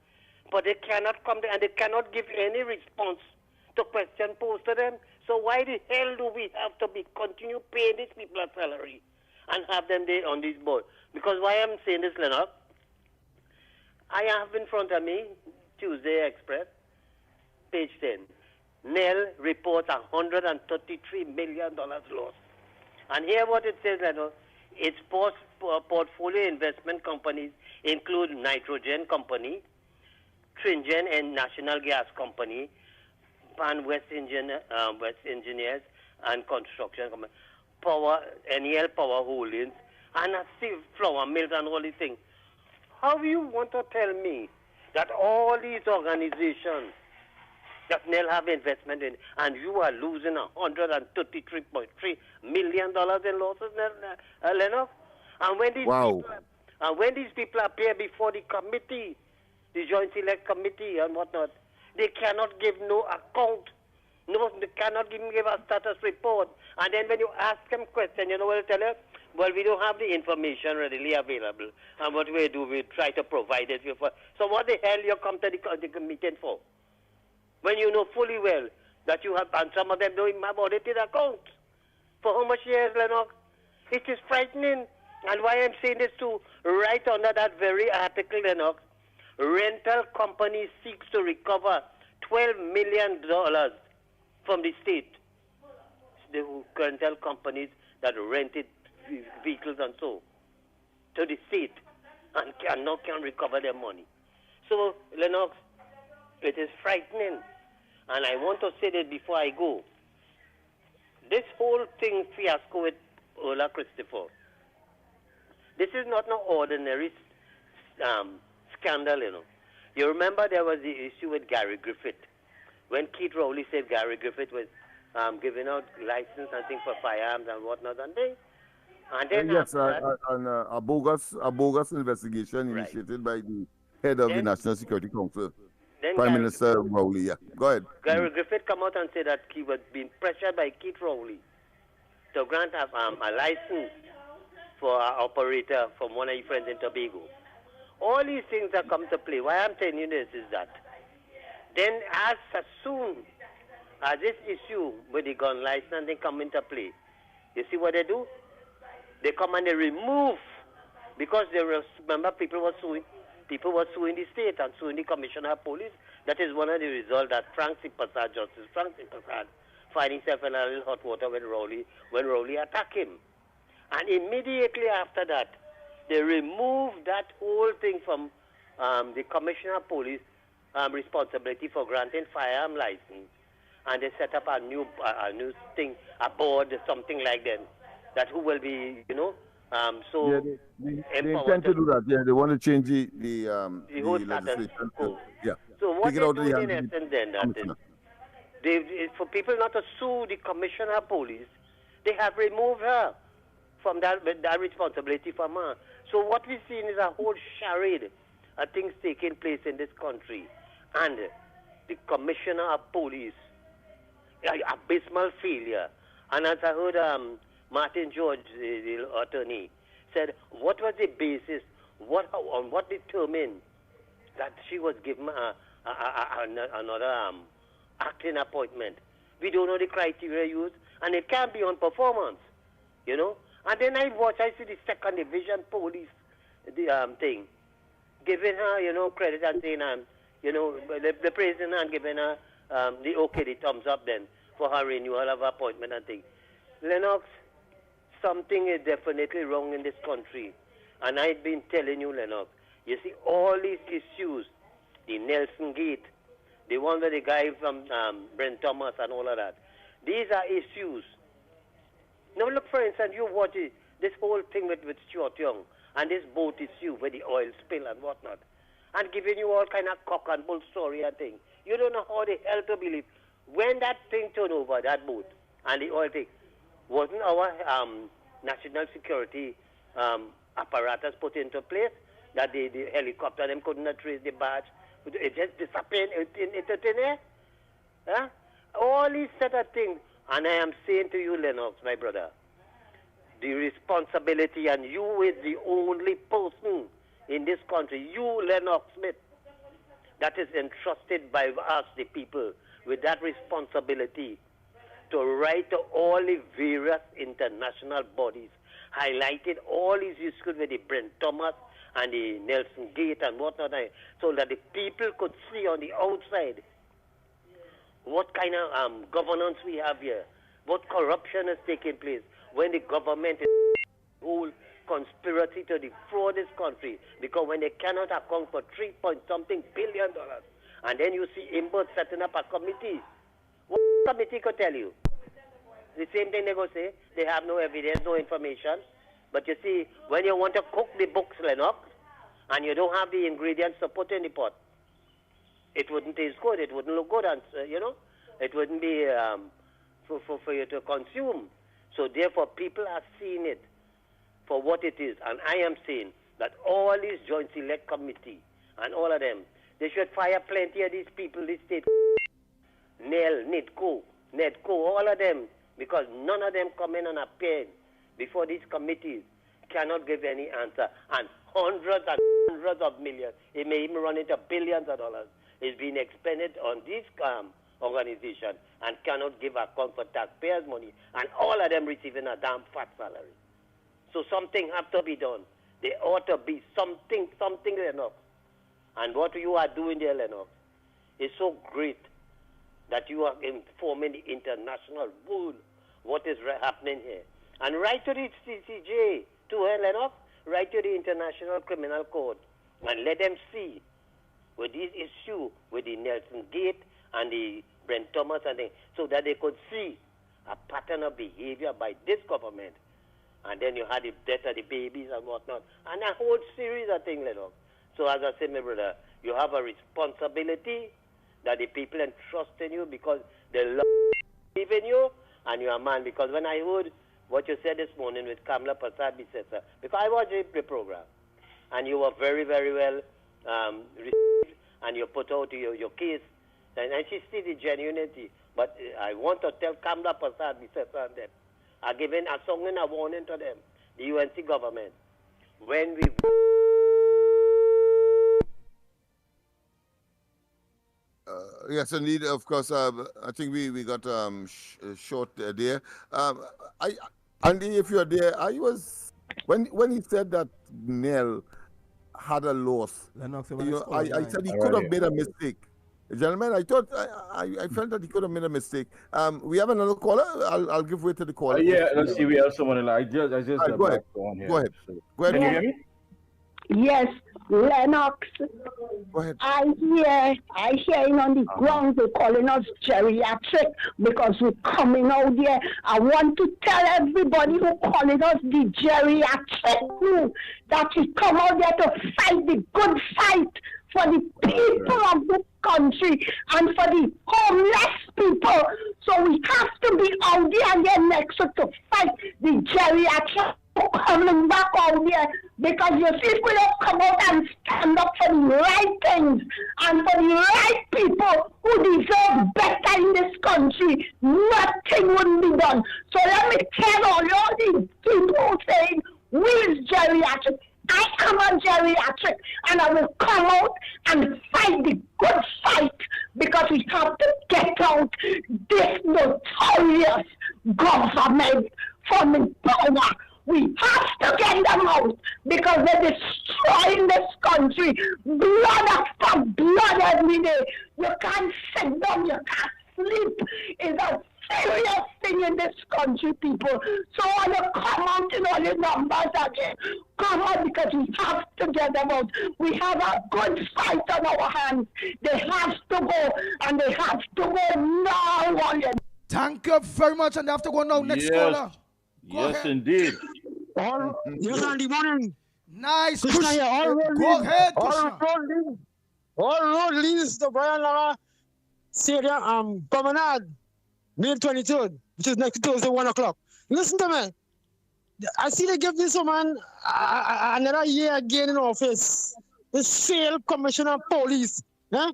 but they cannot come there and they cannot give any response to question posed to them. So why the hell do we have to continue paying these people a salary and have them there on this board? Because why I'm saying this, Leonard, I have in front of me Tuesday Express, page 10. Nell reports $133 million loss. And here what it says, Leonard, its portfolio investment companies include Nitrogen Company, Tringen and National Gas Company, Pan West Engineers and Construction Company, NEL Power Holdings, and a flour mills and all these things. How you want to tell me that all these organizations that NEL have investment in, and you are losing $133.3 million in losses, Lennox? And when these people appear before the committee, the Joint Select Committee and whatnot, they cannot give no account. No, they cannot give a status report. And then when you ask them questions, you know what they tell you? Well, we don't have the information readily available. And what we do, we try to provide it. So what the hell you come to the meeting for? When you know fully well that you have, and some of them don't even have audited accounts. For how much years, Lennox? It is frightening. And why I'm saying this too, right under that very article, Lennox, rental company seeks to recover $12 million from the state. The rental companies that rented vehicles and so to the state and can recover their money. So, Lennox, it is frightening. And I want to say that before I go. This whole thing fiasco with Ola Christopher, this is not no ordinary scandal, you know. You remember there was the issue with Gary Griffith, when Keith Rowley said Gary Griffith was giving out license and things for firearms and whatnot, and then yes, a bogus investigation initiated by the head of the National Security Council, Prime Minister Rowley. Yeah, go ahead. Gary Griffith come out and said that he was being pressured by Keith Rowley to grant a license for an operator from one of your friends in Tobago. All these things that come to play. Why I'm telling you this is that then as soon as this issue with the gun license they come into play, you see what they do? They come and they remove, because remember people were suing the state and suing the Commissioner of Police. That is one of the results that Justice Frank Prasad, finding himself in a little hot water when Rowley attacked him. And immediately after that, they removed that whole thing from the Commissioner of Police responsibility for granting firearm license, and they set up a new thing, a board, something like that who will be, they intend to do that. Yeah, they want to change the whole legislation. Yeah. So what they're doing in essence then, for people not to sue the Commissioner of Police, they have removed her from that responsibility from her. So what we're seeing is a whole charade of things taking place in this country. And the Commissioner of Police, abysmal failure. And as I heard Martin George, the attorney, said, what was the basis, on what determined that she was given another acting appointment. We don't know the criteria used, and it can't be on performance, you know. And then I see the second division police, thing, giving her, you know, credit and saying, you know, the praising and giving her the thumbs up then for her renewal of appointment and thing. Lennox, something is definitely wrong in this country, and I've been telling you, Lennox. You see, all these issues, the Nelson Gate, the one with the guy from Brent Thomas and all of that, these are issues. Now look, for instance, you watch this whole thing with Stuart Young and this boat issue with the oil spill and whatnot, and giving you all kind of cock and bull story and thing. You don't know how the hell to believe. When that thing turned over, that boat, and the oil thing, wasn't our national security apparatus put into place, that the helicopter them couldn't trace the barge, it just disappeared into thin air? Huh? All these set of things. And I am saying to you, Lennox, my brother, the responsibility, and you is the only person in this country, you, Lennox Smith, that is entrusted by us, the people, with that responsibility to write to all the various international bodies, highlighted all these issues with the Brent Thomas and the Nelson Gate and whatnot, so that the people could see on the outside what kind of governance we have here, what corruption is taking place, when the government is whole conspiracy to defraud this country, because when they cannot account for $3-point-something billion, and then you see Imbert setting up a committee. What committee could tell you? The same thing they go say, they have no evidence, no information. But you see, when you want to cook the books, Lennox, and you don't have the ingredients to put in the pot, it wouldn't taste good, it wouldn't look good, and you know, it wouldn't be for you to consume. So therefore, people are seeing it for what it is. And I am saying that all these joint select committee and all of them, they should fire plenty of these people, this state, NEL, NIDCO, all of them, because none of them come in and appear before these committees, cannot give any answer. And hundreds and hundreds of millions, it may even run into billions of dollars, is being expended on this organization and cannot give account for taxpayers' money, and all of them receiving a damn fat salary. So something has to be done. There ought to be something, Lennox. And what you are doing there, Lennox, is so great that you are informing the international world what is happening here. And write to the CCJ, to Lennox, write to the International Criminal Court, and let them see with this issue with the Nelson Gate and the Brent Thomas and things, so that they could see a pattern of behavior by this government. And then you had the death of the babies and whatnot, and a whole series of things, Lennox. So as I said, my brother, you have a responsibility that the people entrust in you because they believe in you, and you're a man. Because when I heard what you said this morning with Kamla Prasad Bisesa, because I watched the program, and you were very, very well received, and you put out your case, and she see the genuinity. But I want to tell Kamla Prasad Bisesa and them, I given a song and a warning to them, the UNC government, when we... Yes, indeed. Of course, I think we got short there. Andy, if you're there, I was when he said that Nell had a loss. Lennox, I said he could have made a mistake. Gentlemen, I thought I felt that he could have made a mistake. We have another caller. I'll give way to the caller. Yeah, let's see. We have someone in line. I just right, go ahead. Go ahead. Go ahead. Can you hear me? Yes, Lennox. Go ahead. I hear on the ground they're calling us geriatric because we're coming out there. I want to tell everybody who calling us the geriatric that we come out there to fight the good fight for the people of this country and for the homeless people. So we have to be out there and there next to fight the geriatric coming back out there, because you see, if we don't come out and stand up for the right things and for the right people who deserve better in this country, nothing wouldn't be done. So let me tell all these people saying, we is geriatric. I am a geriatric, and I will come out and fight the good fight because we have to get out this notorious government from in power. We have to get them out because they're destroying this country. Blood after blood every day. You can't sit down, you can't sleep. It's a serious thing in this country, people. So I want to come out in all the numbers again. Come on, because we have to get them out. We have a good fight on our hands. They have to go, and they have to go now, William. Thank you very much, and they have to go now. Next caller. Go Yes, ahead. indeed. Yes, Andy, morning. Nice. Krishna here. Go ahead, All road leads to Brian Lara Stadium, Promenade, May 23rd, which is next Thursday, 1 o'clock. Listen to me. I see they give this woman another year again in office. This failed commissioner of police. Eh?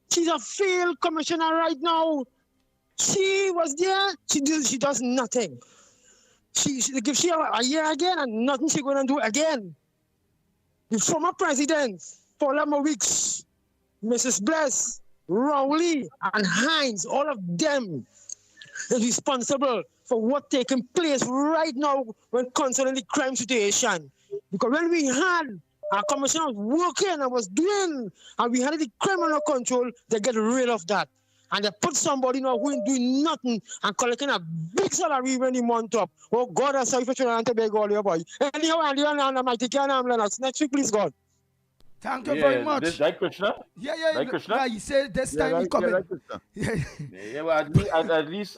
She's a failed commissioner right now. She was there. She does nothing. She give she a year again and nothing she gonna do again. The former president, Paula Weeks, Mrs. Bless, Rowley, and Hines, all of them is responsible for what taking place right now when concerning the crime situation. Because when we had our commissioner working and was doing, and we had the crime under control, they get rid of that. And they put somebody now who ain't doing nothing and collecting a big salary when the month up. Oh God, I'm sorry for trying to beg all your boy. Anyhow, Andy and Mikey can Lennox. Next week, please, God. Thank you very much. This right, Krishna? Yeah. Krishna? Yeah, he said this time he's coming. Well, at least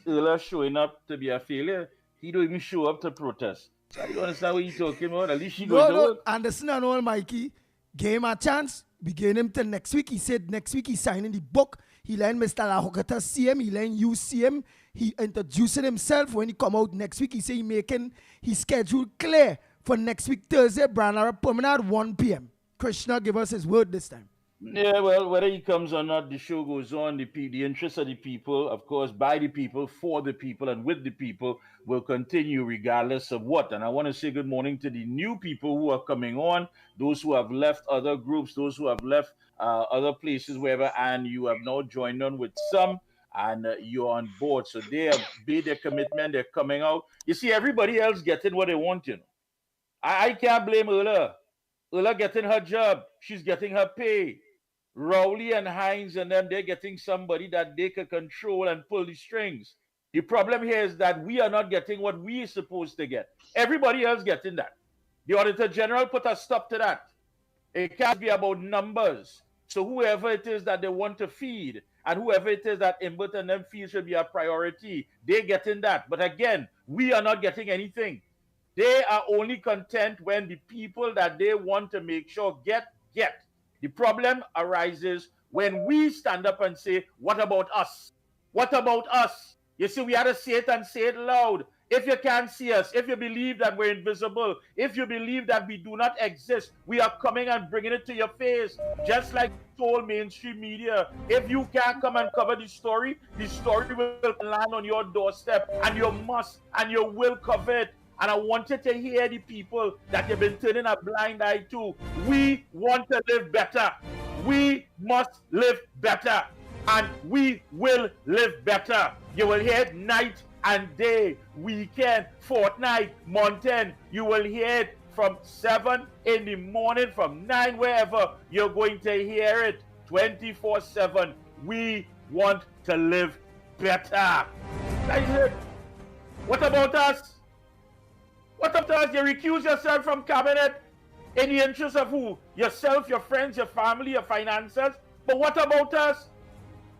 Earl showing up to be a failure. He don't even show up to protest. So I don't understand what you're talking about. At least she goes to work. Anderson and all, Mikey. Gave him a chance. We gave him till next week. He said next week he's signing the book. He let Mr. Lahokata see him. He let you see him. He introducing himself. When he come out next week, he say he making his schedule clear for next week, Thursday, Branara Promenade, 1 p.m. Krishna give us his word this time. Yeah, well, whether he comes or not, the show goes on. The interests of the people, of course, by the people, for the people, and with the people will continue regardless of what. And I want to say good morning to the new people who are coming on, those who have left other groups, those who have left other places, wherever, and you have now joined on with some, and you're on board. So they have made their commitment. They're coming out. You see, everybody else getting what they want, you know. I can't blame Ulla. Ulla getting her job. She's getting her pay. Rowley and Hines and them, they're getting somebody that they can control and pull the strings. The problem here is that we are not getting what we are supposed to get. Everybody else getting that. The Auditor General put a stop to that. It can't be about numbers. So whoever it is that they want to feed and whoever it is that Imbert and them feel should be a priority, they're getting that. But again, we are not getting anything. They are only content when the people that they want to make sure get. The problem arises when we stand up and say, what about us? What about us? You see, we had to say it and say it loud. If you can't see us, if you believe that we're invisible, if you believe that we do not exist, we are coming and bringing it to your face. Just like told mainstream media, if you can't come and cover the story will land on your doorstep, and you must and you will cover it. And I wanted to hear the people that you've been turning a blind eye to. We want to live better. We must live better. And we will live better. You will hear it night and day, weekend, fortnight, month end. You will hear it from 7 in the morning, from 9, wherever. You're going to hear it 24/7. We want to live better. That is it. What about us? What about us? You recuse yourself from cabinet in the interest of who? Yourself, your friends, your family, your finances. But what about us?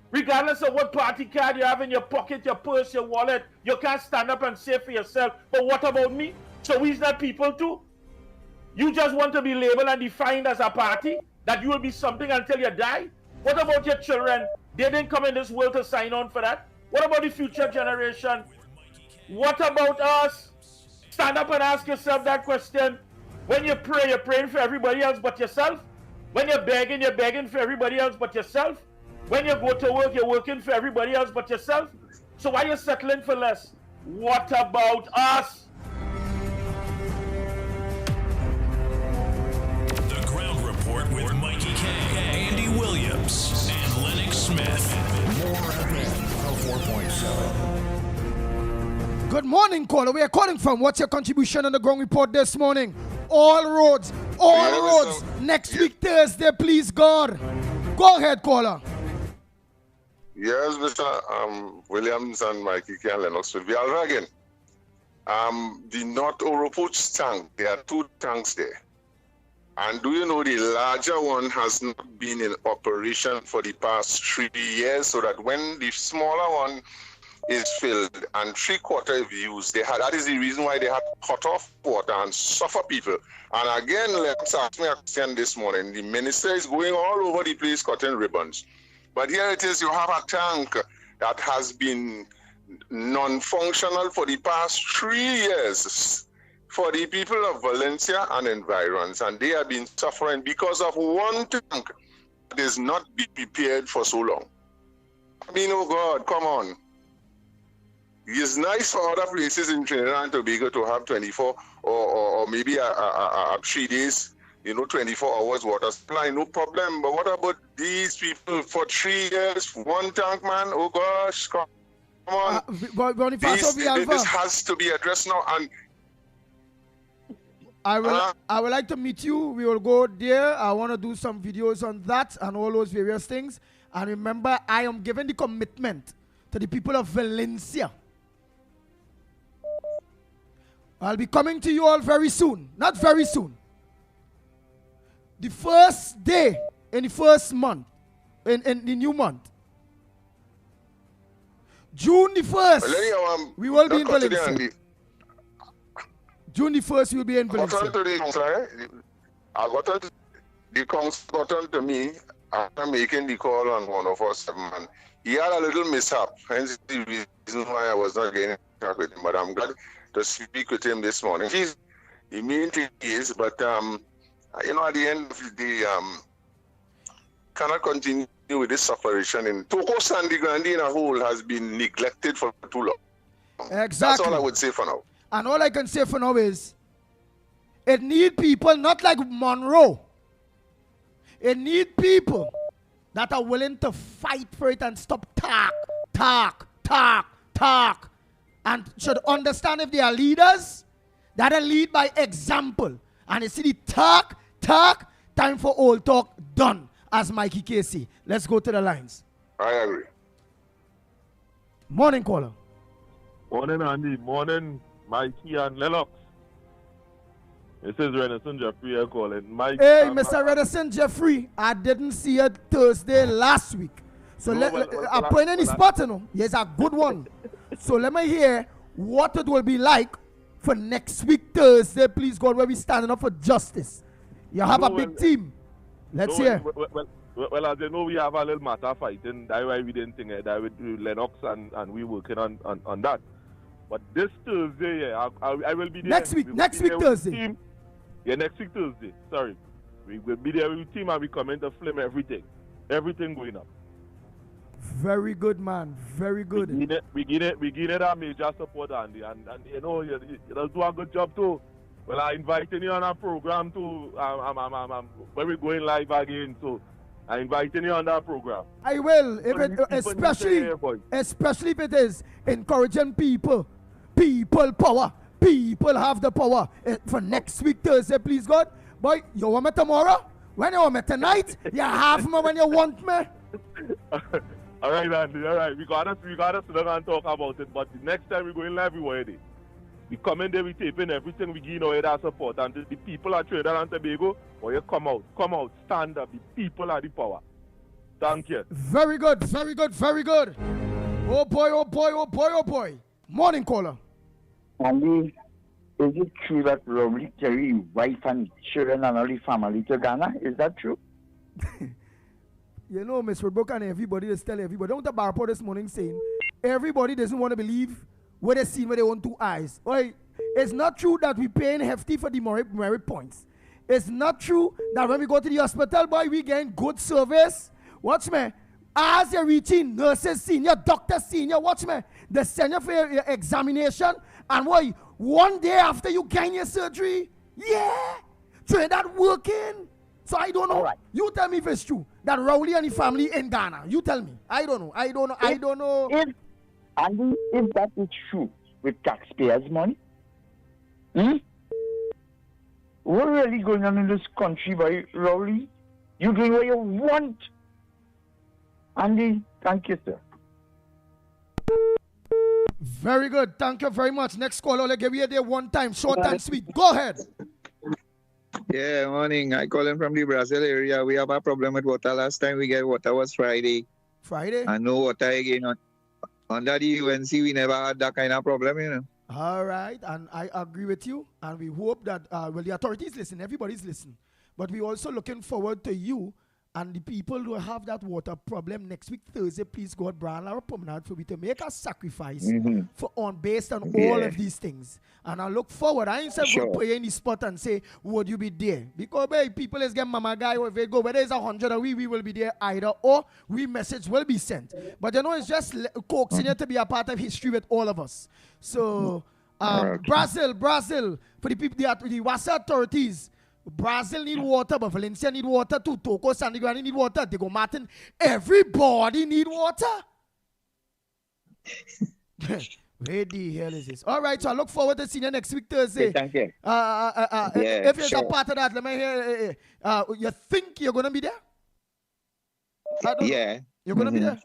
Regardless of what party card you have in your pocket, your purse, your wallet, you can't stand up and say for yourself, but what about me? So we's not people too? You just want to be labeled and defined as a party? That you will be something until you die? What about your children? They didn't come in this world to sign on for that. What about the future generation? What about us? Stand up and ask yourself that question. When you pray, you're praying for everybody else but yourself. When you're begging for everybody else but yourself. When you go to work, you're working for everybody else but yourself. So why are you settling for less? What about us? Good morning, caller. We are calling from. What's your contribution on the ground report this morning? All roads, next week Thursday, please God. Go ahead, caller. Yes, Mr. Williams and Mikey and Lennox will be all again. The North Oropuch tank, there are 2 tanks there. And do you know the larger one has not been in operation for the past 3 years, so that when the smaller one is filled and 3/4 is used, that is the reason why they had to cut off water and suffer people. And again, let's ask me a question this morning. The minister is going all over the place cutting ribbons. But here it is, you have a tank that has been non-functional for the past 3 years for the people of Valencia and environs, and they have been suffering because of one tank that is not be prepared for so long. I mean, oh God, come on. It's nice for other places in Trinidad and Tobago to have 24 or maybe 3 days, 24 hours water supply, no problem. But what about these people for 3 years, one tank, man? Oh gosh, come on. This has to be addressed now. And I would like to meet you. We will go there. I want to do some videos on that and all those various things. And remember, I am giving the commitment to the people of Valencia. I'll be coming to you all very soon. Not very soon. The first day in the first month, in the new month. June the 1st, we will be in Valencia. June the 1st, we'll be in Valencia. I got the council got on to me after making the call on 104.7, and he had a little mishap, hence the reason why I was not getting in touch with him. But I'm glad to speak with him this morning. The main thing is, but at the end of the day, cannot continue with this separation. In Toko Sandy Grande in a whole has been neglected for too long. Exactly. That's all I would say for now. And all I can say for now is, it need people not like Monroe. It need people that are willing to fight for it and stop talk, and should understand if they are leaders, that are lead by example. And you see the talk, time for old talk, done, as Mikey Casey. Let's go to the lines. I agree. Morning, caller. Morning, Andy. Morning, Mikey and Lennox. This is Renison Jeffrey here calling. Hey, Mr. Renison Jeffrey, I didn't see you Thursday last week. So I'm putting any spot, Yes, a good one. So let me hear what it will be like for next week Thursday, please God, where we standing up for justice. You have a big team. Let's hear. Well, as you know, we have a little matter fighting. That's why we didn't think that with Lennox and we working on that. But this Thursday, I will be there. Next week Thursday. Yeah, next week Thursday. Sorry. We will be there with the team and we come in to film everything. Everything going up. Very good, man. Very good. We give it a major support, Andy. And you do a good job too. Well, I invited you on a program too. When we're going live again, so I invited you on that program. I will, especially if it is encouraging people. People power. People have the power. For next week Thursday, please God. Boy, you want me tomorrow? When you want me tonight? You have me when you want me. All right, Andy. All right. We gotta sit down and talk about it. But the next time we're going live, we're ready. We come in there, we taping everything, we give away that support. And the people at Trinidad and Tobago, or you come out, stand up. The people are the power. Thank you. Very good, very good, very good. Oh boy, oh boy, oh boy, oh boy. Morning, caller. Andy, is it true that Robert Terry, wife and children and only family to Ghana? Is that true? You know, Miss Rebecca and everybody is telling everybody. Don't the bar this morning saying everybody doesn't want to believe what they see with their own 2 eyes. Right? It's not true that we're paying hefty for the merit points. It's not true that when we go to the hospital, boy, we getting good service. Watch me. As you're reaching nurses senior, doctors senior, watch me. They send you for your examination. And boy, one day after you gain your surgery, yeah, Trinidad working. So I don't know. Right. You tell me if it's true that Rowley and his family in Ghana. You tell me. I don't know. And if that is true with taxpayers' money, what really going on in this country, boy, Rowley? You doing what you want. Andy, thank you, sir. Very good. Thank you very much. Next call, I'll give you there one time. Short and sweet. Go ahead. Yeah, morning. I call in from the Brazil area. We have a problem with water. Last time we get water was Friday. Friday? And no water again. Under the UNC, we never had that kind of problem, you know. All right. And I agree with you. And we hope that, well, the authorities listen. Everybody's listening. But we're also looking forward to you and the people who have that water problem next week, Thursday. Please, God, Brian, our permanent for me to make a sacrifice based on all of these things. And I look forward. I ain't said go pray in the spot and say, would you be there? Because people is getting mama guy, if they go, whether it's 100 or we will be there either, or we message will be sent. But you know, it's just coaxing you to be a part of history with all of us. So, Brazil, for the people, the Wasa authorities, Brazil need water, but Valencia need water too. Toco, Sandy Grande need water. They go Martin. Everybody need water. Where the hell is this? All right, so I look forward to seeing you next week, Thursday. Okay, thank you. If you're a part of that, let me hear. You think you're gonna be there? Yeah. You're gonna be there?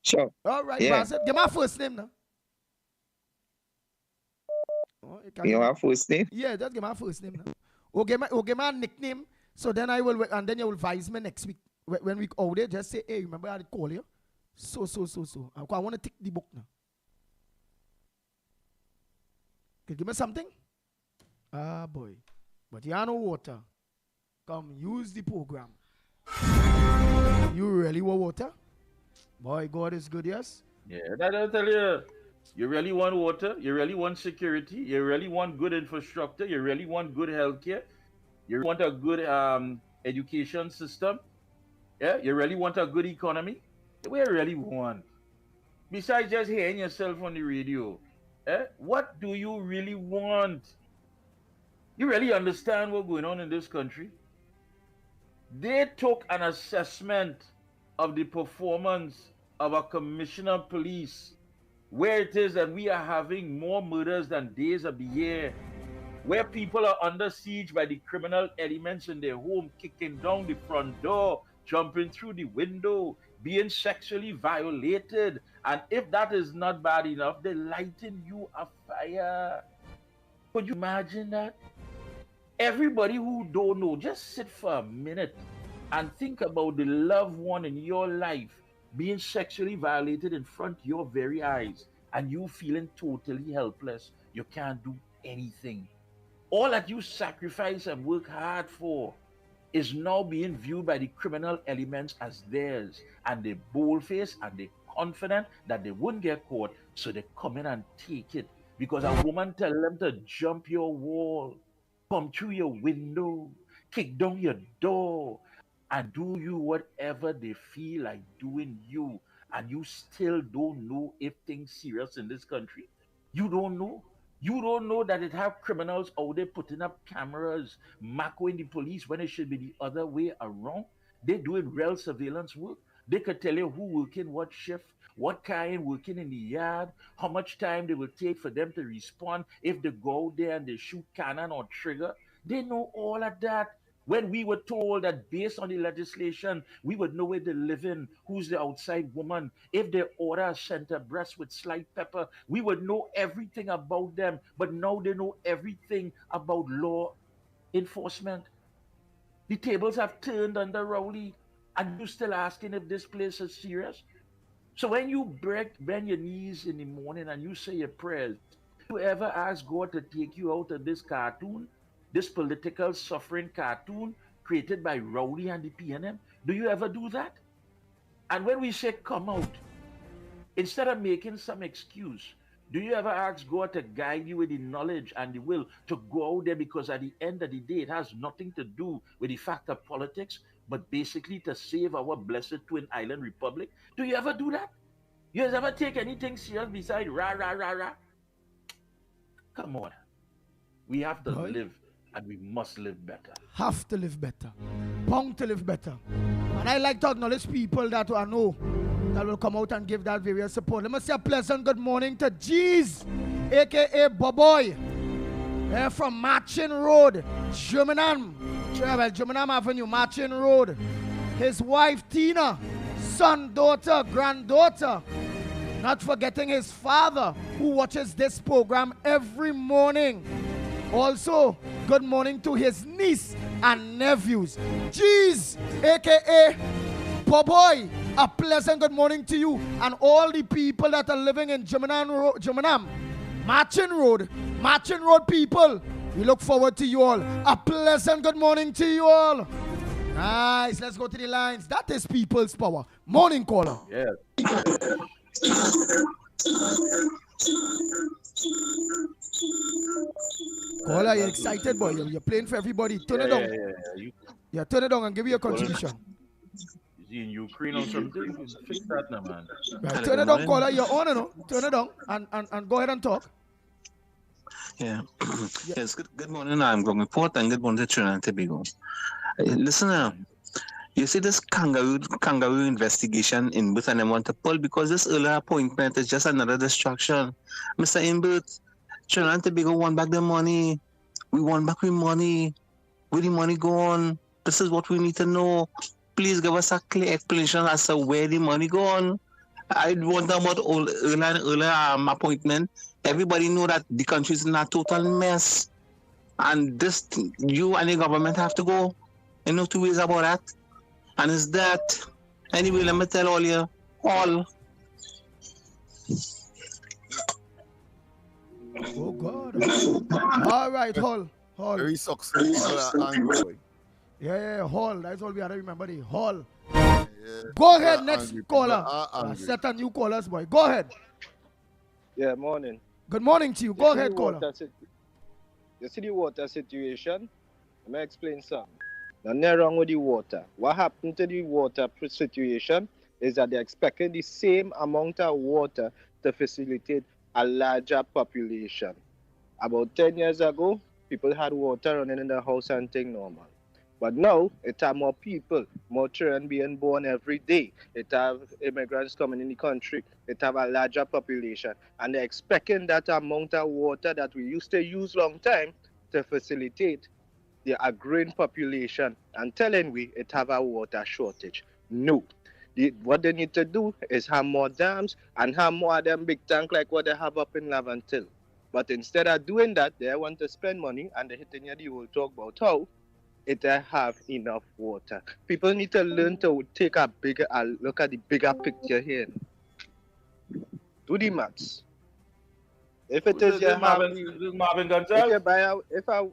Sure. All right, Yeah. Brazil. Give my first name now. Oh, you want first name? Yeah, just give my first name now. Or give my nickname. So then I will, and then you will advise me next week when we out there. Just say, hey, remember I call you. So. I want to take the book now. Can you give me something? Ah, boy. But you have no water. Come use the program. You really want water? Boy, God is good, yes? Yeah, I'll tell you. You really want water? You really want security? You really want good infrastructure? You really want good healthcare? You want a good education system? Yeah, you really want a good economy? What you really want? Besides just hearing yourself on the radio, what do you really want? You really understand what's going on in this country? They took an assessment of the performance of a commissioner of police, where it is that we are having more murders than days of the year, where people are under siege by the criminal elements in their home, kicking down the front door, jumping through the window, being sexually violated. And if that is not bad enough, they're lighting you a fire. Could you imagine that? Everybody who don't know, just sit for a minute and think about the loved one in your life being sexually violated in front of your very eyes, and you feeling totally helpless. You can't do anything. All that you sacrifice and work hard for is now being viewed by the criminal elements as theirs, and they boldface and they confident that they wouldn't get caught, so they come in and take it. Because a woman tell them to jump your wall, come through your window, kick down your door, and do you whatever they feel like doing you, and you still don't know if things serious in this country. You don't know. You don't know that it have criminals out there putting up cameras, macking the police when it should be the other way around. They're doing real surveillance work. They could tell you who working what shift, what kind working in the yard, how much time they will take for them to respond if they go out there and they shoot cannon or trigger. They know all of that. When we were told that based on the legislation, we would know where they live in, who's the outside woman, if they order a center breast with sliced pepper, we would know everything about them. But now they know everything about law enforcement. The tables have turned under Rowley, and you still asking if this place is serious? So when you bend your knees in the morning and you say your prayers, do you ever ask God to take you out of this cartoon? This political suffering cartoon created by Rowley and the PNM? Do you ever do that? And when we say come out, instead of making some excuse, do you ever ask God to guide you with the knowledge and the will to go out there? Because at the end of the day, it has nothing to do with the fact of politics, but basically to save our blessed Twin Island Republic. Do you ever do that? You ever take anything serious besides rah, rah, rah, rah? Come on. We have to live. And we must live better. Have to live better. Bound to live better. And I like to acknowledge people that I know that will come out and give that various support. Let me say a pleasant good morning to G's, aka Boboy, from Marching Road, Germinham. Germinham Avenue, Marching Road. His wife Tina, son, daughter, granddaughter. Not forgetting his father, who watches this program every morning. Also, good morning to his niece and nephews. Jeez, aka Boboy, a pleasant good morning to you and all the people that are living in Germinham, Marching Road people. We look forward to you all. A pleasant good morning to you all. Nice, let's go to the lines. That is people's power. Morning caller. Yeah. Caller, you're excited, boy. You're playing for everybody. Turn it down. Yeah, turn it down and give me your contribution. Is he in Ukraine or something? Fix that now, man. Right, turn it down, caller. You're on, you know. Turn it down and go ahead and talk. Yeah. Yes, good morning. I'm going to report and good morning to Trinidad and Tobago. Listen, you see this kangaroo investigation in Booth and I want to pull because this earlier appointment is just another distraction. Mr. Inbert, Trinidad and Tobago want back their money. We want back our money. Where the money gone? This is what we need to know. Please give us a clear explanation as to where the money gone. I wonder about earlier appointment. Everybody know that the country is in a total mess. And this, you and the government have to go. You know, 2 ways about that. And it's that. Anyway, let me tell all. Oh, God. All right, Hall. Very successful angry. Yeah, Hall. That's all we have to remember. The Hall. Yeah. Go ahead, next caller. Set a new callers, boy. Go ahead. Yeah, morning. Good morning to you. Go ahead, caller. You see the water situation? Let me explain something. Nothing wrong with the water. What happened to the water situation is that they're expecting the same amount of water to facilitate a larger population. About 10 years ago, people had water running in the house and thing normal. But now, it have more people, more children being born every day. It have immigrants coming in the country. It have a larger population. And they're expecting that amount of water that we used to use long time to facilitate a growing population. And telling we it have a water shortage. No. What they need to do is have more dams and have more of them big tanks like what they have up in Lavantil. But instead of doing that, they want to spend money and they're hitting you the whole talk about how it have enough water. People need to learn to take a look at the bigger picture here. Do the maths. If it is your Marvin Gonzalez. If you buy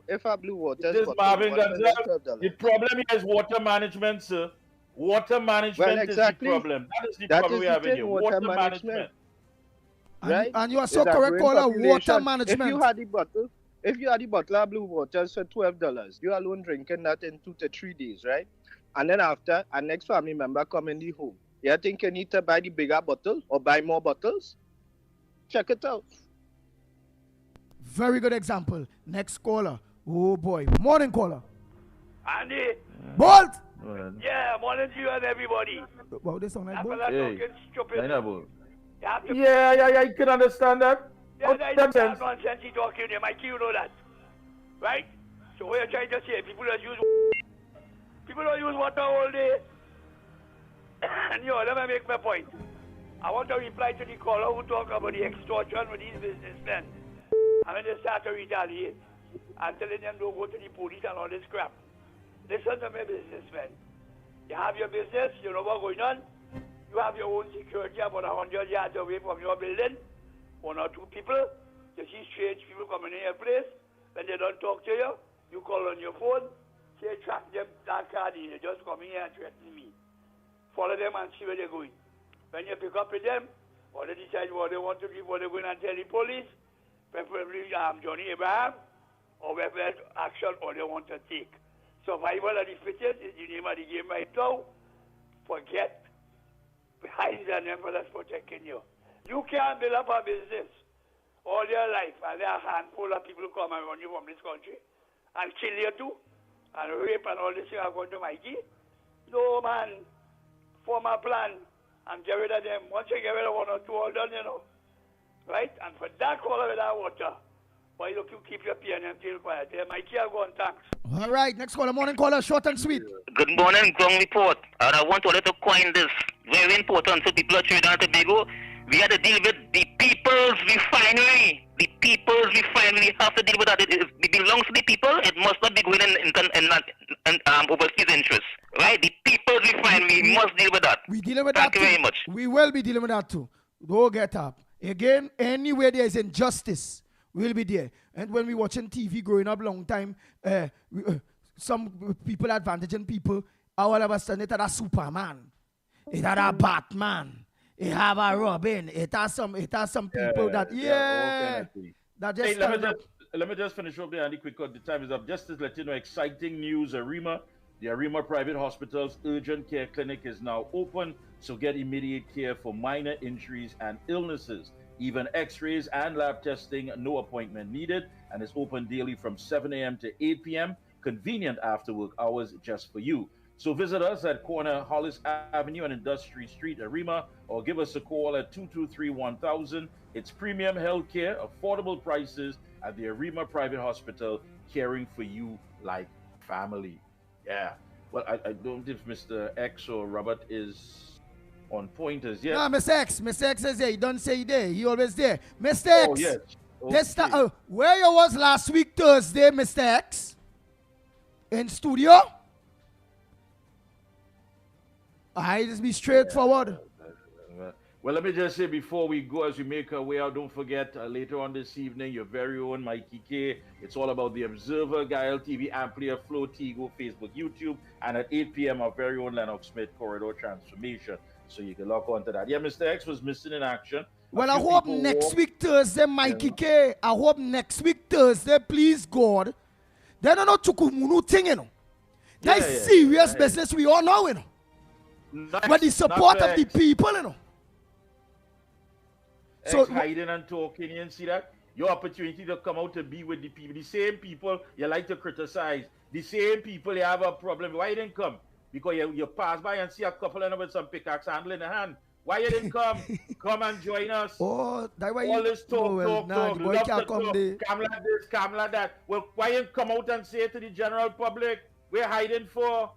if I blue water, this Marvin Gonzalez. The problem here is water management, sir. Water management is the problem. That is the problem we have in here. Water management. Right? And you are so correct, caller. Water management. If you had the bottle of blue water for $12, you alone drinking that in 2 to 3 days, right? And then after, a next family member come in the home. You think you need to buy the bigger bottle or buy more bottles? Check it out. Very good example. Next caller. Oh boy. Morning caller. Andy. Bolt. Yeah, morning to you and everybody. Wow, this sound like Bolt. Yeah, I can understand that. Yeah, that's nonsense you talking there, Mikey, you know that. Right? So what you're trying to say, people don't use water all day. And let me make my point. I want to reply to the caller who talk about the extortion with these businessmen. And when they start to retaliate and telling them don't go to the police and all this crap. Listen to me, businessmen. You have your business, you know what's going on. You have your own security about 100 yards away from your building. 1 or 2 people, you see strange people coming in your place. When they don't talk to you, you call on your phone, say track them that card in, they just come in here and threaten me. Follow them and see where they're going. When you pick up with them, or they decide what they want to do, what they're going and tell the police, preferably Johnny Abraham, or whatever action or they want to take. Survival of the fittest is the name of the game right now. Forget behind the name that's protecting you. You can't build up a business all your life and there are a handful of people who come and run you from this country and kill you too and rape and all this thing are going to Mikey. No, man. Form a plan and get rid of them. Once you get rid of one or two, all done, you know. Right? And for that color with that water, why look, you keep your PNM till quiet. Yeah, Mikey, I'll go on, thanks. All right, next caller, morning caller, short and sweet. Good morning, ground report. And I want to coin this very important for people of Trinidad and Tobago. We have to deal with the people's refinery. The people's refinery. We have to deal with that. It belongs to the people. It must not be going in overseas interests. Right? The people's refinery. We must deal with that. We dealing with Thank that you too. very much. We will be dealing with that too. Don't get up. Again, anywhere there is injustice, we'll be there. And when we watching TV growing up long time, some people advantaging people, all of a sudden it had a Superman, it had a Batman, it have a Robin, it has some people that that just Hey, let me just finish up there, Andy, quick. The time is up. Just to let you know, exciting news, Arima. The Arima Private Hospital's urgent care clinic is now open, so get immediate care for minor injuries and illnesses. Even x-rays and lab testing, no appointment needed, and it's open daily from 7 a.m. to 8 p.m. Convenient after work hours just for you. So visit us at corner Hollis Avenue and Industry Street, Arima, or give us a call at 223-1000. It's premium healthcare, affordable prices at the Arima Private Hospital, caring for you like family. Yeah. Well, I don't know if Mr. X or Robert is on point as yet. Nah, Mr. X is there. He don't say he there. He always there. Mr. X. Oh, yes. Okay. Where you was last week Thursday, Mr. X? In studio? I just be straightforward. Well, let me just say before we go, as we make our way out, don't forget later on this evening, your very own Mikey K. It's all about the Observer, Gael TV, Amplia, Flow, Tigo, Facebook, YouTube, and at 8 p.m. our very own Lennox Smith Corridor Transformation. So you can log on to that. Yeah, Mr. X was missing in action. Well, I hope next week Thursday, Mikey K. I hope next week Thursday, please God. They don't know Chukumunu thing, you know. That's serious business we all know, you know. But the support of the people, you know. So hiding and talking, you see that? Your opportunity to come out to be with the people, the same people you like to criticize, the same people you have a problem. Why you didn't come? Because you pass by and see a couple of them with some pickaxe handle in the hand. Why you didn't come? Come and join us. Oh, that's why all this talk, the boy love can't to come talk. there. Come like this, come like that. Well, why you come out and say to the general public, we're hiding for?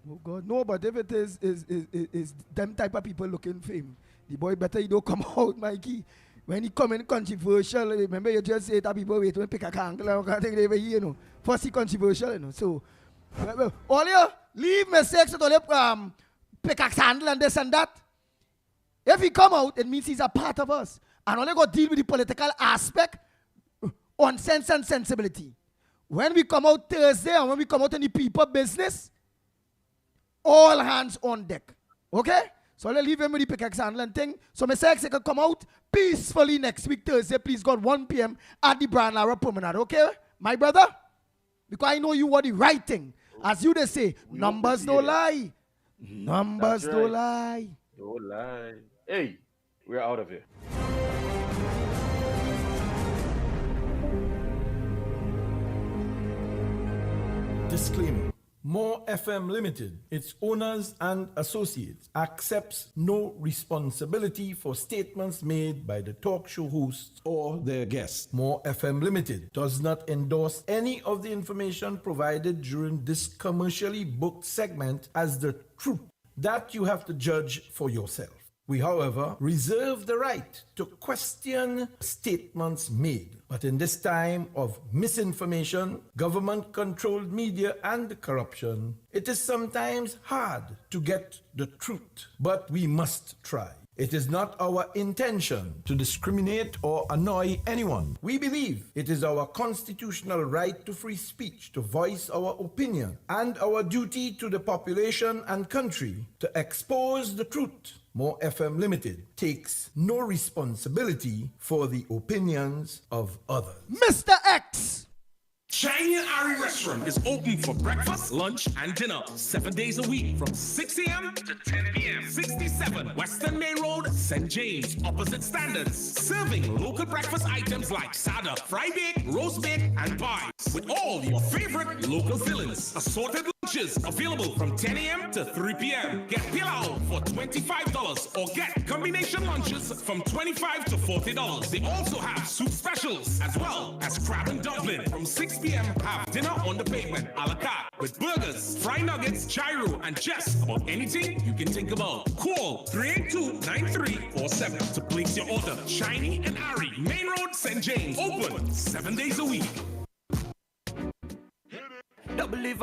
Oh God, no, but if it is them type of people looking for him, the boy better he don't come out, Mikey. When he come in controversial, remember you just say that people wait to pick a candle, I can't think they ever hear, you know. First he controversial, you know. So all you leave me sex to all pick a candle and this and that. If he come out, it means he's a part of us. And only go deal with the political aspect on sense and sensibility. When we come out Thursday and when we come out in the people business, all hands on deck. Okay? So let's leave him with the pickaxe handling thing. So Mr. X can come out peacefully next week, Thursday, please God, 1 p.m. at the Brand Lara Promenade. Okay? My brother? Because I know you are the right thing. As you they say, numbers don't lie. Numbers don't lie. Don't lie. Hey, we're out of here. Disclaimer. More FM Limited, its owners and associates, accepts no responsibility for statements made by the talk show hosts or their guests. More FM Limited does not endorse any of the information provided during this commercially booked segment as the truth. That you have to judge for yourself. We, however, reserve the right to question statements made. But in this time of misinformation, government-controlled media, and corruption, it is sometimes hard to get the truth. But we must try. It is not our intention to discriminate or annoy anyone. We believe it is our constitutional right to free speech, to voice our opinion, and our duty to the population and country to expose the truth. More FM Limited takes no responsibility for the opinions of others. Mr. X! China Ari Restaurant is open for breakfast, lunch, and dinner 7 days a week from 6 a.m. to 10 p.m. 67 Western Main Road, St. James, opposite Standards. Serving local breakfast items like sada, fry bake, roast bake, and pies. With all your favorite local fillings, assorted Lunches available from 10 a.m. to 3 p.m. Get pilau for $25 or get combination lunches from $25 to $40. They also have soup specials as well as crab and dumpling. From 6 p.m. have dinner on the pavement a la carte with burgers, fried nuggets, gyro, and just about anything you can think about. Call 382-9347 to place your order. Shiny and Ari, Main Road, St. James. Open 7 days a week.